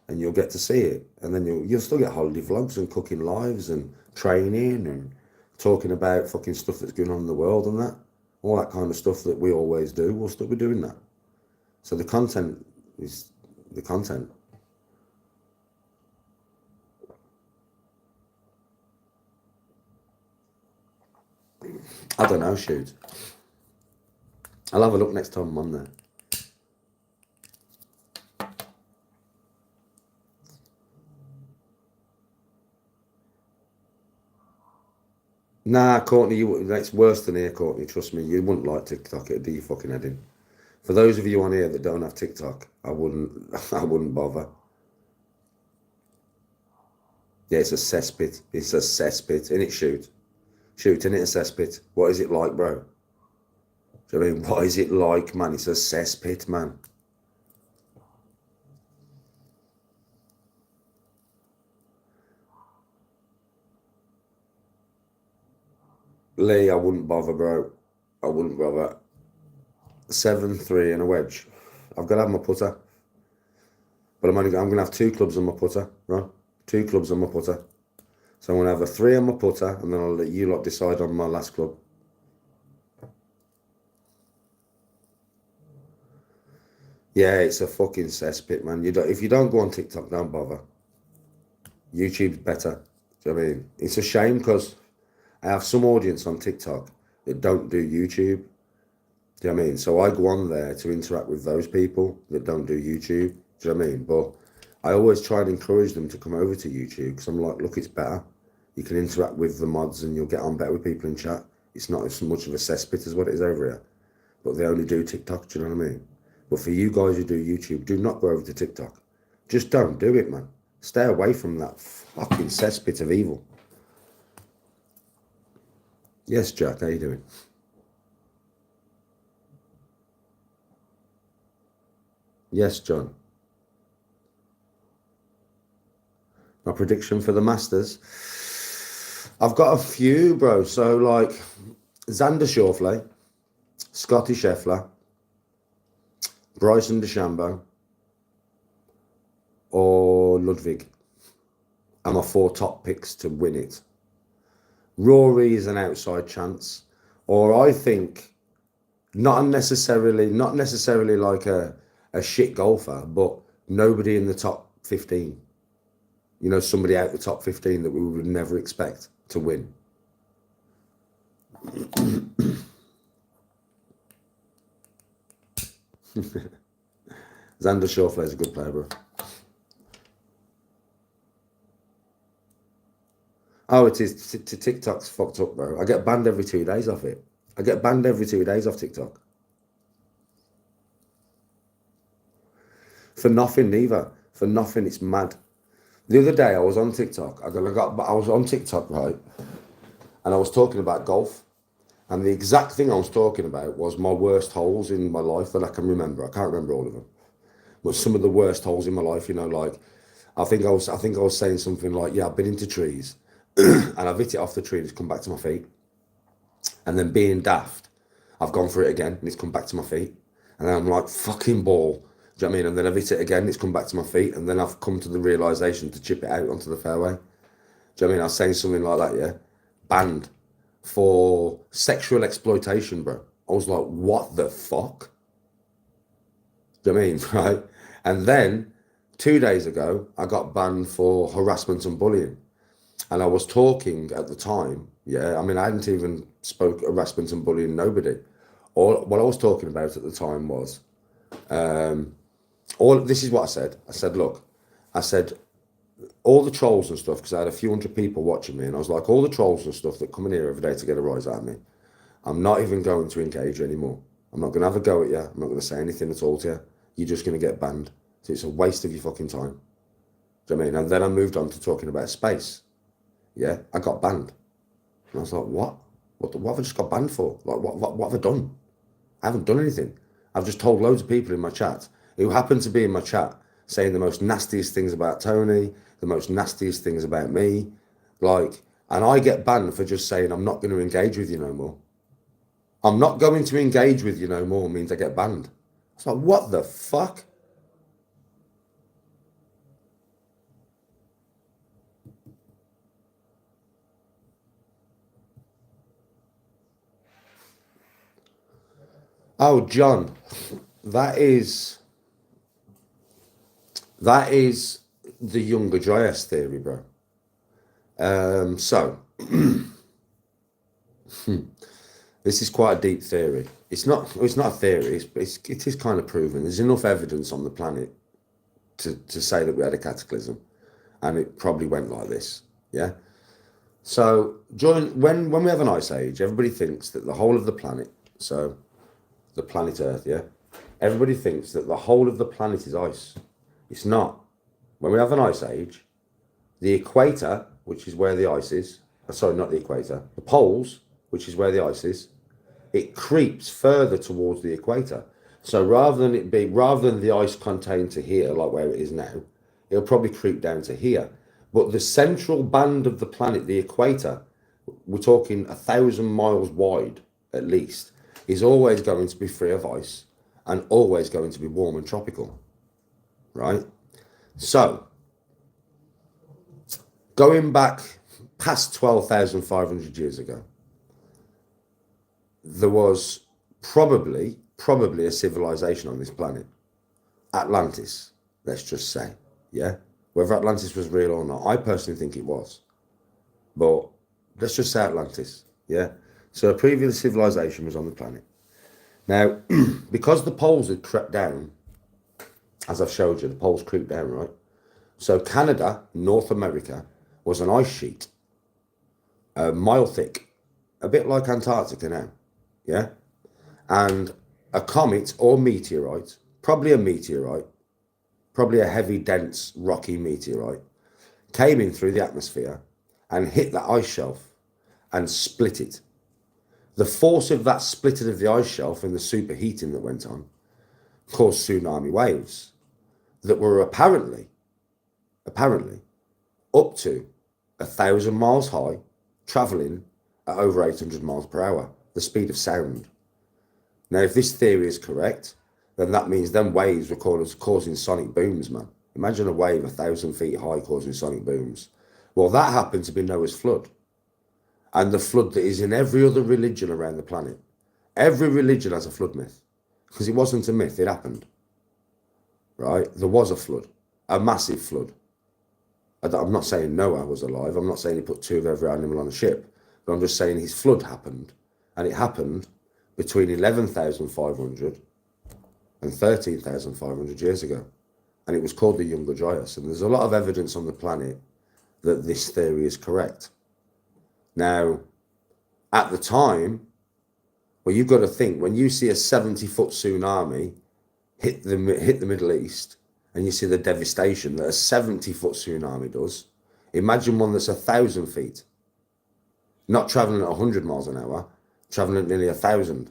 And you'll get to see it. And then you'll still get holiday vlogs and cooking lives and training and talking about fucking stuff that's going on in the world and that. All that kind of stuff that we always do, we'll still be doing that. So the content is the content. I don't know, shoot. I'll have a look next time I'm on there. Nah, Courtney, it's worse than here, Courtney. Trust me, you wouldn't like TikTok. It'd do your fucking head in. For those of you on here that don't have TikTok, I wouldn't bother. Yeah, it's a cesspit. It's a cesspit. And it shoot. Shoot, and it's a cesspit. What is it like, bro? Do you know what I mean? What is it like, man? It's a cesspit, man. Lee, I wouldn't bother, bro. I wouldn't bother. 7-3 and a wedge. I've got to have my putter. But I'm going to have 2 clubs on my putter, right? 2 clubs on my putter. So I'm going to have a 3 on my putter, and then I'll let you lot decide on my last club. Yeah, it's a fucking cesspit, man. If you don't go on TikTok, don't bother. YouTube's better. Do you know what I mean? It's a shame because I have some audience on TikTok that don't do YouTube. Do you know what I mean? So I go on there to interact with those people that don't do YouTube. Do you know what I mean? But I always try and encourage them to come over to YouTube because I'm like, look, it's better. You can interact with the mods and you'll get on better with people in chat. It's not as much of a cesspit as what it is over here. But they only do TikTok, do you know what I mean? But for you guys who do YouTube, do not go over to TikTok. Just don't do it, man. Stay away from that fucking cesspit of evil. Yes, Jack, how you doing? Yes, John. My prediction for the Masters. I've got a few, bro. So, like, Xander Schauffele, Scotty Scheffler, Bryson DeChambeau, or Ludwig are my 4 top picks to win it. Rory is an outside chance, or I think not necessarily like a shit golfer, but nobody in the top 15. You know, somebody out the top 15 that we would never expect to win. Xander Schauffele is a good player, bro. Oh, it is. TikTok's fucked up, bro. I get banned every 2 days off it. I get banned every 2 days off TikTok. For nothing, neither. For nothing, it's mad. The other day, I was on TikTok. I was on TikTok, right? And I was talking about golf. And the exact thing I was talking about was my worst holes in my life that I can remember. I can't remember all of them. But some of the worst holes in my life, you know, like, I think I was saying something like, yeah, I've been into trees. And I've hit it off the tree and it's come back to my feet. And then being daft, I've gone for it again and it's come back to my feet. And then I'm like, fucking ball. Do you know what I mean? And then I've hit it again and it's come back to my feet. And then I've come to the realisation to chip it out onto the fairway. Do you know what I mean? I was saying something like that, yeah? Banned for sexual exploitation, bro. I was like, what the fuck? Do you know what I mean? Right? And then 2 days ago, I got banned for harassment and bullying. And I was talking at the time, yeah, I mean, I hadn't even spoke harassment and bullying, nobody. What I was talking about at the time was, this is what I said. I said, look, all the trolls and stuff, because I had a few hundred people watching me, and I was like, all the trolls and stuff that come in here every day to get a rise out of me, I'm not even going to engage anymore. I'm not going to have a go at you. I'm not going to say anything at all to you. You're just going to get banned. So it's a waste of your fucking time. Do you know what I mean? And then I moved on to talking about space. Yeah, I got banned. And I was like, what? What have I just got banned for? Like, what have I done? I haven't done anything. I've just told loads of people in my chat who happen to be in my chat saying the most nastiest things about Tony, the most nastiest things about me. Like, and I get banned for just saying I'm not going to engage with you no more. I'm not going to engage with you no more means I get banned. It's like, what the fuck? Oh, John, that is the younger Dryas theory, bro. So this is quite a deep theory. It's not a theory. It is kind of proven. There's enough evidence on the planet to say that we had a cataclysm, and it probably went like this. Yeah. So when we have an ice age, everybody thinks that the whole of the planet, so the planet Earth, yeah, everybody thinks that the whole of the planet is ice. It's not. When we have an ice age, the equator, which is where the ice is, sorry, not the equator, the poles, which is where the ice is, it creeps further towards the equator. So rather than the ice contained to here, like where it is now, it'll probably creep down to here. But the central band of the planet, the equator, we're talking 1,000 miles wide at least, is always going to be free of ice and always going to be warm and tropical, right? So, going back past 12,500 years ago, there was probably a civilization on this planet. Atlantis, let's just say, yeah? Whether Atlantis was real or not, I personally think it was. But let's just say Atlantis, yeah? So a previous civilization was on the planet. Now, because the poles had crept down, as I've showed you, the poles creep down, right? So Canada, North America, was an ice sheet, a mile thick, a bit like Antarctica now, yeah? And a comet or meteorite, probably a heavy, dense, rocky meteorite, came in through the atmosphere and hit that ice shelf and split it. The force of that splitting of the ice shelf and the superheating that went on caused tsunami waves that were apparently up to 1,000 miles high, travelling at over 800 miles per hour, the speed of sound. Now, if this theory is correct, then that means them waves were causing sonic booms, man. Imagine a wave 1,000 feet high causing sonic booms. Well, that happened to be Noah's flood. And the flood that is in every other religion around the planet. Every religion has a flood myth. Because it wasn't a myth, it happened. Right? There was a flood. A massive flood. I'm not saying Noah was alive. I'm not saying he put 2 of every animal on a ship. But I'm just saying his flood happened. And it happened between 11,500 and 13,500 years ago. And it was called the Younger Dryas. And there's a lot of evidence on the planet that this theory is correct. Now, at the time, well, you've got to think, when you see a 70-foot tsunami hit the Middle East, and you see the devastation that a 70-foot tsunami does, imagine one that's 1,000 feet, not traveling at 100 miles an hour, traveling at nearly 1,000.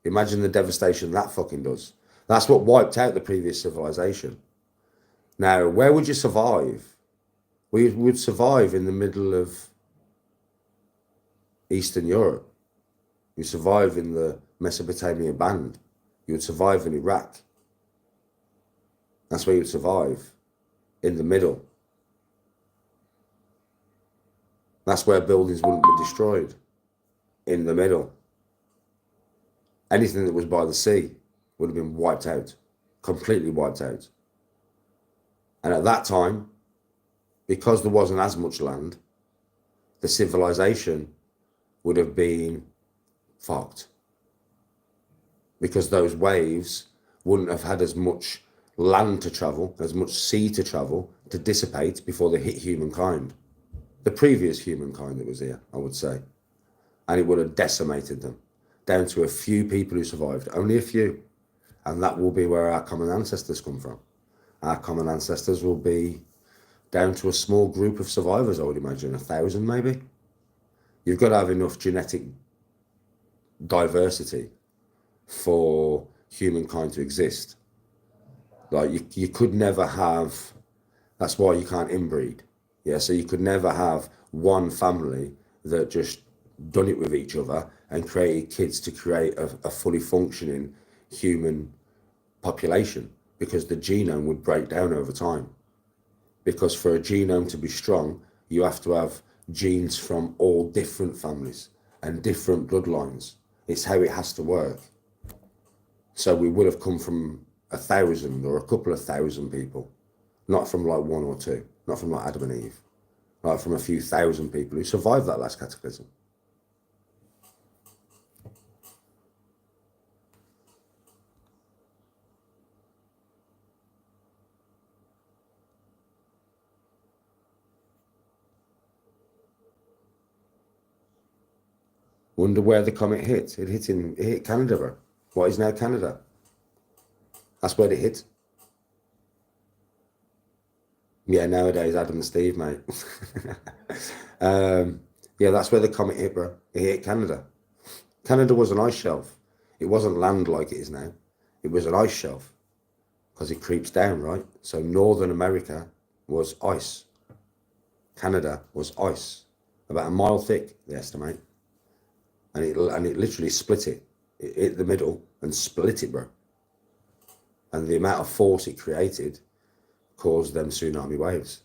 Imagine the devastation that fucking does. That's what wiped out the previous civilization. Now, where would you survive? We would survive in the middle of Eastern Europe. You survive in the Mesopotamia Band. You would survive in Iraq. That's where you would survive, in the middle. That's where buildings wouldn't be destroyed, in the middle. Anything that was by the sea would have been wiped out, completely wiped out. And at that time, because there wasn't as much land, the civilization would have been fucked. Because those waves wouldn't have had as much land to travel, as much sea to travel, to dissipate before they hit humankind. The previous humankind that was here, I would say. And it would have decimated them, down to a few people who survived, only a few. And that will be where our common ancestors come from. Our common ancestors will be down to a small group of survivors, I would imagine, 1,000 maybe. You've got to have enough genetic diversity for humankind to exist. Like you could never have, that's why you can't inbreed. Yeah, so you could never have one family that just done it with each other and created kids to create a fully functioning human population, because the genome would break down over time. Because for a genome to be strong, you have to have genes from all different families and different bloodlines. It's how it has to work. So we would have come from 1,000 or a couple of thousand people, not from like 1 or 2, not from like Adam and Eve, like from a few thousand people who survived that last cataclysm. Wonder where the comet hit. It hit Canada, bro. What is now Canada? That's where it hit. Yeah, nowadays Adam and Steve, mate. Yeah, that's where the comet hit, bro. It hit Canada. Canada was an ice shelf. It wasn't land like it is now. It was an ice shelf because it creeps down, right? So Northern America was ice. Canada was ice, about a mile thick, they estimate. And it literally split it. It hit the middle and split it, bro. And the amount of force it created caused them tsunami waves.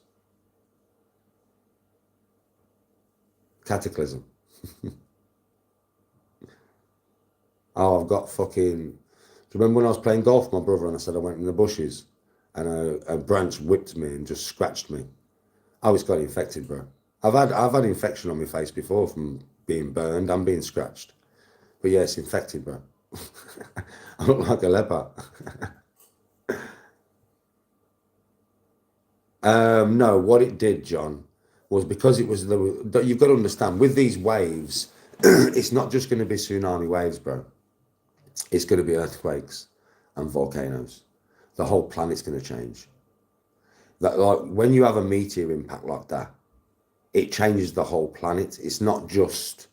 Cataclysm. Oh, I've got fucking... Do you remember when I was playing golf with my brother and I said I went in the bushes and a branch whipped me and just scratched me? Oh, it's got infected, bro. I've had infection on my face before from being burned and being scratched. But yeah, it's infected, bro. I look like a leper. No, what it did, John, was because it was you've got to understand, with these waves, it's not just going to be tsunami waves, bro. It's going to be earthquakes and volcanoes. The whole planet's going to change. That, like, when you have a meteor impact like that, it changes the whole planet. It's not just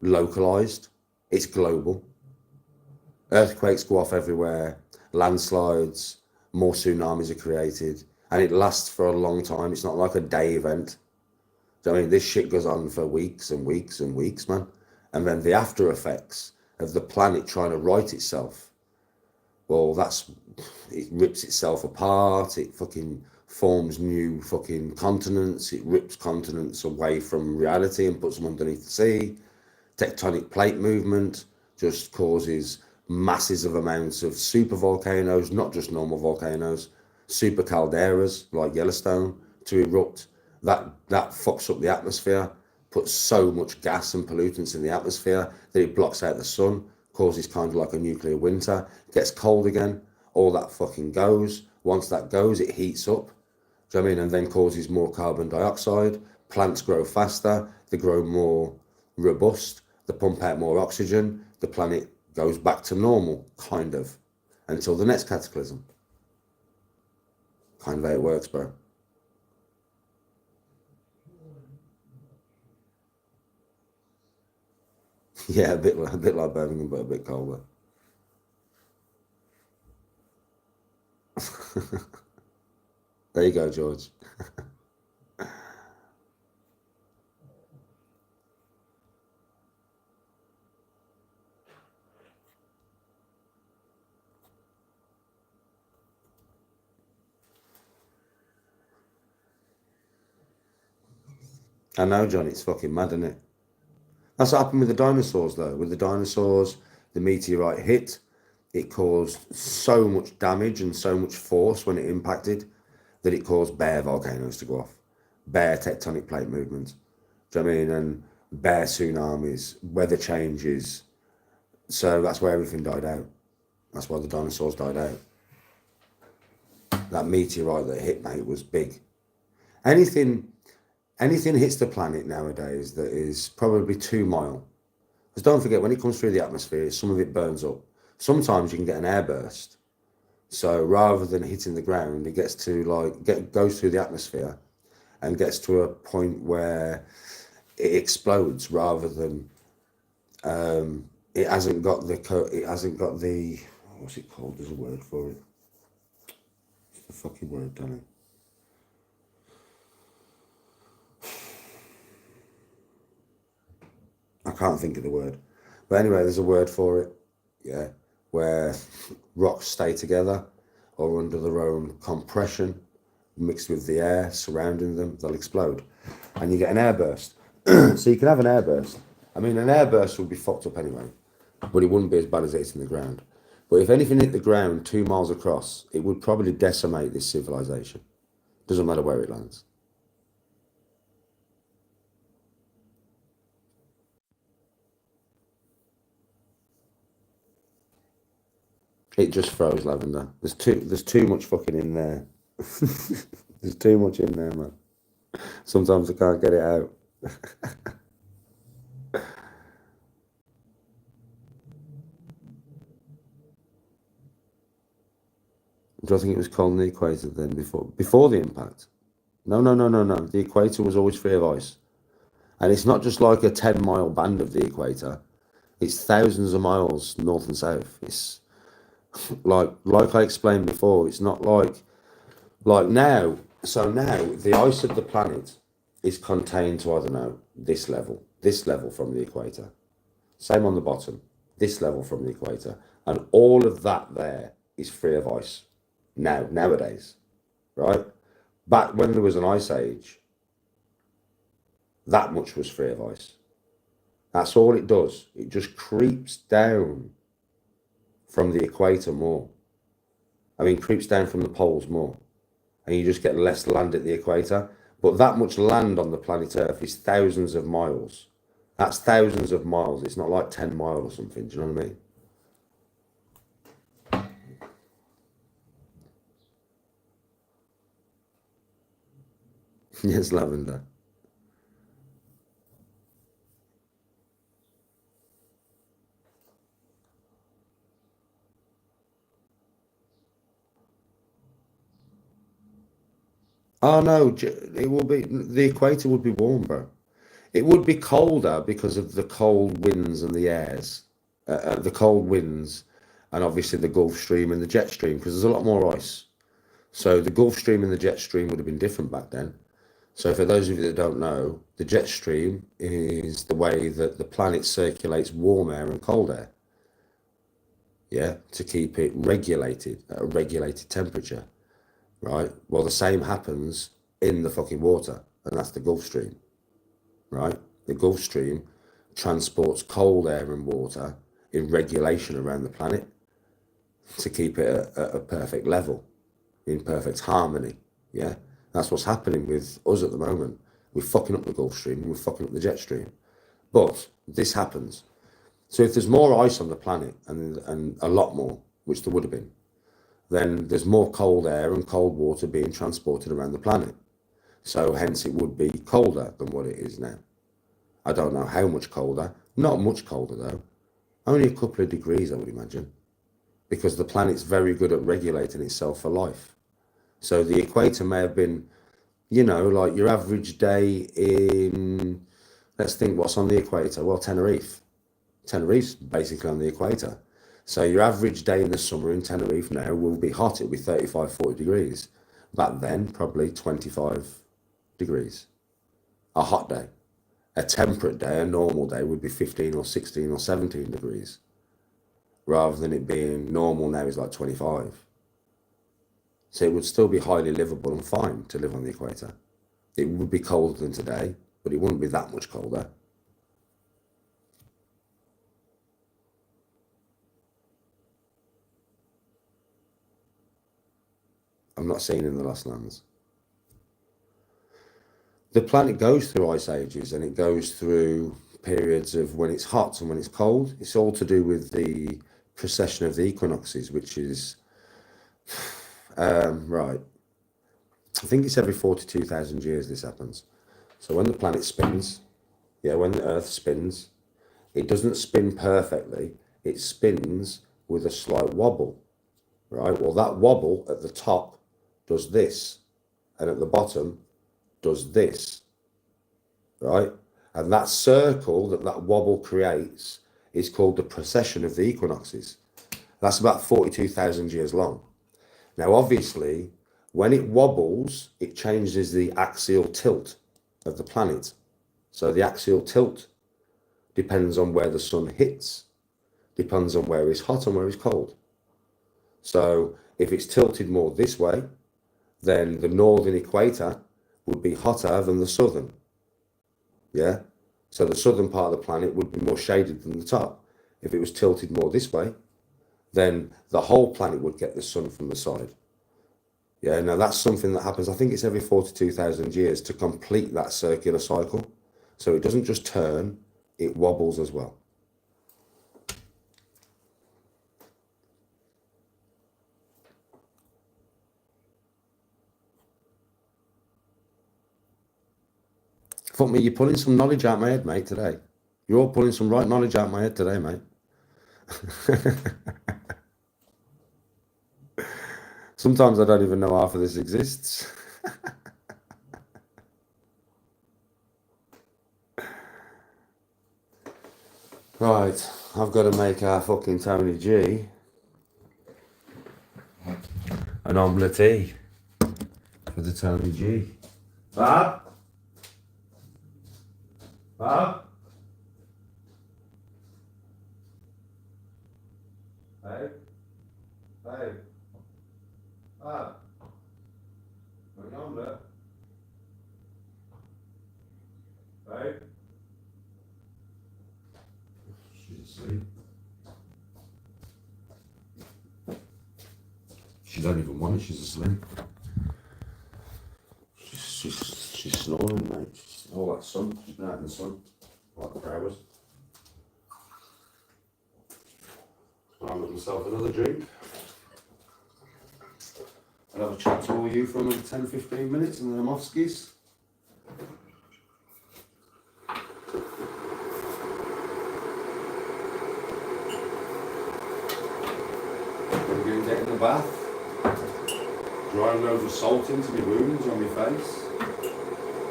localized, it's global. Earthquakes go off everywhere, landslides, more tsunamis are created, and it lasts for a long time. It's not like a day event. I mean, this shit goes on for weeks and weeks and weeks, man. And then the after effects of the planet trying to right itself, well, it rips itself apart. It fucking forms new fucking continents. It rips continents away from reality and puts them underneath the sea. Tectonic plate movement just causes masses of amounts of super volcanoes, not just normal volcanoes, super calderas like Yellowstone to erupt. That fucks up the atmosphere, puts so much gas and pollutants in the atmosphere that it blocks out the sun, causes kind of like a nuclear winter, gets cold again, all that fucking goes. Once that goes, it heats up, do you know what I mean? And then causes more carbon dioxide. Plants grow faster, they grow more robust, they pump out more oxygen, the planet goes back to normal, kind of, until the next cataclysm. Kind of how it works, bro. Yeah, a bit like Birmingham, but a bit colder. There you go, George. I know, John, it's fucking mad, isn't it? That's what happened with the dinosaurs, though. With the dinosaurs, the meteorite hit, it caused so much damage and so much force when it impacted that it caused bare volcanoes to go off, bare tectonic plate movements. Do you know what I mean? And bare tsunamis, weather changes. So that's where everything died out. That's why the dinosaurs died out. That meteorite that hit, mate, was big. Anything, anything hits the planet nowadays that is probably 2 mile. Because don't forget, when it comes through the atmosphere, some of it burns up. Sometimes you can get an airburst. So rather than hitting the ground, it gets to goes through the atmosphere and gets to a point where it explodes rather than it hasn't got the what's it called? There's a word for it. It's the fucking word, Danny. I can't think of the word. But anyway, there's a word for it. Yeah. Where rocks stay together or under their own compression mixed with the air surrounding them, they'll explode. And you get an airburst. So you can have an airburst. I mean, an airburst would be fucked up anyway, but it wouldn't be as bad as it hitting the ground. But if anything hit the ground 2 miles across, it would probably decimate this civilization. Doesn't matter where it lands. It just froze, Lavender. There's too much fucking in there. There's too much in there, man. Sometimes I can't get it out. Do I think it was called the equator then before the impact? No, no, no, no, no. The equator was always free of ice. And it's not just like a 10 mile band of the equator. It's thousands of miles north and south. It's like I explained before, it's not like now. So now the ice of the planet is contained to, I don't know, this level from the equator. Same on the bottom, this level from the equator. And all of that there is free of ice nowadays, right? Back when there was an ice age, that much was free of ice. That's all it does. It just creeps down from the equator more. I mean, creeps down from the poles more. And you just get less land at the equator. But that much land on the planet Earth is thousands of miles. That's thousands of miles. It's not like 10 mile or something. Do you know what I mean? Yes, Lavender. Oh no, it will be the equator would be warm, bro. It would be colder because of the cold winds and the airs, the cold winds, and obviously the Gulf Stream and the jet stream because there's a lot more ice. So the Gulf Stream and the jet stream would have been different back then. So for those of you that don't know, the jet stream is the way that the planet circulates warm air and cold air. Yeah, to keep it regulated at a regulated temperature, right? Well, the same happens in the fucking water, and that's the Gulf Stream, right? The Gulf Stream transports cold air and water in regulation around the planet to keep it at a perfect level, in perfect harmony. Yeah, that's what's happening with us at the moment. We're fucking up the Gulf Stream, we're fucking up the jet stream. But this happens. So if there's more ice on the planet, and a lot more, which there would have been, then there's more cold air and cold water being transported around the planet. So hence it would be colder than what it is now. I don't know how much colder, not much colder though, only a couple of degrees I would imagine, because the planet's very good at regulating itself for life. So the equator may have been, you know, like your average day in, let's think what's on the equator, well, Tenerife. Tenerife's basically on the equator. So your average day in the summer in Tenerife now will be hot, it'll be 35, 40 degrees. Back then, probably 25 degrees. A hot day. A temperate day, a normal day, would be 15 or 16 or 17 degrees. Rather than it being normal now is like 25. So it would still be highly livable and fine to live on the equator. It would be colder than today, but it wouldn't be that much colder. I'm not seeing in the Lost Lands. The planet goes through ice ages, and it goes through periods of when it's hot and when it's cold. It's all to do with the precession of the equinoxes, which is, right, I think it's every 42,000 years this happens. So when the planet spins, yeah, when the Earth spins, it doesn't spin perfectly. It spins with a slight wobble, right? Well, that wobble at the top does this, and at the bottom does this, right? And that circle that wobble creates is called the precession of the equinoxes. That's about 42,000 years long. Now, obviously, when it wobbles, it changes the axial tilt of the planet. So the axial tilt depends on where the sun hits, depends on where it's hot and where it's cold. So if it's tilted more this way, then the northern equator would be hotter than the southern. Yeah? So the southern part of the planet would be more shaded than the top. If it was tilted more this way, then the whole planet would get the sun from the side. Yeah, now that's something that happens, I think it's every 42,000 years to complete that circular cycle. So it doesn't just turn, it wobbles as well. Fuck me, you're pulling some knowledge out my head, mate, today. You're all pulling some right knowledge out my head today, mate. Sometimes I don't even know half of this exists. Right, I've got to make our fucking Tony G an omelette for the Tony G. Bob? Bob? Hey? Hey? Bob? What an omelette? Hey? She's asleep. She don't even want it, she's asleep. She's snoring, mate. All that sun, she's been out in the sun, like for hours. I'll make myself another drink. I'll have a chat to all you for another 10-15 minutes and then I'm off skis. I'm going to get in the bath. Dry loads of salt into my wounds on my face.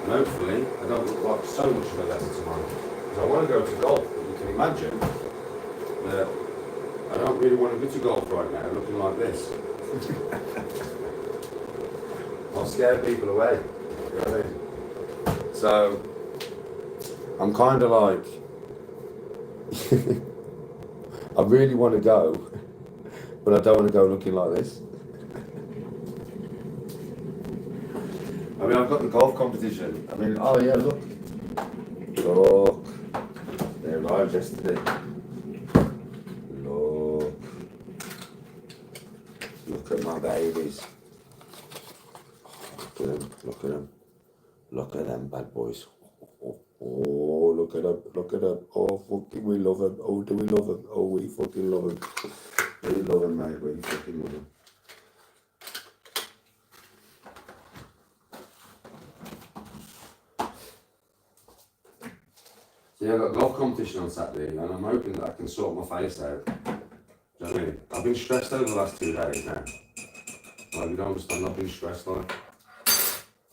And hopefully I don't look like so much of a letter tomorrow. Because I want to go to golf, but you can imagine that I don't really want to go to golf right now looking like this. I'll scare people away. You know what I mean? So I'm kind of like, I really want to go, but I don't want to go looking like this. I mean, I've got the golf competition. I mean, oh yeah, look. Look. They arrived yesterday. Look. Look at my babies. Look at them. Look at them. Look at them bad boys. Oh, look at them. Look at them. Oh, fucking, we love them. Oh, do we love them? Oh, we fucking love them. We love them, mate. We fucking love them. So yeah, I've got a golf competition on Saturday, and I'm hoping that I can sort my face out. Do you know what I mean? I've been stressed over the last 2 days now. Like, you don't understand, I've been stressed, like.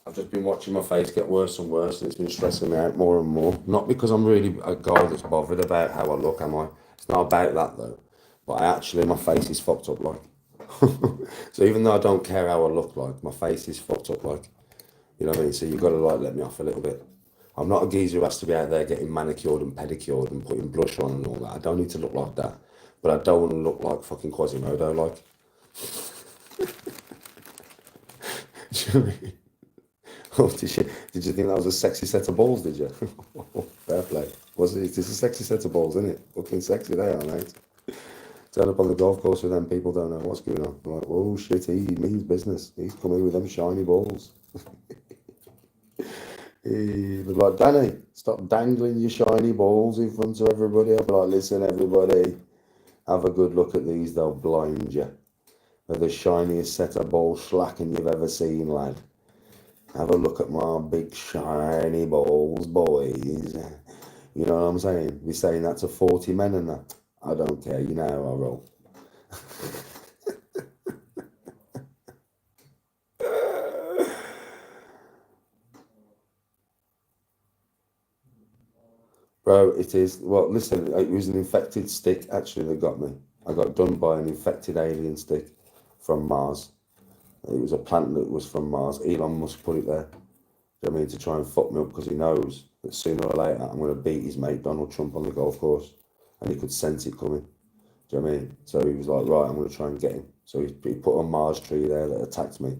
I've just been watching my face get worse and worse, and it's been stressing me out more and more. Not because I'm really a guy that's bothered about how I look, am I? It's not about that, though. But my face is fucked up, like. So even though I don't care how I look like, my face is fucked up, like. You know what I mean? So you've got to, like, let me off a little bit. I'm not a geezer who has to be out there getting manicured and pedicured and putting blush on and all that. I don't need to look like that. But I don't want to look like fucking Quasimodo, like. Do you know what I mean? Oh, did you think that was a sexy set of balls, did you? Fair play. Was it? It's a sexy set of balls, isn't it? Fucking sexy they are, mate. Turn up on the golf course with them, people don't know what's going on. Like, oh shit, he means business. He's coming with them shiny balls. They're like, Danny, stop dangling your shiny balls in front of everybody. I'll be like, listen, everybody, have a good look at these, they'll blind you. They're the shiniest set of ball slacking you've ever seen, lad. Have a look at my big shiny balls, boys. You know what I'm saying? We're saying that to 40 men and that. I don't care, you know how I roll. Bro, it is. Well, listen, it was an infected stick, actually, that got me. I got done by an infected alien stick from Mars. It was a plant that was from Mars. Elon Musk put it there. Do you know what I mean? To try and fuck me up because he knows that sooner or later I'm going to beat his mate Donald Trump on the golf course. And he could sense it coming. Do you know what I mean? So he was like, right, I'm going to try and get him. So he put a Mars tree there that attacked me.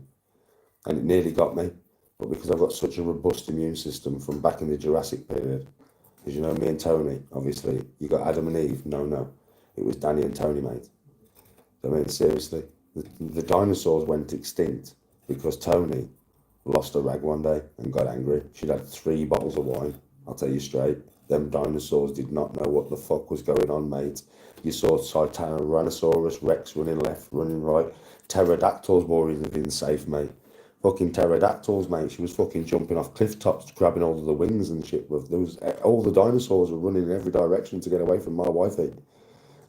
And it nearly got me. But because I've got such a robust immune system from back in the Jurassic period, because you know me and Tony, obviously, you got Adam and Eve. No. It was Danny and Tony, mate. I mean, seriously. The dinosaurs went extinct because Tony lost a rag one day and got angry. She'd had 3 bottles of wine. I'll tell you straight. Them dinosaurs did not know what the fuck was going on, mate. You saw Tyrannosaurus Rex running left, running right. Pterodactyls were even safe, mate. Fucking pterodactyls, mate. She was fucking jumping off cliff tops, grabbing all of the wings and shit. All the dinosaurs were running in every direction to get away from my wifey.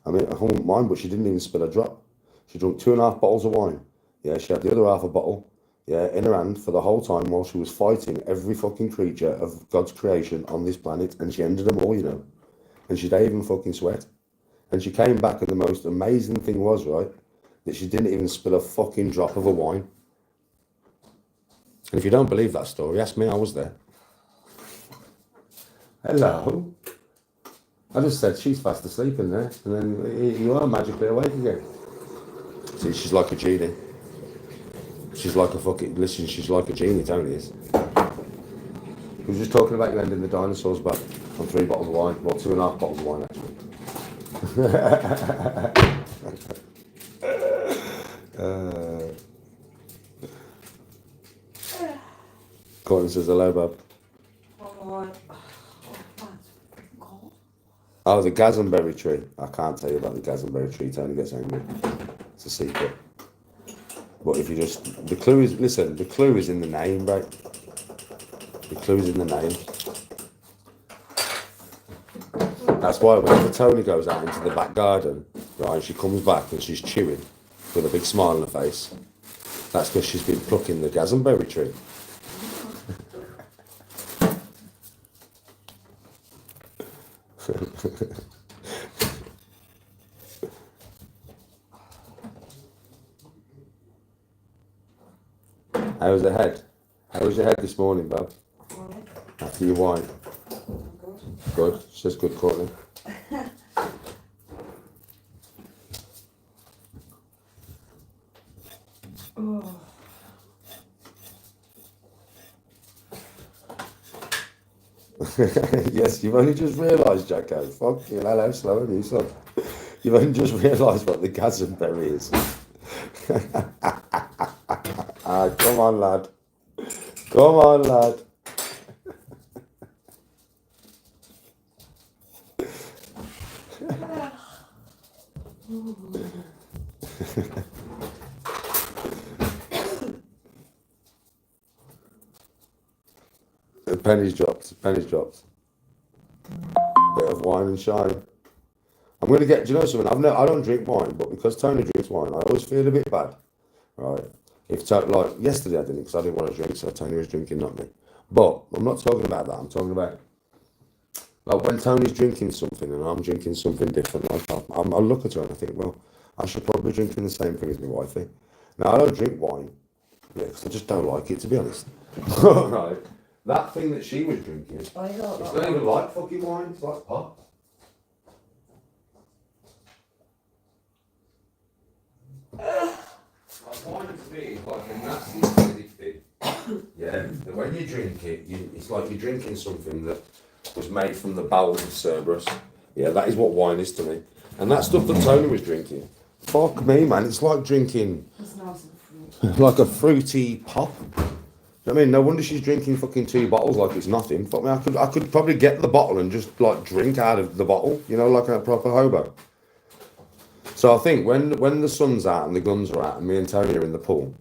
I mean, I wouldn't mind, but she didn't even spill a drop. She drank 2.5 bottles of wine. Yeah, she had the other half a bottle, yeah, in her hand for the whole time while she was fighting every fucking creature of God's creation on this planet, and she ended them all, you know. And she didn't even fucking sweat. And she came back, and the most amazing thing was, right, that she didn't even spill a fucking drop of a wine. And if you don't believe that story, ask me, I was there. Hello. I just said she's fast asleep in there, and then you are magically awake again. See, she's like a genie. She's like a fucking, listen, she's like a genie, Tony is. We were just talking about you ending the dinosaurs back on 3 bottles of wine. Well, 2.5 bottles of wine, actually. Courtney says hello, Bob. Oh, the gazonberry tree. I can't tell you about the gazonberry tree. Tony gets angry. It's a secret. But if you just, the clue is, listen, the clue is in the name, right? The clue is in the name. That's why whenever Tony goes out into the back garden, right, she comes back and she's chewing with a big smile on her face. That's because she's been plucking the gazonberry tree. How was the head? How was your head this morning, Bob? Morning. After your wine? Good. Good. She says good, Courtney. Oh. Yes, you've only just realised, Jacko. Fuck you, how slow are you, son? You've only just realised what the Gazanberry is. Ah, come on, lad. Come on, lad. Pennies dropped. Pennies dropped. Bit of wine and shine. I'm going to get, do you know something? I don't drink wine, but because Tony drinks wine, I always feel a bit bad, right? Like yesterday I didn't because I didn't want to drink, so Tony was drinking, not me. But I'm not talking about that. I'm talking about like when Tony's drinking something and I'm drinking something different. I look at her and I think, well, I should probably be drinking the same thing as my wifey. Now I don't drink wine, yeah, because I just don't like it, to be honest. Right? That thing that she was drinking, it's I don't not know. even like fucking wine. It's like pop. Wine to me is like a nasty acidic thing. Yeah, and when you drink it, it's like you're drinking something that was made from the bowels of Cerberus. Yeah, that is what wine is to me. And that stuff that Tony was drinking, fuck me, man, it's like drinking It's nice and fruit. like a fruity pop. Do you know what I mean? No wonder she's drinking fucking 2 bottles like it's nothing. Fuck me, I could probably get the bottle and just like drink out of the bottle, you know, like a proper hobo. So I think when the sun's out and the guns are out and me and Tony are in the pool,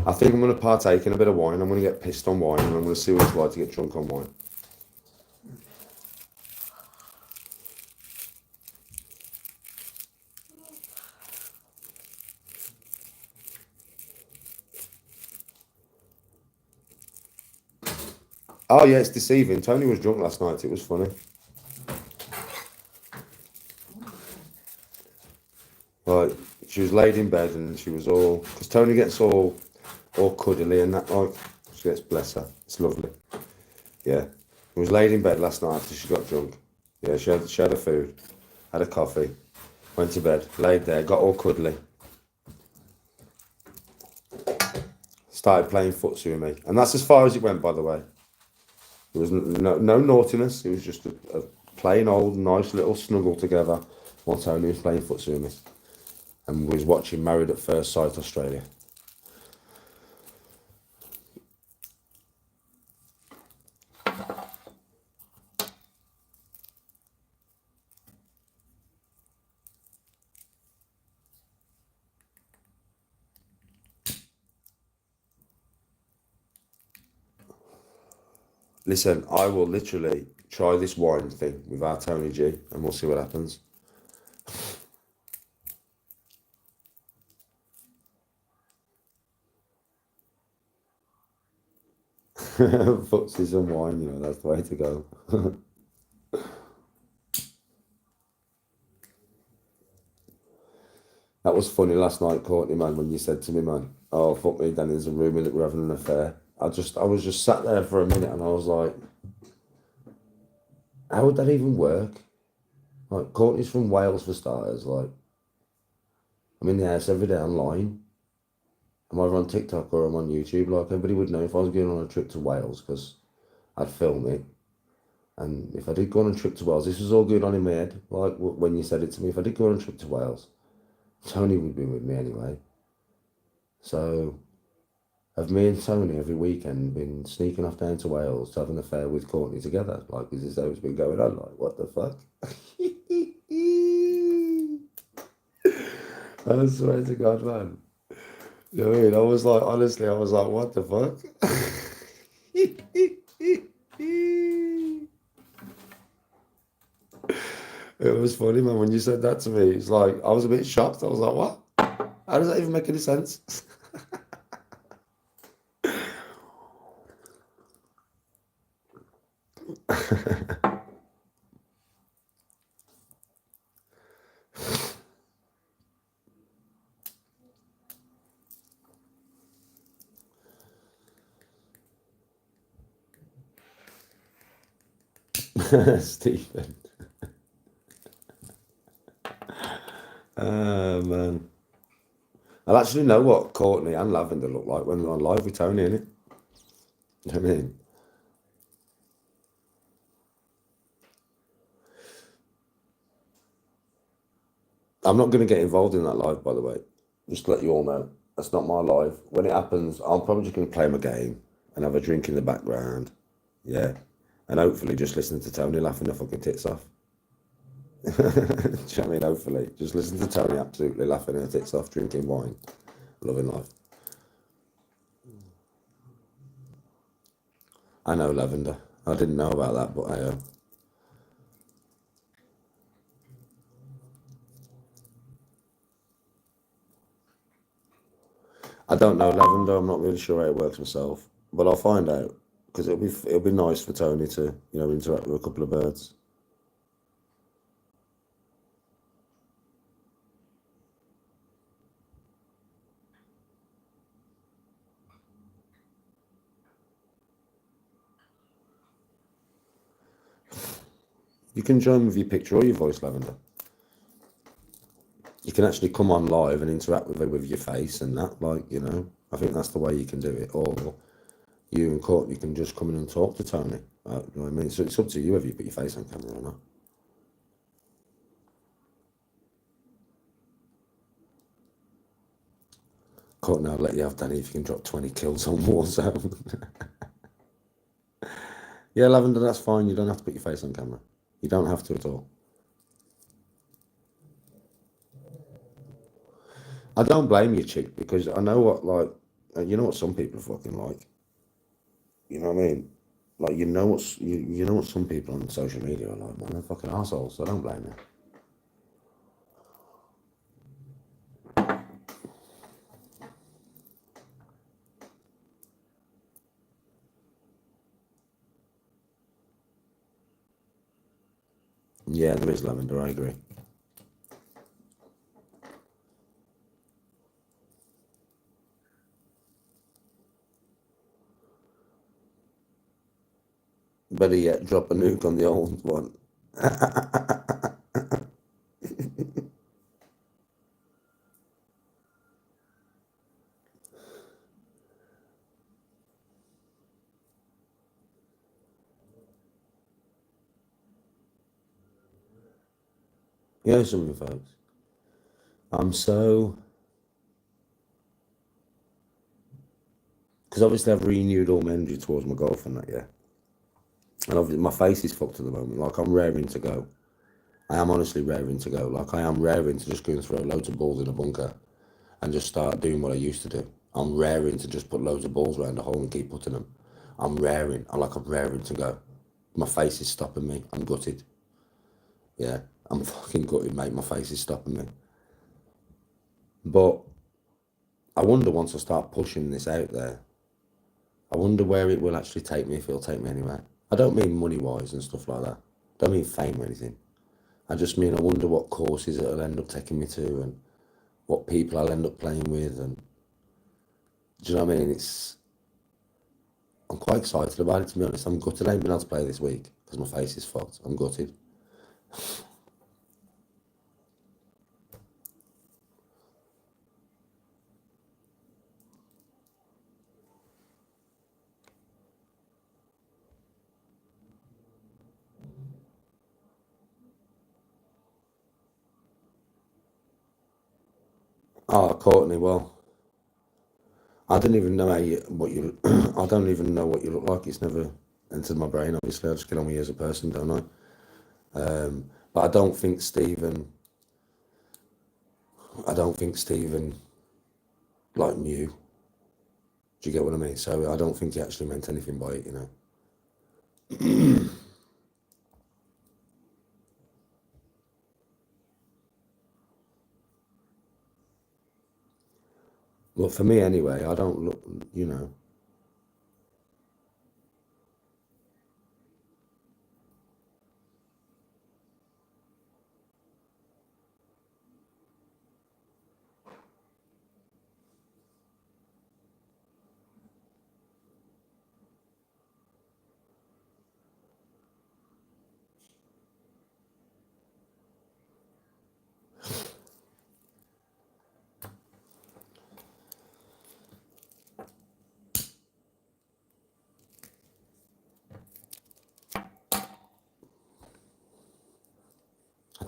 I think I'm going to partake in a bit of wine. I'm going to get pissed on wine and I'm going to see what it's like to get drunk on wine. Oh yeah, it's deceiving. Tony was drunk last night. It was funny. Like she was laid in bed and she was all because Tony gets all cuddly and that like she gets bless her. It's lovely. Yeah, she was laid in bed last night after she got drunk. Yeah, she had her food, had a coffee, went to bed, laid there, got all cuddly, started playing footsie with me, and that's as far as it went. By the way, there was no naughtiness. It was just a plain old nice little snuggle together while Tony was playing footsie with me. And was watching Married at First Sight Australia. Listen, I will literally try this wine thing with our Tony G and we'll see what happens. Footsies and wine, you know, that's the way to go. That was funny last night, Courtney, man, when you said to me, man, oh, fuck me, Danny's a rumour that we're having an affair. I was just sat there for a minute and I was like, how would that even work? Like, Courtney's from Wales for starters, like, I'm in the house every day online. I'm either on TikTok or I'm on YouTube. Like, everybody would know if I was going on a trip to Wales because I'd film it. And if I did go on a trip to Wales, this was all going on in my head, like when you said it to me. If I did go on a trip to Wales, Tony would be with me anyway. So, have me and Tony every weekend been sneaking off down to Wales to have an affair with Courtney together? Like, is this how it's been going on? Like, what the fuck? I swear to God, man. You know what I mean? I was like, honestly, I was like, what the fuck? It was funny, man, when you said that to me. It's like, I was a bit shocked. I was like, what? How does that even make any sense? Stephen. Man. I'll actually know what Courtney and Lavender look like when they're on live with Tony, innit? You know what I mean? I'm not going to get involved in that live, by the way. Just to let you all know. That's not my live. When it happens, I'm probably just going to play my game and have a drink in the background. Yeah. And hopefully just listen to Tony laughing their fucking tits off. Do you know what I mean? Hopefully. Just listen to Tony absolutely laughing her tits off, drinking wine, loving life. I know Lavender. I didn't know about that, but I don't know Lavender. I'm not really sure how it works myself, but I'll find out because it'll be nice for Tony to interact with a couple of birds. You can join with your picture or your voice, Lavender. You can actually come on live and interact with it with your face and that, I think that's the way you can do it. Or you and Courtney can just come in and talk to Tony. You know what I mean? So it's up to you whether you put your face on camera or not. Courtney, I'll let you have Danny if you can drop 20 kills on Warzone. Yeah, Lavender, that's fine. You don't have to put your face on camera. You don't have to at all. I don't blame you, chick, because I know what some people are fucking like. You know what I mean? Like, you know what some people on social media are like, man, they're fucking assholes, so I don't blame you. Yeah, there is Lavender, I agree. Better yet, drop a nuke on the old one. Yeah, something, folks. Because obviously I've renewed all my energy towards my golf and that, yeah. And obviously my face is fucked at the moment. Like, I'm raring to go. I am honestly raring to go. Like, I am raring to just go and throw loads of balls in a bunker and just start doing what I used to do. I'm raring to just put loads of balls around the hole and keep putting them. I'm raring. I'm raring to go. My face is stopping me. I'm gutted. Yeah, I'm fucking gutted, mate. My face is stopping me. But I wonder once I start pushing this out there, I wonder where it will actually take me, if it'll take me anywhere. I don't mean money-wise and stuff like that. I don't mean fame or anything. I just mean I wonder what courses it'll end up taking me to and what people I'll end up playing with. And do you know what I mean? I'm quite excited about it, to be honest. I'm gutted I ain't been able to play this week because my face is fucked. I'm gutted. Oh, Courtney, well, I don't even know I don't even know what you look like. It's never entered my brain, obviously. I just get on with you as a person, don't I? But I don't think Stephen, like, knew. Do you get what I mean? So I don't think he actually meant anything by it, you know. Well, for me anyway, I don't look, you know.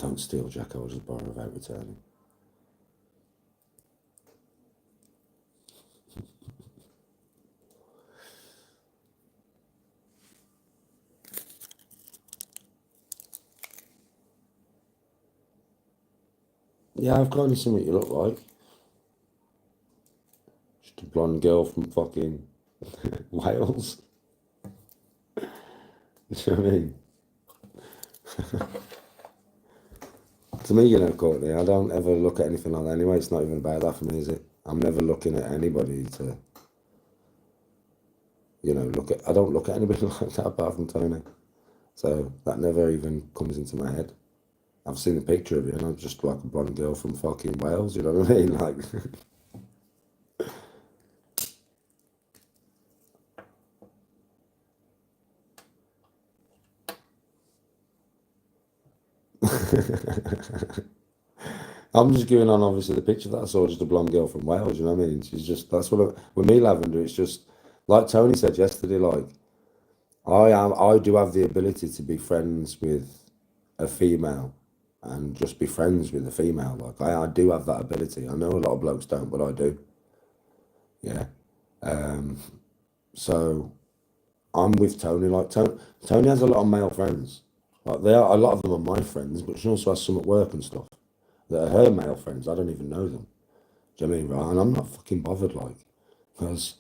Don't steal, Jack. I'll just borrow without returning. Yeah, I've kind of seen what you look like. Just a blonde girl from fucking Wales. You know what I mean? To me, you know, Courtney, I don't ever look at anything like that anyway. It's not even about that for me, is it? I'm never looking at anybody to, you know, I don't look at anybody like that apart from Tony. So that never even comes into my head. I've seen a picture of you and I'm just like a blonde girl from fucking Wales, you know what I mean? Like, I'm just giving on obviously the picture that I saw, just a blonde girl from Wales, you know what I mean? She's just, that's what, with me, Lavender, it's just, like Tony said yesterday, like, I do have the ability to be friends with a female and just be friends with a female. Like, I do have that ability. I know a lot of blokes don't, but I do. Yeah. So I'm with Tony. Like, Tony has a lot of male friends. Like, a lot of them are my friends, but she also has some at work and stuff that are her male friends. I don't even know them. Do you know what I mean? Right? And I'm not fucking bothered, like, because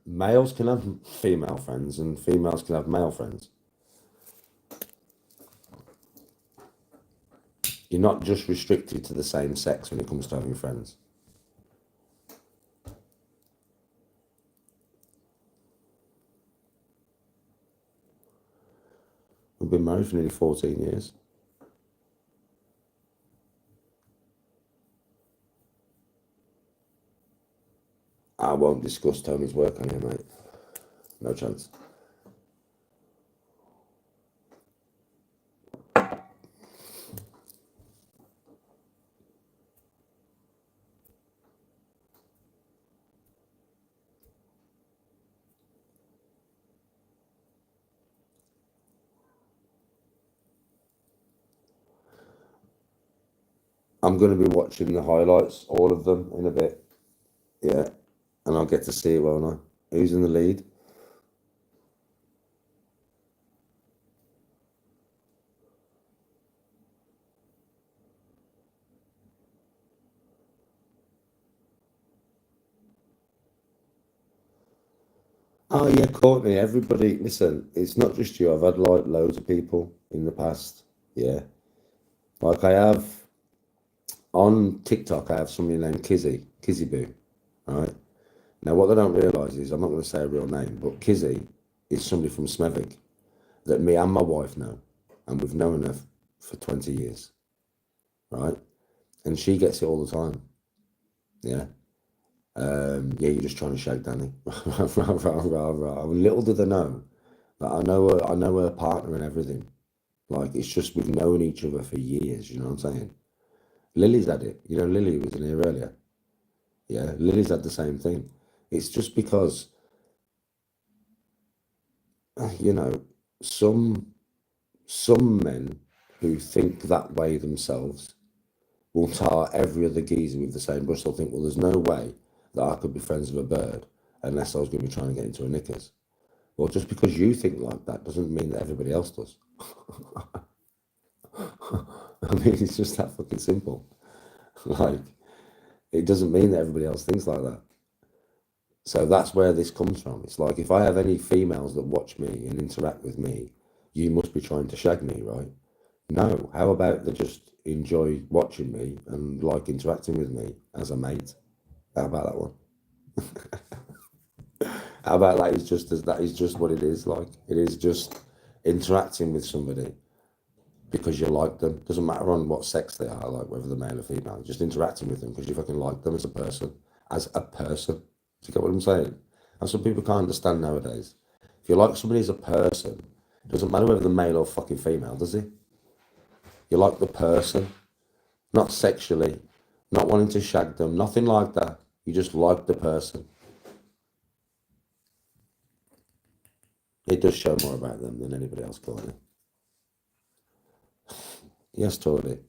males can have female friends and females can have male friends. You're not just restricted to the same sex when it comes to having friends. We've been married for nearly 14 years. I won't discuss Tony's work on here, mate. No chance. I'm going to be watching the highlights, all of them, in a bit. Yeah. And I'll get to see it, won't I? Who's in the lead? Oh, yeah, Courtney, everybody, listen, it's not just you. I've had like loads of people in the past. Yeah. Like I have, on TikTok, I have somebody named Kizzy Boo, right? Now, what they don't realise is, I'm not going to say a real name, but Kizzy is somebody from Smethwick that me and my wife know, and we've known her for 20 years, right? And she gets it all the time, yeah. Yeah, you're just trying to shake Danny. Little did they know that I know her partner and everything. Like, it's just we've known each other for years, you know what I'm saying? Lily's had it. You know, Lily was in here earlier. Yeah, Lily's had the same thing. It's just because, you know, some men who think that way themselves will tar every other geezer with the same brush. They'll think, well, there's no way that I could be friends with a bird unless I was going to be trying to get into a knickers. Well, just because you think like that doesn't mean that everybody else does. I mean, it's just that fucking simple. Like, it doesn't mean that everybody else thinks like that. So that's where this comes from. It's like, if I have any females that watch me and interact with me, you must be trying to shag me, right? No. How about they just enjoy watching me and like interacting with me as a mate? How about that one? How about that is just that is just what it is. Like, it is just interacting with somebody because you like them. Doesn't matter on what sex they are, like whether they're male or female. Just interacting with them because you fucking like them as a person. As a person. Do you get what I'm saying? And some people can't understand nowadays. If you like somebody as a person, it doesn't matter whether they're male or fucking female, does it? You like the person, not sexually, not wanting to shag them, nothing like that. You just like the person. It does show more about them than anybody else, Courtney. Yes, Tori.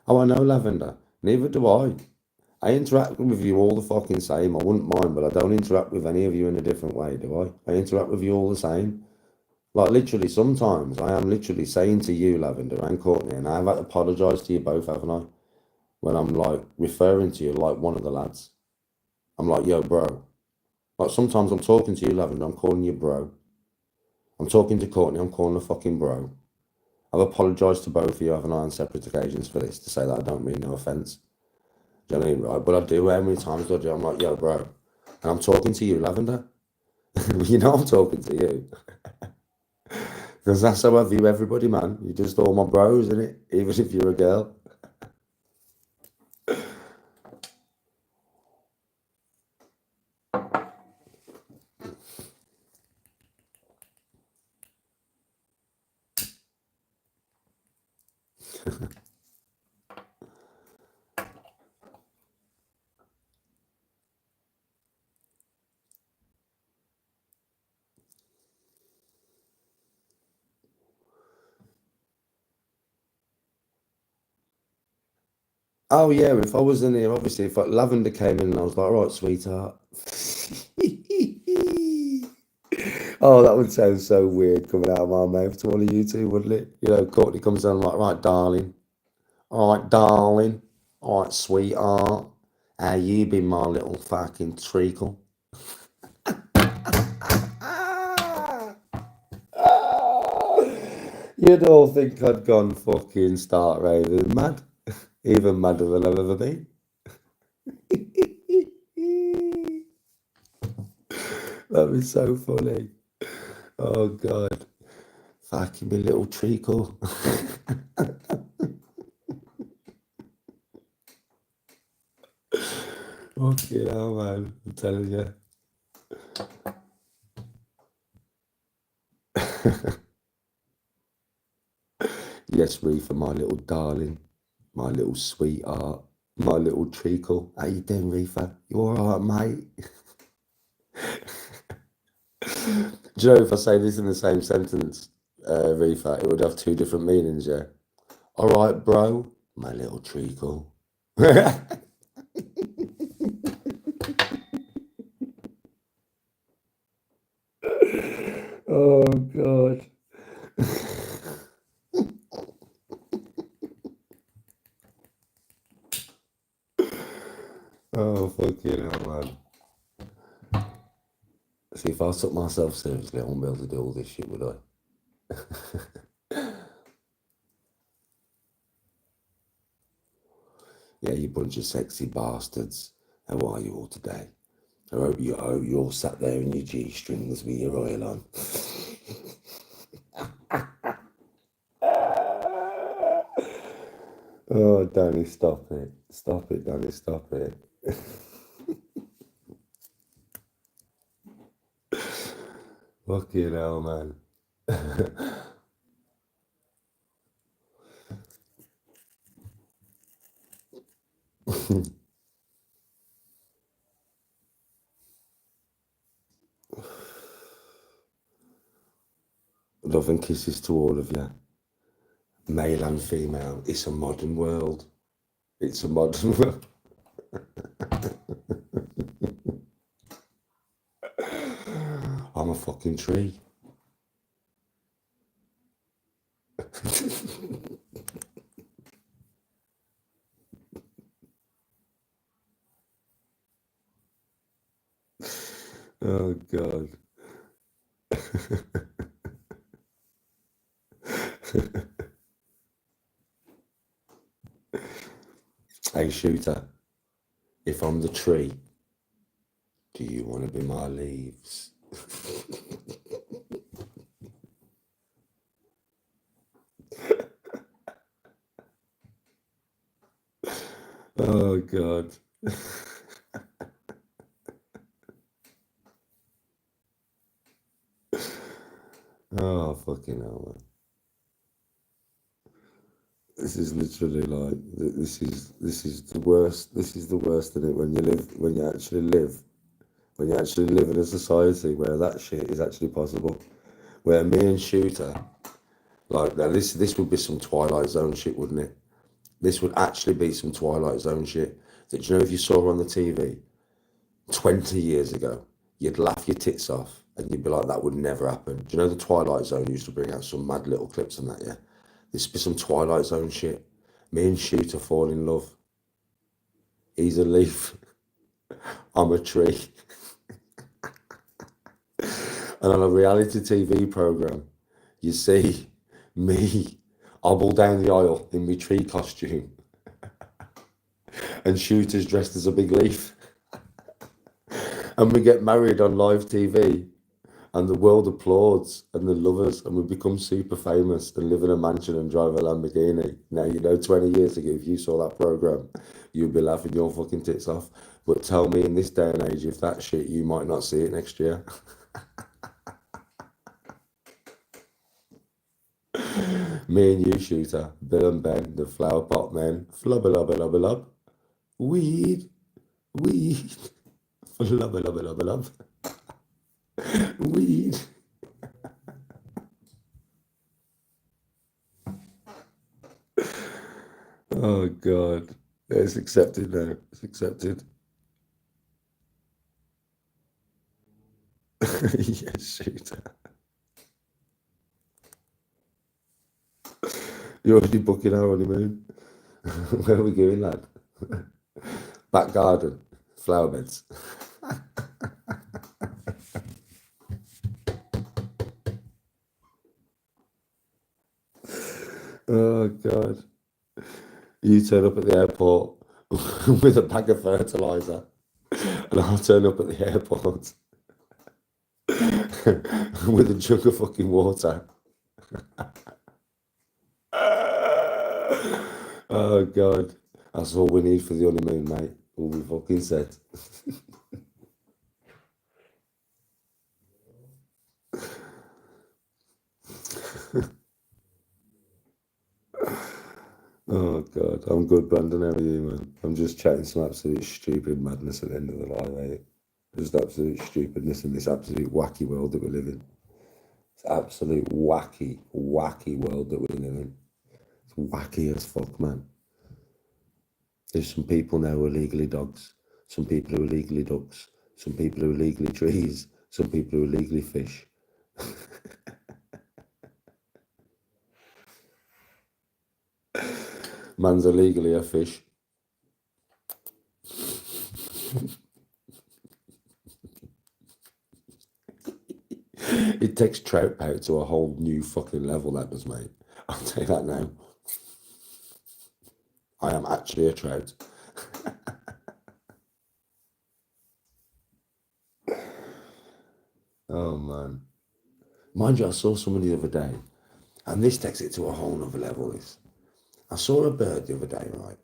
Oh, I know, Lavender. Neither do I. I interact with you all the fucking same. I wouldn't mind, but I don't interact with any of you in a different way, do I? I interact with you all the same. Like, literally, sometimes I am literally saying to you, Lavender and Courtney, and I've apologised to you both, haven't I? When I'm like referring to you like one of the lads. I'm like, yo, bro. Like, sometimes I'm talking to you, Lavender, I'm calling you bro. I'm talking to Courtney, I'm calling her fucking bro. I've apologised to both of you, haven't I, on separate occasions for this, to say that I don't mean no offence. Do you know what I mean? Right? But I do. How many times do I do? I'm like, yo, bro. And I'm talking to you, Lavender. You know I'm talking to you. Because that's how I view everybody, man. You're just all my bros, innit? Even if you're a girl. Oh, yeah, if I was in here, obviously, if Lavender came in and I was like, all right, sweetheart. Oh, that would sound so weird coming out of my mouth to one of you two, wouldn't it? You know, Courtney comes down like, right, darling. All right, darling. All right, sweetheart. How you been, my little fucking treacle? You'd all think I'd gone fucking stark raving mad. Even madder than I've ever been. That'd be so funny. Oh, God. Fucking me little treacle. Fucking hell, man. I'm telling you. Yes, Reefer, my little darling. My little sweetheart. My little treacle. How you doing, Reefer? You alright, mate? Do you know, if I say this in the same sentence, Reefer, it would have two different meanings, yeah? Alright, bro. My little treacle. Oh, God. Oh, fucking hell, man. See, if I took myself seriously, I wouldn't be able to do all this shit, would I? Yeah, you bunch of sexy bastards. How are you all today? I hope you're all sat there in your G-strings with your oil on. Oh, Danny, stop it. Stop it, Danny, stop it. Fucking hell, man. Love and kisses to all of you. Male and female. It's a modern world. It's a modern world. I'm a fucking tree. Oh, God. Hey, shooter, if I'm the tree, do you want to be my leaves? Oh, God. Oh, fucking hell, man. This is literally like, this is the worst. This is the worst in it when you actually live in a society where that shit is actually possible. where me and Shooter, like, now this would be some Twilight Zone shit, wouldn't it? This would actually be some Twilight Zone shit. That, you know, if you saw on the TV 20 years ago, you'd laugh your tits off and you'd be like, that would never happen. Do you know the Twilight Zone used to bring out some mad little clips and that, yeah? This would be some Twilight Zone shit. Me and Shooter fall in love. He's a leaf. I'm a tree. And on a reality TV program, you see me hobble down the aisle in my tree costume and Shooter's dressed as a big leaf. And we get married on live TV and the world applauds and the lovers and we become super famous and live in a mansion and drive a Lamborghini. Now, you know, 20 years ago, if you saw that program, you'd be laughing your fucking tits off. But tell me in this day and age, if that shit, you might not see it next year. Me and you, Shooter, Bill and Ben, the flower pot men, flubba lubba lubba lub, weed, flubba lubba lubba lub, weed. Oh God, it's accepted now. It's accepted. Yes, Shooter. You're already booking our honeymoon. Where are we going, lad? Back garden, flower beds. Oh God. You turn up at the airport with a bag of fertilizer, and I'll turn up at the airport with a jug of fucking water. Oh God, that's all we need for the honeymoon, mate. We'll be fucking set. Oh God, I'm good, Brandon. How are you, man? I'm just chatting some absolute stupid madness at the end of the line, mate. Just absolute stupidness in this absolute wacky world that we live in. It's absolute wacky world that we live in. It's wacky as fuck, man. There's some people now who are legally dogs, some people who are legally ducks, some people who are legally trees, some people who are legally fish. Man's illegally a fish. It takes trout pout to a whole new fucking level, that does, mate. I'll tell you that now. I am actually a trout. Oh, man. Mind you, I saw somebody the other day, and this takes it to a whole nother level, this. I saw a bird the other day, right?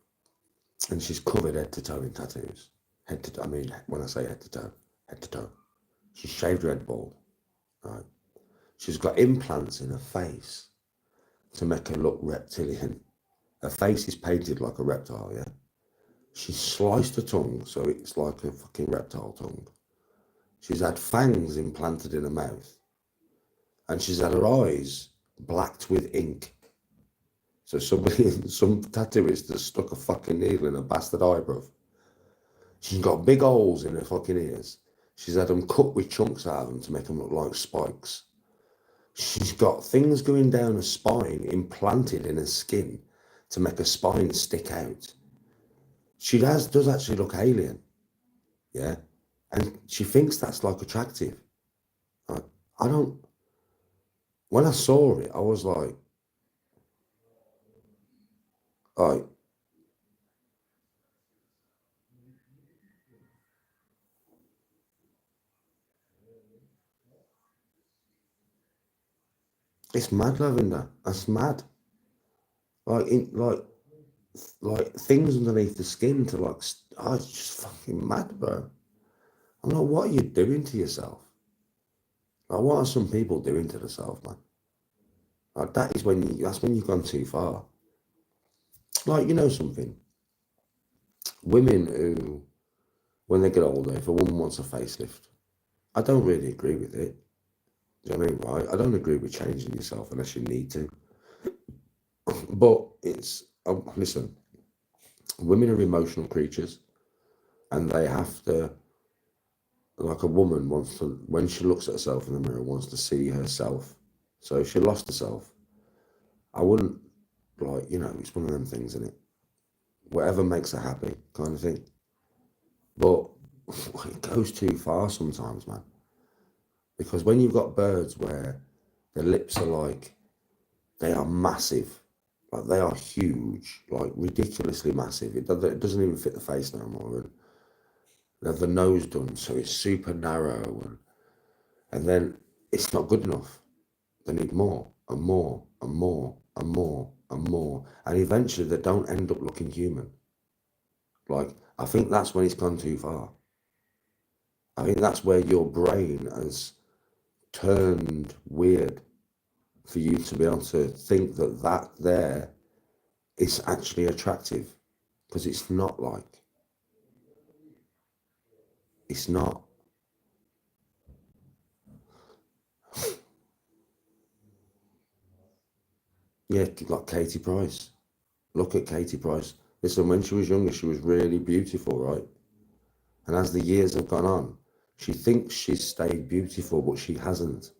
And she's covered head to toe in tattoos. Head to toe, I mean, when I say head to toe. She's shaved her head bald, right? She's got implants in her face to make her look reptilian. Her face is painted like a reptile, yeah? She's sliced her tongue so it's like a fucking reptile tongue. She's had fangs implanted in her mouth. And she's had her eyes blacked with ink. So some tattooist has stuck a fucking needle in her bastard eyebrow. She's got big holes in her fucking ears. She's had them cut with chunks out of them to make them look like spikes. She's got things going down her spine implanted in her skin to make her spine stick out. She does actually look alien, yeah? And she thinks that's like attractive. I don't, when I saw it, I was like, it's mad, Lavender. That's mad. Like, like things underneath the skin to like, it's just fucking mad, bro. I'm like, what are you doing to yourself? Like, what are some people doing to themselves, man? Like, that's when you've gone too far. Like, you know something? Women who, when they get older, if a woman wants a facelift, I don't really agree with it. Do you know what I mean? Right? I don't agree with changing yourself unless you need to. But it's, listen, women are emotional creatures and they have to, like a woman wants to, when she looks at herself in the mirror, wants to see herself. So if she lost herself, I wouldn't, like, you know, it's one of them things, isn't it? Whatever makes her happy kind of thing. But it goes too far sometimes, man. Because when you've got birds where their lips are like, they are massive, like they are huge, like ridiculously massive. It doesn't even fit the face no more. And they have the nose done, so it's super narrow. And then it's not good enough. They need more and more and more and more and more. And eventually they don't end up looking human. Like, I think that's when it's gone too far. I think that's where your brain has turned weird for you to be able to think that that there is actually attractive, because it's not. Like, it's not. Yeah, like Katie Price. Look at Katie Price. Listen, when she was younger, she was really beautiful, right? And as the years have gone on, she thinks she's stayed beautiful, but she hasn't.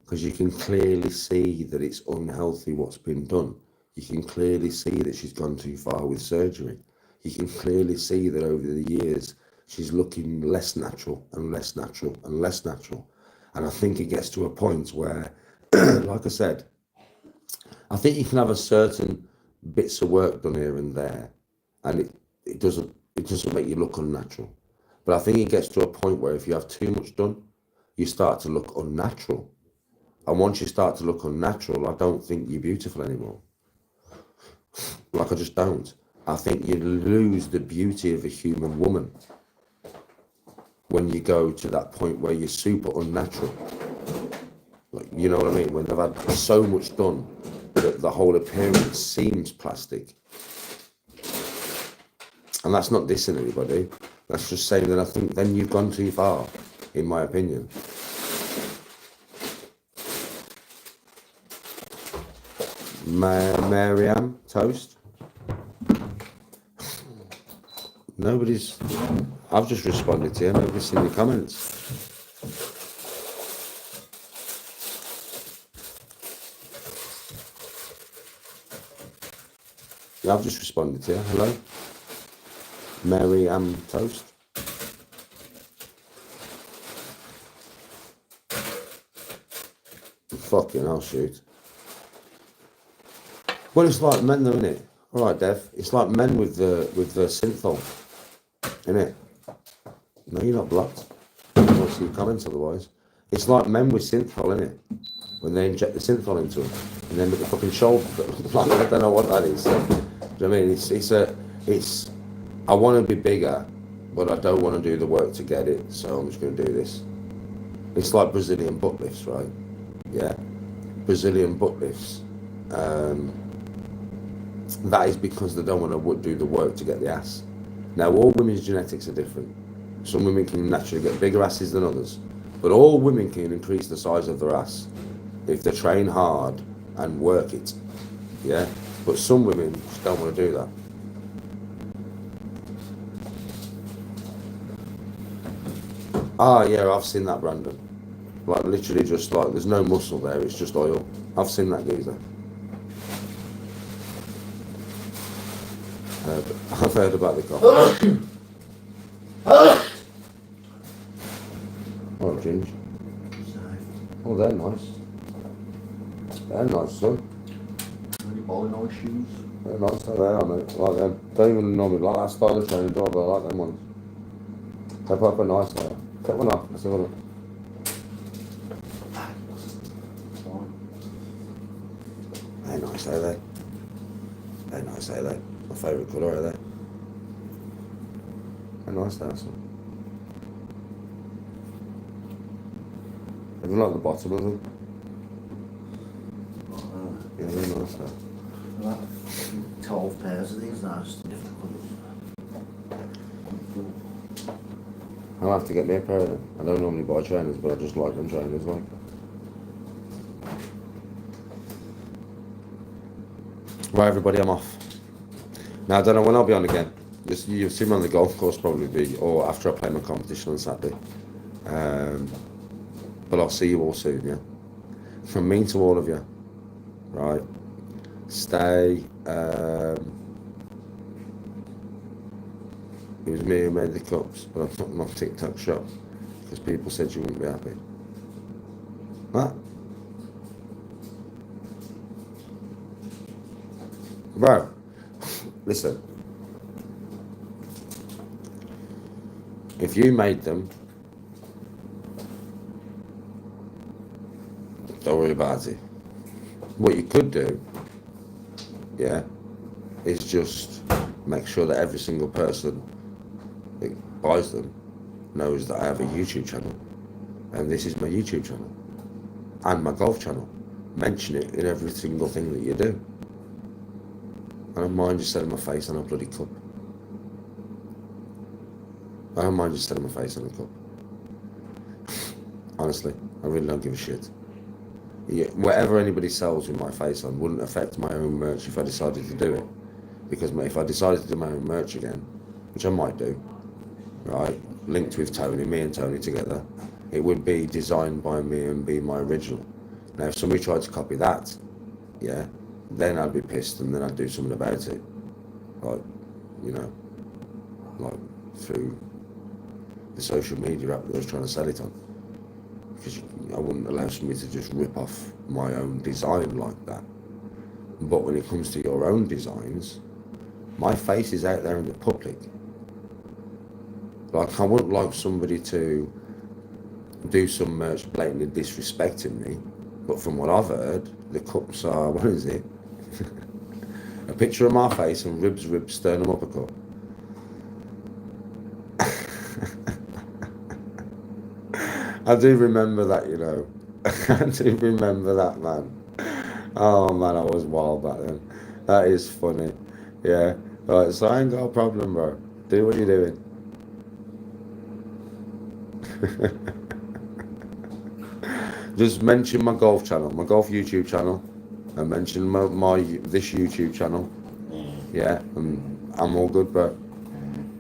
Because you can clearly see that it's unhealthy what's been done. You can clearly see that she's gone too far with surgery. You can clearly see that over the years, she's looking less natural and less natural and less natural. And I think it gets to a point where, like I said, I think you can have a certain bits of work done here and there, and it doesn't make you look unnatural. But I think it gets to a point where if you have too much done, you start to look unnatural. And once you start to look unnatural, I don't think you're beautiful anymore. Like, I just don't. I think you lose the beauty of a human woman when you go to that point where you're super unnatural. Like, you know what I mean? When they've had so much done that the whole appearance seems plastic. And that's not dissing anybody. That's just saying that I think then you've gone too far, in my opinion. Mariam, toast. Nobody's. I've just responded to you. Nobody's seen your comments. Yeah, I've just responded to you. Hello, Mariam, toast. Fucking hell, shoot. Well, it's like men, though, isn't it? All right, Dev. It's like men with the synthol, isn't it? No, you're not blocked. I don't see your comments otherwise. It's like men with synthol, isn't it? When they inject the synthol into them, and then with the fucking shoulder. Like, I don't know what that is. So, do you know what I mean? It's. I want to be bigger, but I don't want to do the work to get it. So I'm just going to do this. It's like Brazilian butt lifts, right? Yeah, Brazilian butt lifts. That is because they don't want to do the work to get the ass. Now, all women's genetics are different. Some women can naturally get bigger asses than others, but all women can increase the size of their ass if they train hard and work it. Yeah, but some women just don't want to do that. Ah, yeah, I've seen that, Brandon. Like, literally just like, there's no muscle there, it's just oil. I've seen that, geezer. I've heard about the coffee. Oh, Ginge. Oh, they're nice. They're nice, son. Any bowling or shoes? They're nice, they are, mate. Like them. Don't even normally like that style of training, but I like them ones. They're proper nice, though. Take one off, let's have a look. Fine. They're nice, are they? They're nice, are they? My favourite colour, are they? They're nice, they are, son. I don't like the bottom of them. Yeah, they're nice, though. About 12 pairs of these now, just in different colours. I'll have to get me a pair of them. I don't normally buy trainers, but I just like them trainers, like. Right, everybody, I'm off. Now, I don't know when I'll be on again. You'll see me on the golf course probably, or after I play my competition on Saturday. But I'll see you all soon, yeah? From me to all of you, right? Stay. It was me who made the cups, but I took my TikTok shot because people said you wouldn't be happy. What? Bro, listen. If you made them, don't worry about it. What you could do, yeah, is just make sure that every single person that buys them knows that I have a YouTube channel, and this is my YouTube channel, and my golf channel. Mention it in every single thing that you do. I don't mind just setting my face on a bloody cup. I don't mind just setting my face on a cup. Honestly, I really don't give a shit. Yeah, whatever anybody sells with my face on wouldn't affect my own merch if I decided to do it. Because if I decided to do my own merch again, which I might do, right, linked with Tony, me and Tony together, it would be designed by me and be my original. Now, if somebody tried to copy that, yeah, then I'd be pissed and then I'd do something about it. Like, you know, like through the social media app that I was trying to sell it on. Because I wouldn't allow somebody to just rip off my own design like that. But when it comes to your own designs, my face is out there in the public. Like, I wouldn't like somebody to do some merch blatantly disrespecting me, but from what I've heard, the cups are, what is it? A picture of my face and ribs, sternum uppercut. I do remember that, you know. I do remember that, man. Oh, man, I was wild back then. That is funny. Yeah. Right, so I ain't got a problem, bro. Do what you're doing. Just mention my golf channel, my golf YouTube channel, and mention my this YouTube channel. Yeah, and I'm all good, bro.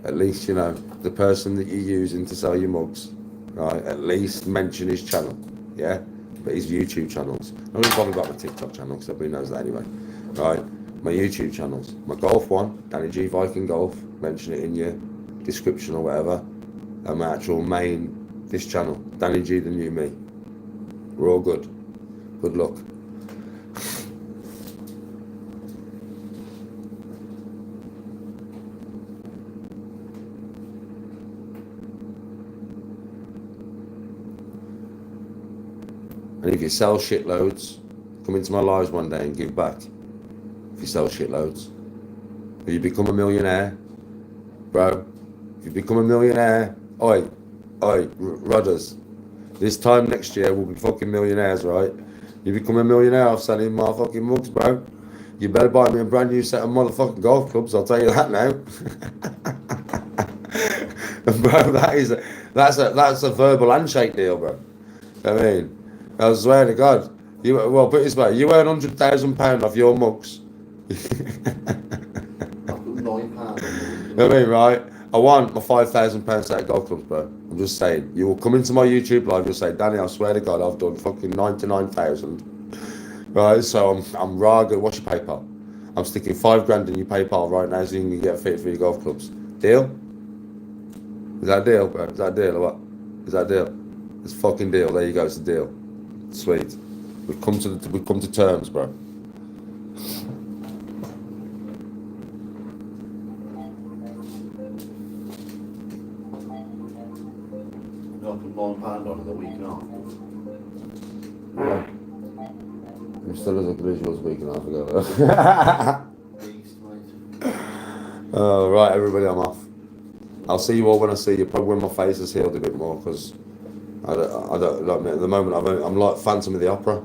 At least, you know, the person that you're using to sell your mugs, right, at least mention his channel, yeah? But his YouTube channels. I'm going to bother about my TikTok channel because everybody knows that anyway, right? My YouTube channels. My golf one, Danny G Viking Golf, mention it in your description or whatever. And my actual main, this channel, Danny G the New Me. We're all good. Good luck. And if you sell shitloads, come into my lives one day and give back. If you sell shitloads. If you become a millionaire, bro, if you become a millionaire, oi, Rudders, this time next year we'll be fucking millionaires, right? You become a millionaire off selling my fucking mugs, bro. You better buy me a brand new set of motherfucking golf clubs, I'll tell you that now. Bro, that's a verbal handshake deal, bro. I mean, I swear to God. Well, put it this way, you earn £100,000 off your mugs. I mean, right? I want my £5,000 set of golf clubs, bro. I'm just saying. You will come into my YouTube live, you'll say, Danny, I swear to God, I've done fucking 99,000. Right, so I'm raw good. What's your PayPal? I'm sticking £5,000 in your PayPal right now so you can get fit for your golf clubs. Deal? Is that a deal, bro? Is that a deal or what? Is that a deal? It's a fucking deal. There you go, it's a deal. Sweet. We've come to terms, bro. I'll put £9 on it the week now. Yeah. I'm still as good as yours a week and a half ago. Beast, mate. Oh, right, everybody, I'm off. I'll see you all when I see you. Probably when my face is healed a bit more, because I don't like, at the moment I'm like Phantom of the Opera.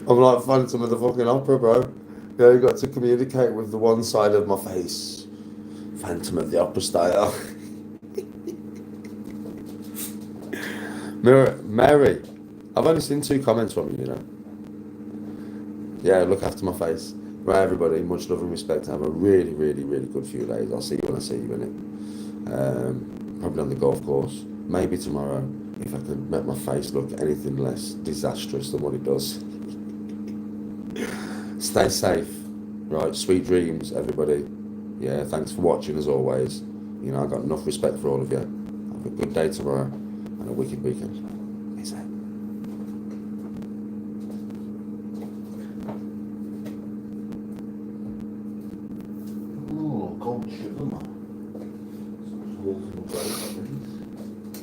I'm like Phantom of the fucking Opera, bro. Yeah, you got to communicate with the one side of my face. Phantom of the Opera style. Mary, I've only seen 2 comments from you, you know. Yeah, look after my face. Right, everybody, much love and respect. Have a really, really, really good few days. I'll see you when I see you in it. Probably on the golf course. Maybe tomorrow, if I could make my face look anything less disastrous than what it does. Stay safe, right? Sweet dreams, everybody. Yeah, thanks for watching as always. You know, I've got enough respect for all of you. Have a good day tomorrow and a wicked weekend. Peace out. Ooh, cold sugar, man.